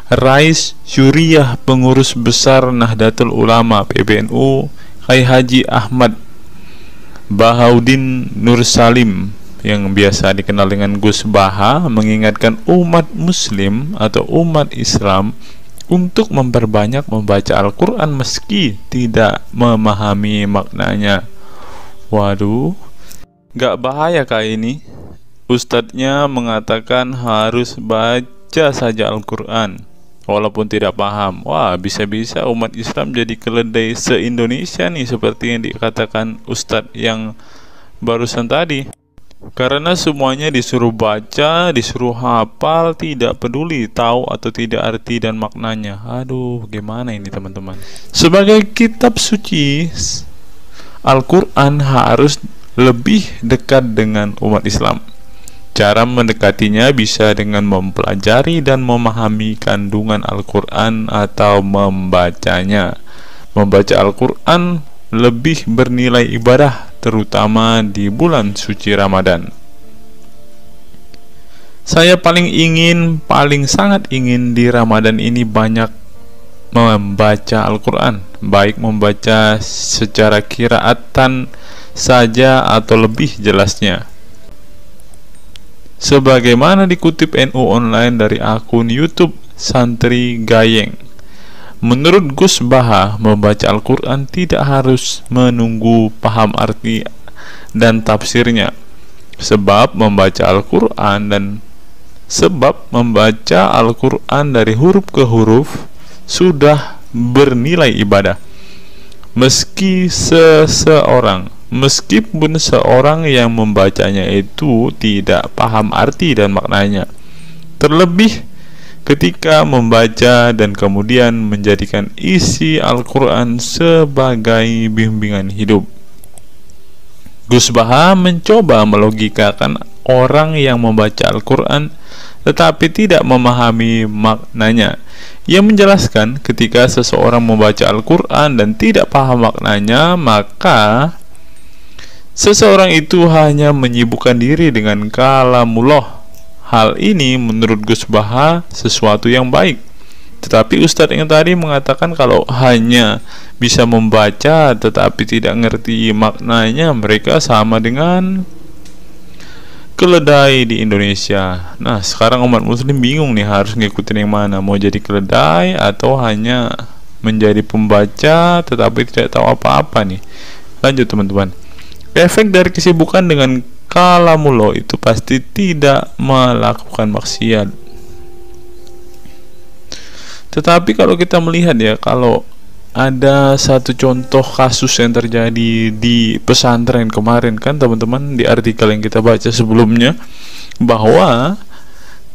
Rais Syuriah Pengurus Besar Nahdlatul Ulama PBNU Kiai Haji Ahmad Bahaudin Nur Salim yang biasa dikenal dengan Gus Baha mengingatkan umat muslim atau umat Islam untuk memperbanyak membaca Al-Quran meski tidak memahami maknanya. Waduh, gak bahaya kah ini? Ustadznya mengatakan harus baca saja Al-Quran walaupun tidak paham. Wah, bisa-bisa umat Islam jadi keledai se-Indonesia nih, seperti yang dikatakan Ustadz yang barusan tadi. Karena semuanya disuruh baca, disuruh hafal, tidak peduli tahu atau tidak arti dan maknanya. Aduh, gimana ini, teman-teman? Sebagai kitab suci, Al-Quran harus lebih dekat dengan umat Islam. Cara mendekatinya bisa dengan mempelajari dan memahami kandungan Al-Quran atau membacanya. Membaca Al-Quran lebih bernilai ibadah, terutama di bulan suci Ramadan. Saya paling sangat ingin di Ramadan ini banyak membaca Al-Quran, baik membaca secara qiraatan saja atau lebih jelasnya. Sebagaimana dikutip NU Online dari akun YouTube Santri Gayeng, menurut Gus Baha, membaca Al-Quran tidak harus menunggu paham arti dan tafsirnya, sebab membaca Al-Quran dari huruf ke huruf sudah bernilai ibadah. Meskipun seorang yang membacanya itu tidak paham arti dan maknanya. Terlebih ketika membaca dan kemudian menjadikan isi Al-Quran sebagai bimbingan hidup. Gus Baha mencoba melogikakan orang yang membaca Al-Quran tetapi tidak memahami maknanya. Ia menjelaskan ketika seseorang membaca Al-Quran dan tidak paham maknanya, maka seseorang itu hanya menyibukkan diri dengan kalamullah. Hal ini menurut Gus Baha sesuatu yang baik. Tetapi Ustadz yang tadi mengatakan kalau hanya bisa membaca tetapi tidak ngerti maknanya, mereka sama dengan keledai di Indonesia. Nah, sekarang umat muslim bingung nih harus ngikutin yang mana, mau jadi keledai atau hanya menjadi pembaca tetapi tidak tahu apa-apa nih. Lanjut teman-teman. Efek dari kesibukan dengan kalamullah itu pasti tidak melakukan maksiat. Tetapi kalau kita melihat ya, kalau ada satu contoh kasus yang terjadi di pesantren kemarin kan teman-teman, di artikel yang kita baca sebelumnya, bahwa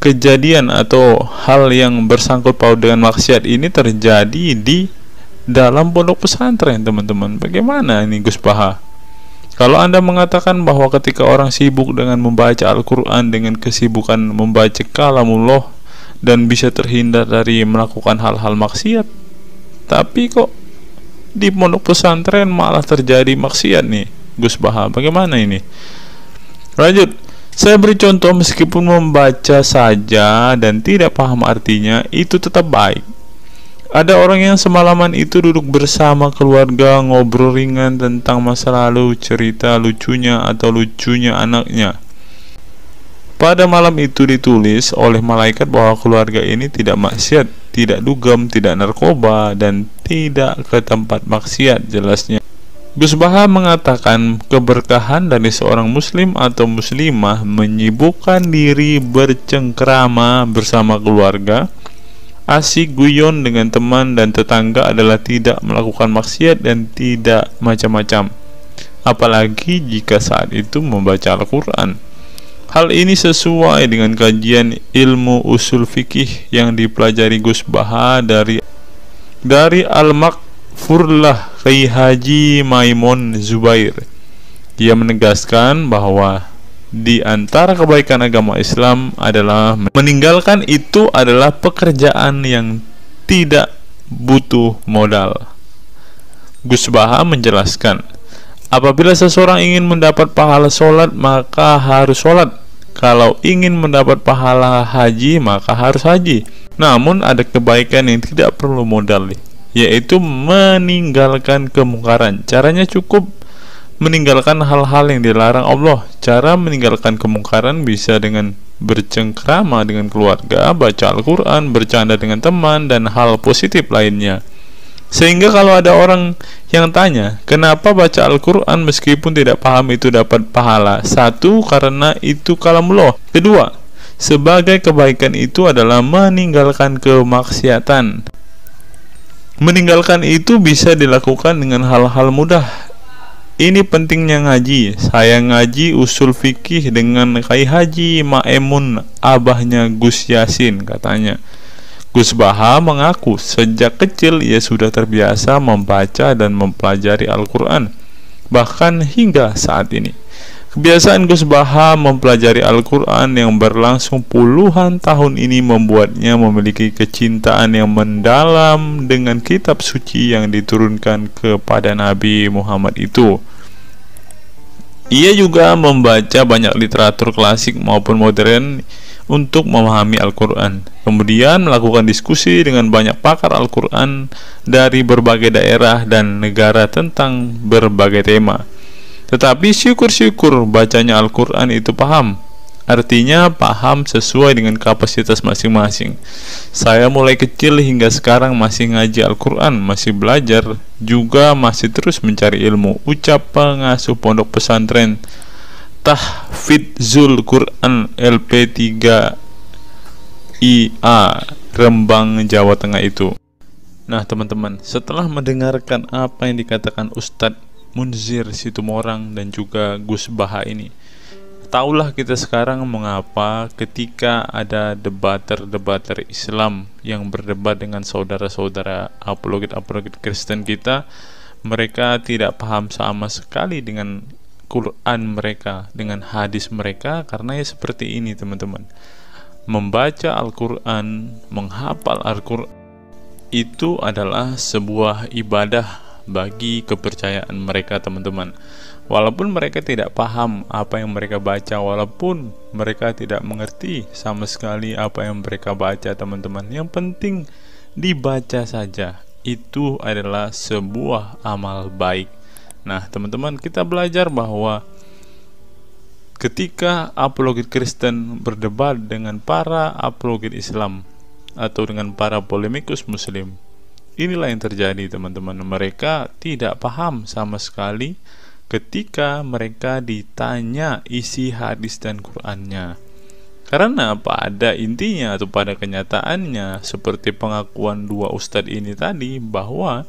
kejadian atau hal yang bersangkut paut dengan maksiat ini terjadi di dalam pondok pesantren teman-teman. Bagaimana ini Gus Baha? Kalau Anda mengatakan bahwa ketika orang sibuk dengan membaca Al-Quran dengan kesibukan membaca kalamullah dan bisa terhindar dari melakukan hal-hal maksiat, tapi kok di pondok pesantren malah terjadi maksiat nih Gus Baha, bagaimana ini? Lanjut, saya beri contoh, meskipun membaca saja dan tidak paham artinya, itu tetap baik. Ada orang yang semalaman itu duduk bersama keluarga, ngobrol ringan tentang masa lalu, cerita lucunya atau lucunya anaknya. Pada malam itu ditulis oleh malaikat bahwa keluarga ini tidak maksiat, tidak dugem, tidak narkoba, dan tidak ke tempat maksiat, jelasnya. Gus Baha mengatakan keberkahan dari seorang muslim atau muslimah menyibukkan diri bercengkrama bersama keluarga, asik guyon dengan teman dan tetangga adalah tidak melakukan maksiat dan tidak macam-macam, apalagi jika saat itu membaca Al-Quran. Hal ini sesuai dengan kajian ilmu usul fikih yang dipelajari Gus Baha dari Al-Makfurlah Kiai Haji Maimun Zubair. Dia menegaskan bahwa di antara kebaikan agama Islam adalah meninggalkan itu adalah pekerjaan yang tidak butuh modal. Gus Baha menjelaskan, apabila seseorang ingin mendapat pahala sholat, maka harus sholat. Kalau ingin mendapat pahala haji, maka harus haji. Namun ada kebaikan yang tidak perlu modal, yaitu meninggalkan kemungkaran. Caranya cukup meninggalkan hal-hal yang dilarang Allah. Cara meninggalkan kemungkaran bisa dengan bercengkrama dengan keluarga, baca Al-Quran, bercanda dengan teman, dan hal positif lainnya. Sehingga kalau ada orang yang tanya, kenapa baca Al-Quran meskipun tidak paham itu dapat pahala? Satu, karena itu kalamullah. Kedua, sebagai kebaikan itu adalah meninggalkan kemaksiatan. Meninggalkan itu bisa dilakukan dengan hal-hal mudah. Ini pentingnya ngaji. Saya ngaji usul fikih dengan Kiai Haji Maimun, abahnya Gus Yasin, katanya. Gus Baha mengaku sejak kecil ia sudah terbiasa membaca dan mempelajari Al-Quran, bahkan hingga saat ini. Kebiasaan Gus Baha mempelajari Al-Quran yang berlangsung puluhan tahun ini membuatnya memiliki kecintaan yang mendalam dengan kitab suci yang diturunkan kepada Nabi Muhammad itu. Ia juga membaca banyak literatur klasik maupun modern untuk memahami Al-Quran. Kemudian melakukan diskusi dengan banyak pakar Al-Quran dari berbagai daerah dan negara tentang berbagai tema. Tetapi syukur-syukur bacanya Al-Quran itu paham. Artinya paham sesuai dengan kapasitas masing-masing. Saya mulai kecil hingga sekarang masih ngaji Al-Quran, masih belajar, juga masih terus mencari ilmu. Ucap pengasuh pondok pesantren Tahfidzul Quran LP3 IA Rembang, Jawa Tengah itu. Nah teman-teman, setelah mendengarkan apa yang dikatakan Ustadz Munzir Situmorang dan juga Gus Baha ini, Taulah kita sekarang mengapa ketika ada debater Islam yang berdebat dengan saudara-saudara apologet Kristen kita, mereka tidak paham sama sekali dengan Quran mereka, dengan hadis mereka, karena ya seperti ini teman-teman. Membaca Al-Quran, menghafal Al-Quran itu adalah sebuah ibadah bagi kepercayaan mereka teman-teman. Walaupun mereka tidak paham apa yang mereka baca, walaupun mereka tidak mengerti sama sekali apa yang mereka baca teman-teman, yang penting dibaca saja, itu adalah sebuah amal baik. Nah teman-teman, kita belajar bahwa ketika apologet Kristen berdebat dengan para apologet Islam atau dengan para polemikus Muslim, inilah yang terjadi teman-teman. Mereka tidak paham sama sekali ketika mereka ditanya isi hadis dan Qur'annya. Karena pada intinya atau pada kenyataannya, seperti pengakuan dua ustadz ini tadi, bahwa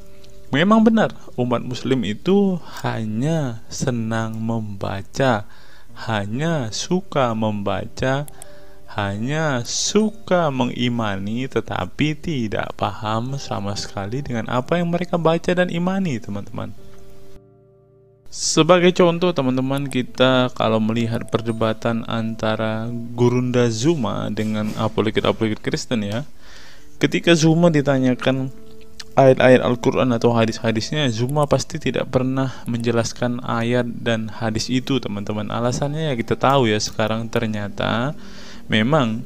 memang benar umat muslim itu hanya senang membaca, hanya suka membaca, hanya suka mengimani, tetapi tidak paham sama sekali dengan apa yang mereka baca dan imani teman-teman. Sebagai contoh teman-teman, kita kalau melihat perdebatan antara Gurunda Zuma dengan apologet Kristen ya, ketika Zuma ditanyakan ayat-ayat Al-Quran atau hadis-hadisnya, Zuma pasti tidak pernah menjelaskan ayat dan hadis itu teman-teman. Alasannya ya kita tahu ya, sekarang ternyata memang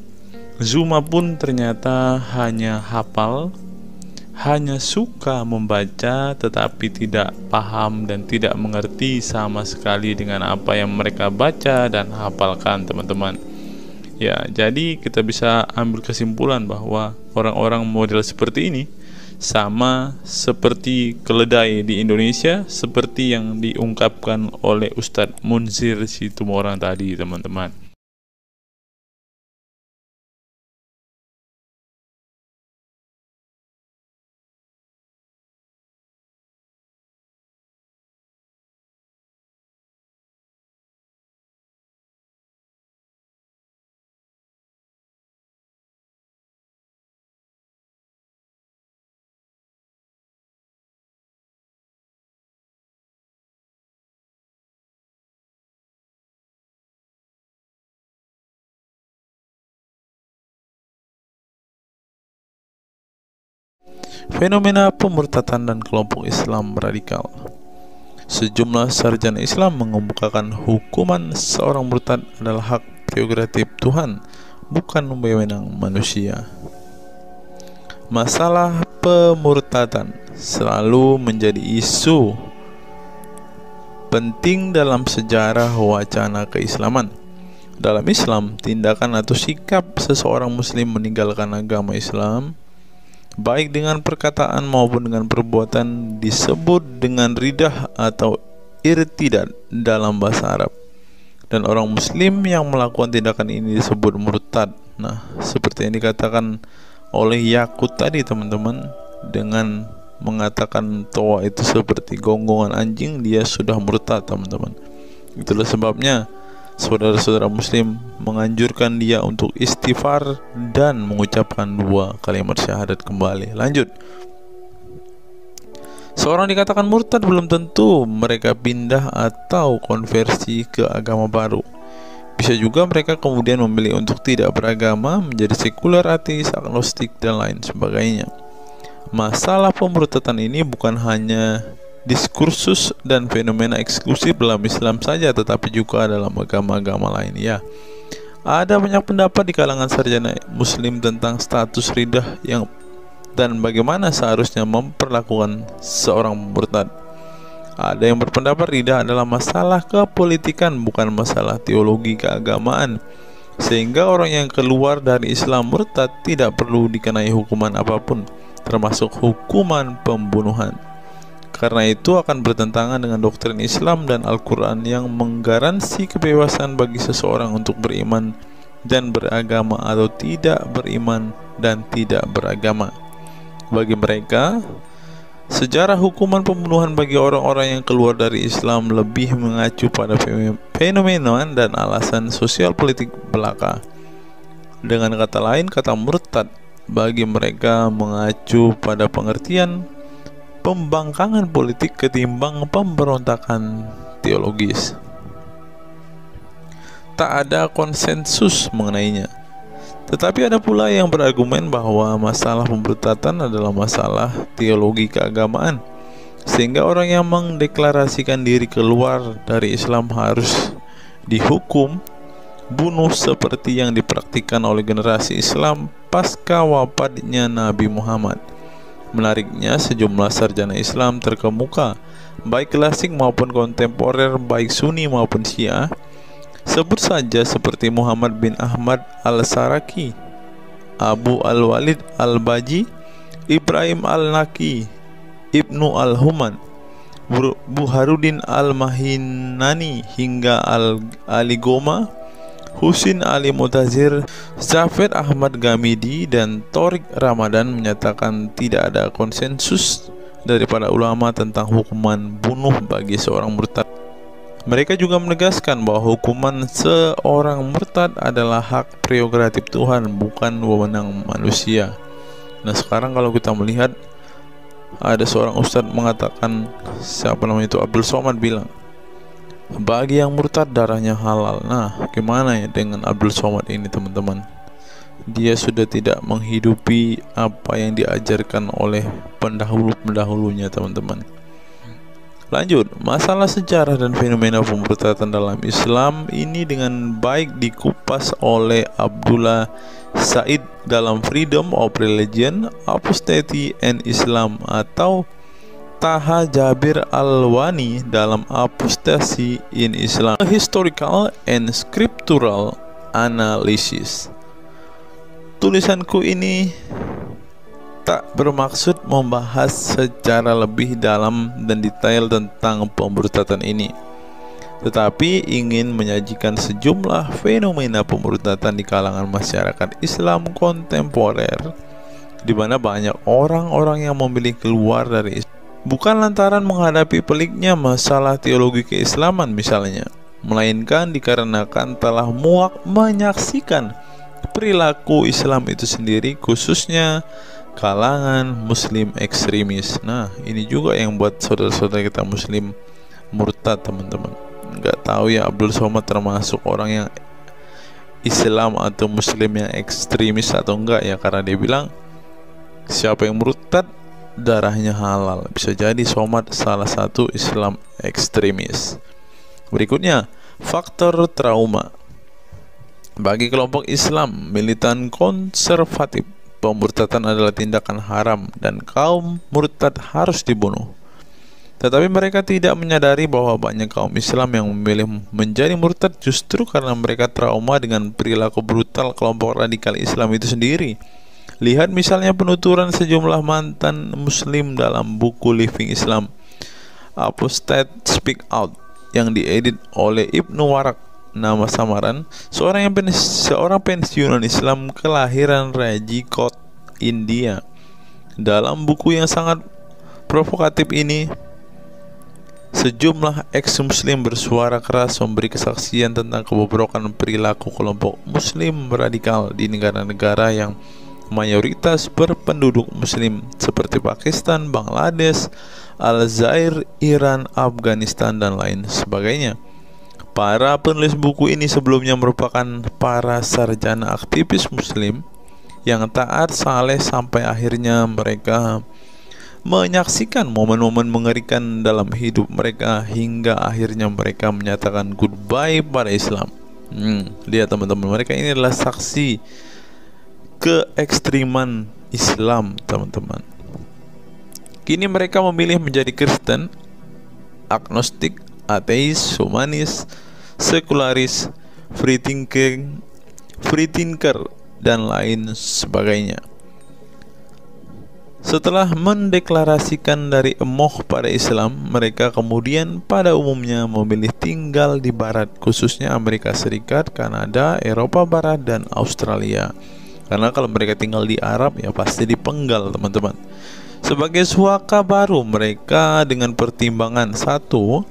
Zuma pun ternyata hanya hafal, hanya suka membaca, tetapi tidak paham dan tidak mengerti sama sekali dengan apa yang mereka baca dan hafalkan teman-teman. Ya, jadi kita bisa ambil kesimpulan bahwa orang-orang model seperti ini sama seperti keledai di Indonesia, seperti yang diungkapkan oleh Ustadz Munzir Situmorang tadi teman-teman. Fenomena pemurtadan dan kelompok Islam radikal. Sejumlah sarjana Islam mengemukakan hukuman seorang murtad adalah hak prerogatif Tuhan, bukan wewenang manusia. Masalah pemurtadan selalu menjadi isu penting dalam sejarah wacana keislaman. Dalam Islam, tindakan atau sikap seseorang muslim meninggalkan agama Islam, baik dengan perkataan maupun dengan perbuatan, disebut dengan ridah atau irtidad dalam bahasa Arab. Dan orang muslim yang melakukan tindakan ini disebut murtad. Nah, seperti yang dikatakan oleh Yakut tadi teman-teman, dengan mengatakan toa itu seperti gonggongan anjing, dia sudah murtad teman-teman. Itulah sebabnya saudara-saudara muslim menganjurkan dia untuk istighfar dan mengucapkan 2 kalimat syahadat kembali. Lanjut. Seorang dikatakan murtad belum tentu mereka pindah atau konversi ke agama baru. Bisa juga mereka kemudian memilih untuk tidak beragama, menjadi sekuler, ateis, agnostik, dan lain sebagainya. Masalah pemurtadan ini bukan hanya diskursus dan fenomena eksklusif dalam Islam saja, tetapi juga dalam agama-agama lain ya. Ada banyak pendapat di kalangan sarjana muslim tentang status ridah dan bagaimana seharusnya memperlakukan seorang murtad. Ada yang berpendapat ridah adalah masalah kepolitikan, bukan masalah teologi keagamaan, sehingga orang yang keluar dari Islam murtad tidak perlu dikenai hukuman apapun, termasuk hukuman pembunuhan. Karena itu akan bertentangan dengan doktrin Islam dan Al-Quran yang menggaransi kebebasan bagi seseorang untuk beriman dan beragama atau tidak beriman dan tidak beragama. Bagi mereka, Sejarah hukuman pembunuhan bagi orang-orang yang keluar dari Islam lebih mengacu pada fenomena dan alasan sosial politik belaka. Dengan kata lain, kata murtad bagi mereka mengacu pada pengertian pembangkangan politik ketimbang pemberontakan teologis. Tak ada konsensus mengenainya. Tetapi ada pula yang berargumen bahwa masalah pemurtadan adalah masalah teologi keagamaan, sehingga orang yang mendeklarasikan diri keluar dari Islam harus dihukum bunuh seperti yang dipraktikkan oleh generasi Islam pasca wafatnya Nabi Muhammad. Menariknya, sejumlah sarjana Islam terkemuka, baik klasik maupun kontemporer, baik Sunni maupun Syiah, sebut saja seperti Muhammad bin Ahmad al-Saraki, Abu al-Walid al-Baji, Ibrahim al-Naqi, Ibnu al-Human, Buharuddin al-Mahinani hingga Ali Goma, Husin Ali Mutazir, Zafir Ahmad Gamidi, dan Torik Ramadan menyatakan tidak ada konsensus dari para ulama tentang hukuman bunuh bagi seorang murtad. Mereka juga menegaskan bahwa hukuman seorang murtad adalah hak prerogatif Tuhan, bukan wewenang manusia. Nah, sekarang kalau kita melihat, ada seorang ustadz mengatakan, siapa namanya itu, Abdul Somad bilang, bagi yang murtad darahnya halal. Nah, gimana ya dengan Abdul Somad ini, teman-teman? Dia sudah tidak menghidupi apa yang diajarkan oleh pendahulu-pendahulunya, teman-teman. Lanjut, masalah sejarah dan fenomena pemurtadan dalam Islam ini dengan baik dikupas oleh Abdullah Said dalam Freedom of Religion, Apostasy and Islam, atau Taha Jabir Al-Wani dalam Apostasy in Islam, Historical and Scriptural Analysis. Tulisanku ini tak bermaksud membahas secara lebih dalam dan detail tentang pemurtadan ini, tetapi ingin menyajikan sejumlah fenomena pemurtadan di kalangan masyarakat Islam kontemporer, di mana banyak orang-orang yang memilih keluar dari Islam bukan lantaran menghadapi peliknya masalah teologi keislaman misalnya, melainkan dikarenakan telah muak menyaksikan perilaku Islam itu sendiri, khususnya kalangan muslim ekstremis. Nah, ini juga yang buat saudara-saudara kita muslim murtad, teman-teman. Nggak tahu ya Abdul Somad termasuk orang yang Islam atau muslim yang ekstremis atau enggak ya, karena dia bilang siapa yang murtad darahnya halal. Bisa jadi Somad salah satu Islam ekstremis. Berikutnya, faktor trauma. Bagi kelompok Islam militan konservatif, pemurtadan adalah tindakan haram dan kaum murtad harus dibunuh. Tetapi mereka tidak menyadari bahwa banyak kaum Islam yang memilih menjadi murtad justru karena mereka trauma dengan perilaku brutal kelompok radikal Islam itu sendiri. Lihat misalnya penuturan sejumlah mantan muslim dalam buku Living Islam, Apostate Speak Out, yang diedit oleh Ibnu Warak, nama samaran, seorang pensiunan Islam kelahiran Rajkot, India. Dalam buku yang sangat provokatif ini, sejumlah ex-muslim bersuara keras memberi kesaksian tentang kebobrokan perilaku kelompok muslim radikal di negara-negara yang mayoritas berpenduduk muslim seperti Pakistan, Bangladesh, Aljazair, Iran, Afghanistan, dan lain sebagainya. Para penulis buku ini sebelumnya merupakan para sarjana aktivis muslim yang taat saleh sampai akhirnya mereka menyaksikan momen-momen mengerikan dalam hidup mereka hingga akhirnya mereka menyatakan goodbye pada Islam. Lihat teman-teman, mereka ini adalah saksi keekstriman Islam, teman-teman. Kini mereka memilih menjadi Kristen, agnostik, ateis, humanis, sekularis, free thinker, dan lain sebagainya. Setelah mendeklarasikan dari emoh pada Islam, mereka kemudian pada umumnya memilih tinggal di Barat, khususnya Amerika Serikat, Kanada, Eropa Barat, dan Australia. Karena kalau mereka tinggal di Arab ya pasti dipenggal, teman-teman. Sebagai suaka baru mereka dengan pertimbangan satu,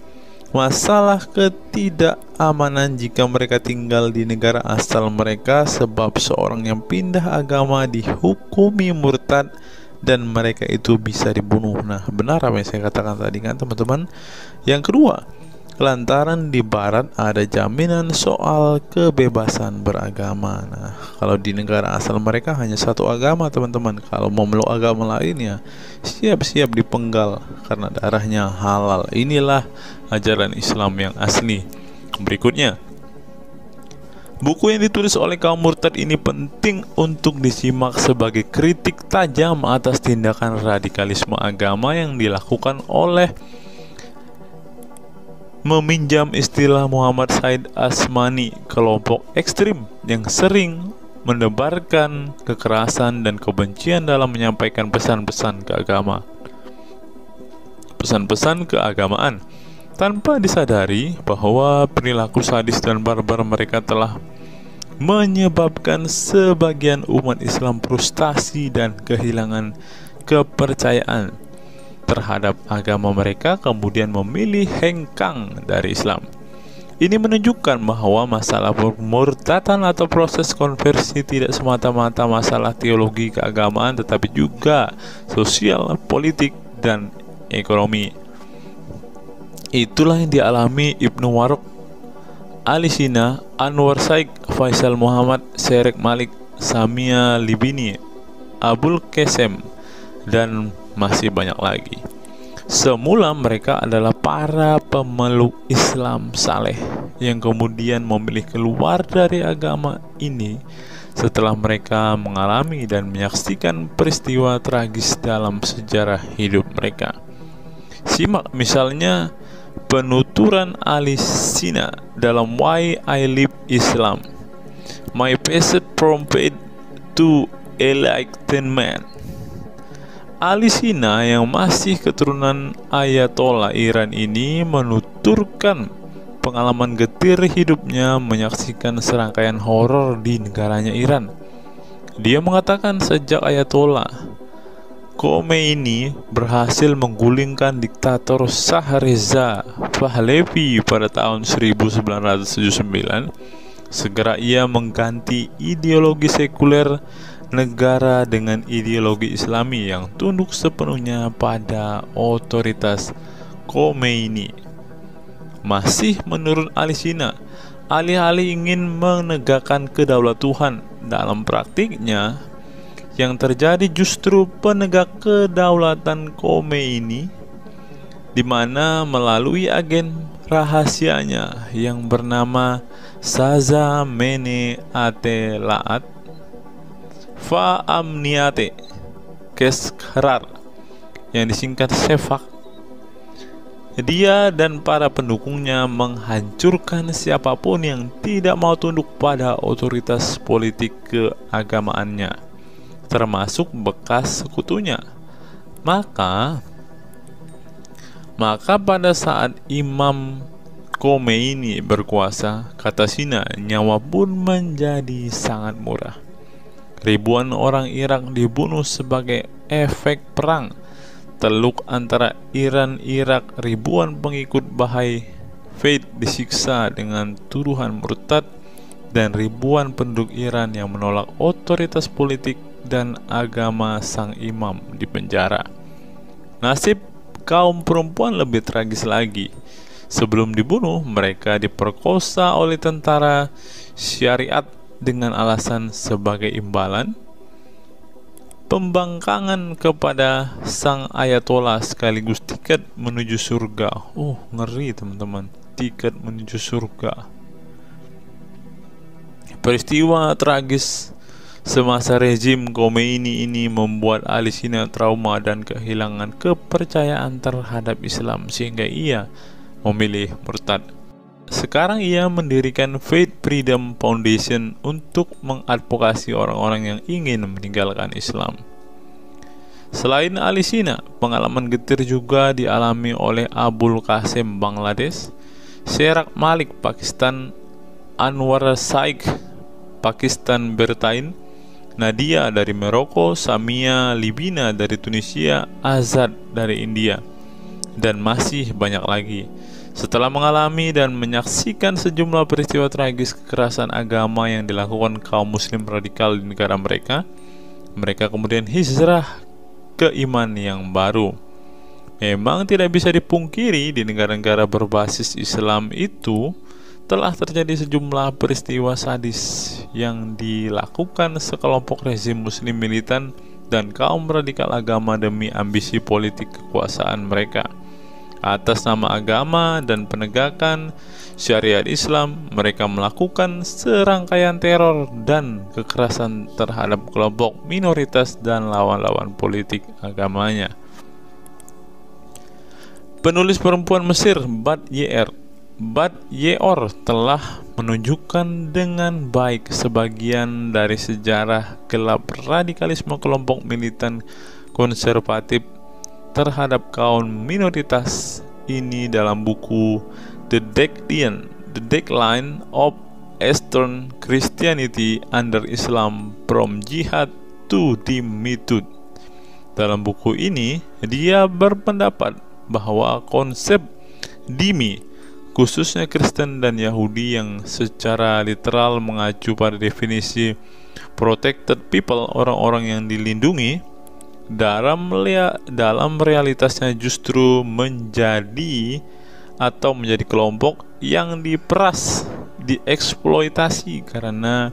masalah ketidakamanan jika mereka tinggal di negara asal mereka, sebab seorang yang pindah agama dihukumi murtad dan mereka itu bisa dibunuh. Nah, benar apa yang saya katakan tadi kan teman-teman. Yang kedua, lantaran di barat ada jaminan soal kebebasan beragama. Nah, kalau di negara asal mereka hanya satu agama teman-teman. Kalau mau meluk agama lainnya, siap-siap dipenggal karena darahnya halal. Inilah ajaran Islam yang asli. Berikutnya, buku yang ditulis oleh kaum murtad ini penting untuk disimak sebagai kritik tajam atas tindakan radikalisme agama yang dilakukan oleh, meminjam istilah Muhammad Said Asmani, kelompok ekstrim yang sering menebarkan kekerasan dan kebencian dalam menyampaikan pesan-pesan keagamaan tanpa disadari bahwa perilaku sadis dan barbar mereka telah menyebabkan sebagian umat Islam frustasi dan kehilangan kepercayaan terhadap agama mereka, kemudian memilih hengkang dari Islam. Ini menunjukkan bahwa masalah pemurtadan atau proses konversi tidak semata-mata masalah teologi keagamaan, tetapi juga sosial, politik, dan ekonomi. Itulah yang dialami Ibnu Warraq, Ali Sina, Anwar Saik, Faisal Muhammad, Syarek Malik, Samia Libini, Abul Qasem, dan masih banyak lagi. Semula mereka adalah para pemeluk Islam saleh yang kemudian memilih keluar dari agama ini setelah mereka mengalami dan menyaksikan peristiwa tragis dalam sejarah hidup mereka. Simak misalnya penuturan Ali Sina dalam Why I Live Islam, My Passage from Faith to Enlightenment. Ali Sina yang masih keturunan Ayatollah Iran ini menuturkan pengalaman getir hidupnya menyaksikan serangkaian horor di negaranya Iran. Dia mengatakan sejak Ayatollah Khomeini berhasil menggulingkan diktator Shah Reza Pahlavi pada tahun 1979, segera ia mengganti ideologi sekuler negara dengan ideologi Islami yang tunduk sepenuhnya pada otoritas Khomeini. Masih menurut Ali Sina, alih-alih ingin menegakkan kedaulat Tuhan, dalam praktiknya yang terjadi justru penegak kedaulatan Khomeini, di mana melalui agen rahasianya yang bernama Saza Mene Ate Laat Fa Amniate Keskharar, yang disingkat Sefak, dia dan para pendukungnya menghancurkan siapapun yang tidak mau tunduk pada otoritas politik keagamaannya, termasuk bekas sekutunya. Maka pada saat Imam Khomeini berkuasa, kata Sina, nyawa pun menjadi sangat murah. Ribuan orang Irak dibunuh sebagai efek perang teluk antara Iran-Irak. Ribuan pengikut Bahai Faith disiksa dengan tuduhan murtad, dan ribuan penduduk Iran yang menolak otoritas politik dan agama sang imam dipenjara. Nasib kaum perempuan lebih tragis lagi. Sebelum dibunuh, mereka diperkosa oleh tentara syariat dengan alasan sebagai imbalan pembangkangan kepada sang Ayatollah sekaligus tiket menuju surga. Oh, ngeri teman-teman, tiket menuju surga. Peristiwa tragis semasa rezim Khomeini ini membuat Ali Sina trauma dan kehilangan kepercayaan terhadap Islam, sehingga ia memilih murtad. Sekarang ia mendirikan Faith Freedom Foundation untuk mengadvokasi orang-orang yang ingin meninggalkan Islam. Selain Ali Sina, pengalaman getir juga dialami oleh Abul Qasem Bangladesh, Syarek Malik Pakistan, Anwar Saik Pakistan Bertain, Nadia dari Maroko, Samia Libina dari Tunisia, Azad dari India, dan masih banyak lagi. Setelah mengalami dan menyaksikan sejumlah peristiwa tragis kekerasan agama yang dilakukan kaum muslim radikal di negara mereka, mereka kemudian hijrah ke iman yang baru. Memang tidak bisa dipungkiri di negara-negara berbasis Islam itu telah terjadi sejumlah peristiwa sadis yang dilakukan sekelompok rezim muslim militan dan kaum radikal agama demi ambisi politik kekuasaan mereka. Atas nama agama dan penegakan syariat Islam, mereka melakukan serangkaian teror dan kekerasan terhadap kelompok minoritas dan lawan-lawan politik agamanya. Penulis perempuan Mesir Bat Ye'or telah menunjukkan dengan baik sebagian dari sejarah gelap radikalisme kelompok militan konservatif terhadap kaum minoritas ini dalam buku The Decline of Eastern Christianity Under Islam from Jihad to Dhimmitud. Dalam buku ini, dia berpendapat bahwa konsep dhimmi, khususnya Kristen dan Yahudi yang secara literal mengacu pada definisi protected people, orang-orang yang dilindungi, dalam realitasnya justru menjadi kelompok yang diperas, dieksploitasi karena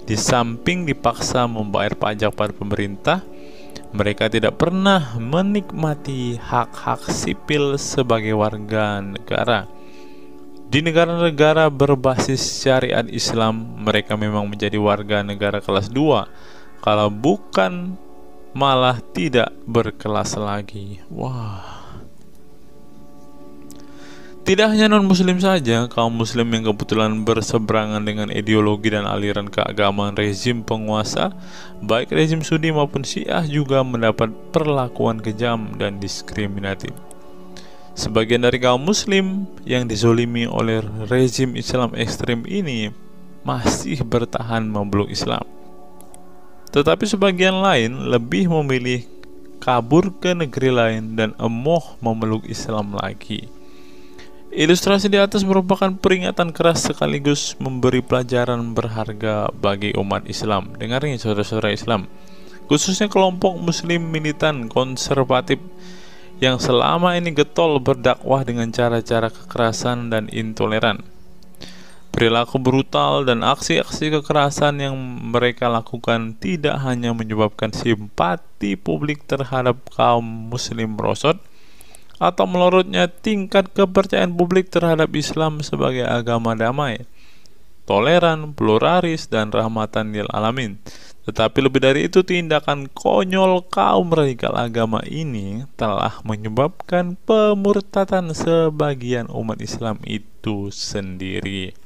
di samping dipaksa membayar pajak pada pemerintah, mereka tidak pernah menikmati hak-hak sipil sebagai warga negara. Di negara-negara berbasis syariat Islam, mereka memang menjadi warga negara kelas 2, kalau bukan malah tidak berkelas lagi. Wah. Tidak hanya non-muslim saja, kaum muslim yang kebetulan berseberangan dengan ideologi dan aliran keagamaan rezim penguasa, baik rezim Sunni maupun Syiah, juga mendapat perlakuan kejam dan diskriminatif. Sebagian dari kaum muslim yang dizolimi oleh rezim Islam ekstrem ini masih bertahan memeluk Islam. Tetapi sebagian lain lebih memilih kabur ke negeri lain dan emoh memeluk Islam lagi. Ilustrasi di atas merupakan peringatan keras sekaligus memberi pelajaran berharga bagi umat Islam. Dengarnya saudara-saudara Islam, khususnya kelompok muslim militan konservatif yang selama ini getol berdakwah dengan cara-cara kekerasan dan intoleran. Perilaku brutal dan aksi-aksi kekerasan yang mereka lakukan tidak hanya menyebabkan simpati publik terhadap kaum muslim merosot atau melorotnya tingkat kepercayaan publik terhadap Islam sebagai agama damai, toleran, pluralis, dan rahmatan lil alamin. Tetapi lebih dari itu, tindakan konyol kaum radikal agama ini telah menyebabkan pemurtadan sebagian umat Islam itu sendiri.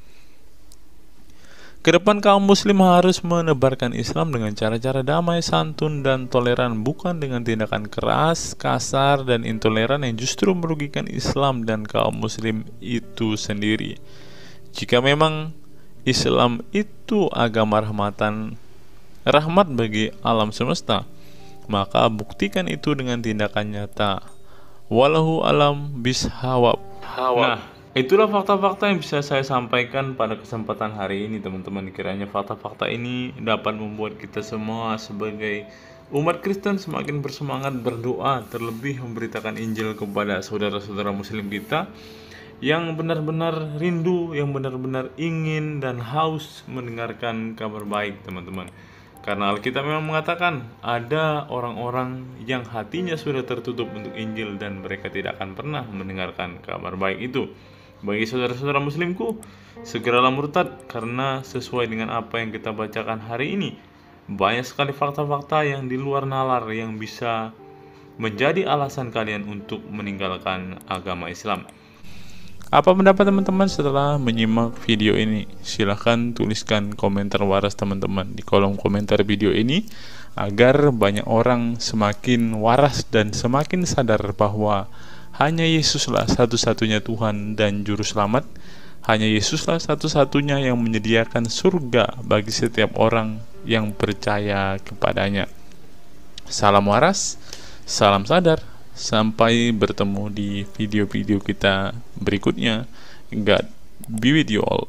Kedepan kaum muslim harus menebarkan Islam dengan cara-cara damai, santun, dan toleran, bukan dengan tindakan keras, kasar, dan intoleran yang justru merugikan Islam dan kaum muslim itu sendiri. Jika memang Islam itu agama rahmat bagi alam semesta, maka buktikan itu dengan tindakan nyata. Wallahu alam bishawab. Nah, itulah fakta-fakta yang bisa saya sampaikan pada kesempatan hari ini, teman-teman. Kiranya fakta-fakta ini dapat membuat kita semua sebagai umat Kristen semakin bersemangat berdoa, terlebih memberitakan Injil kepada saudara-saudara muslim kita yang benar-benar rindu, yang benar-benar ingin dan haus mendengarkan kabar baik, teman-teman. Karena Alkitab memang mengatakan ada orang-orang yang hatinya sudah tertutup untuk Injil dan mereka tidak akan pernah mendengarkan kabar baik itu. Bagi saudara-saudara muslimku, segeralah murtad, karena sesuai dengan apa yang kita bacakan hari ini, banyak sekali fakta-fakta yang di luar nalar yang bisa menjadi alasan kalian untuk meninggalkan agama Islam. Apa pendapat teman-teman setelah menyimak video ini? Silahkan tuliskan komentar waras teman-teman di kolom komentar video ini, agar banyak orang semakin waras dan semakin sadar bahwa hanya Yesuslah satu-satunya Tuhan dan Juru Selamat, Hanya Yesuslah satu-satunya yang menyediakan surga bagi setiap orang yang percaya kepadanya. Salam waras, salam sadar. Sampai bertemu di video-video kita berikutnya. God be with you all.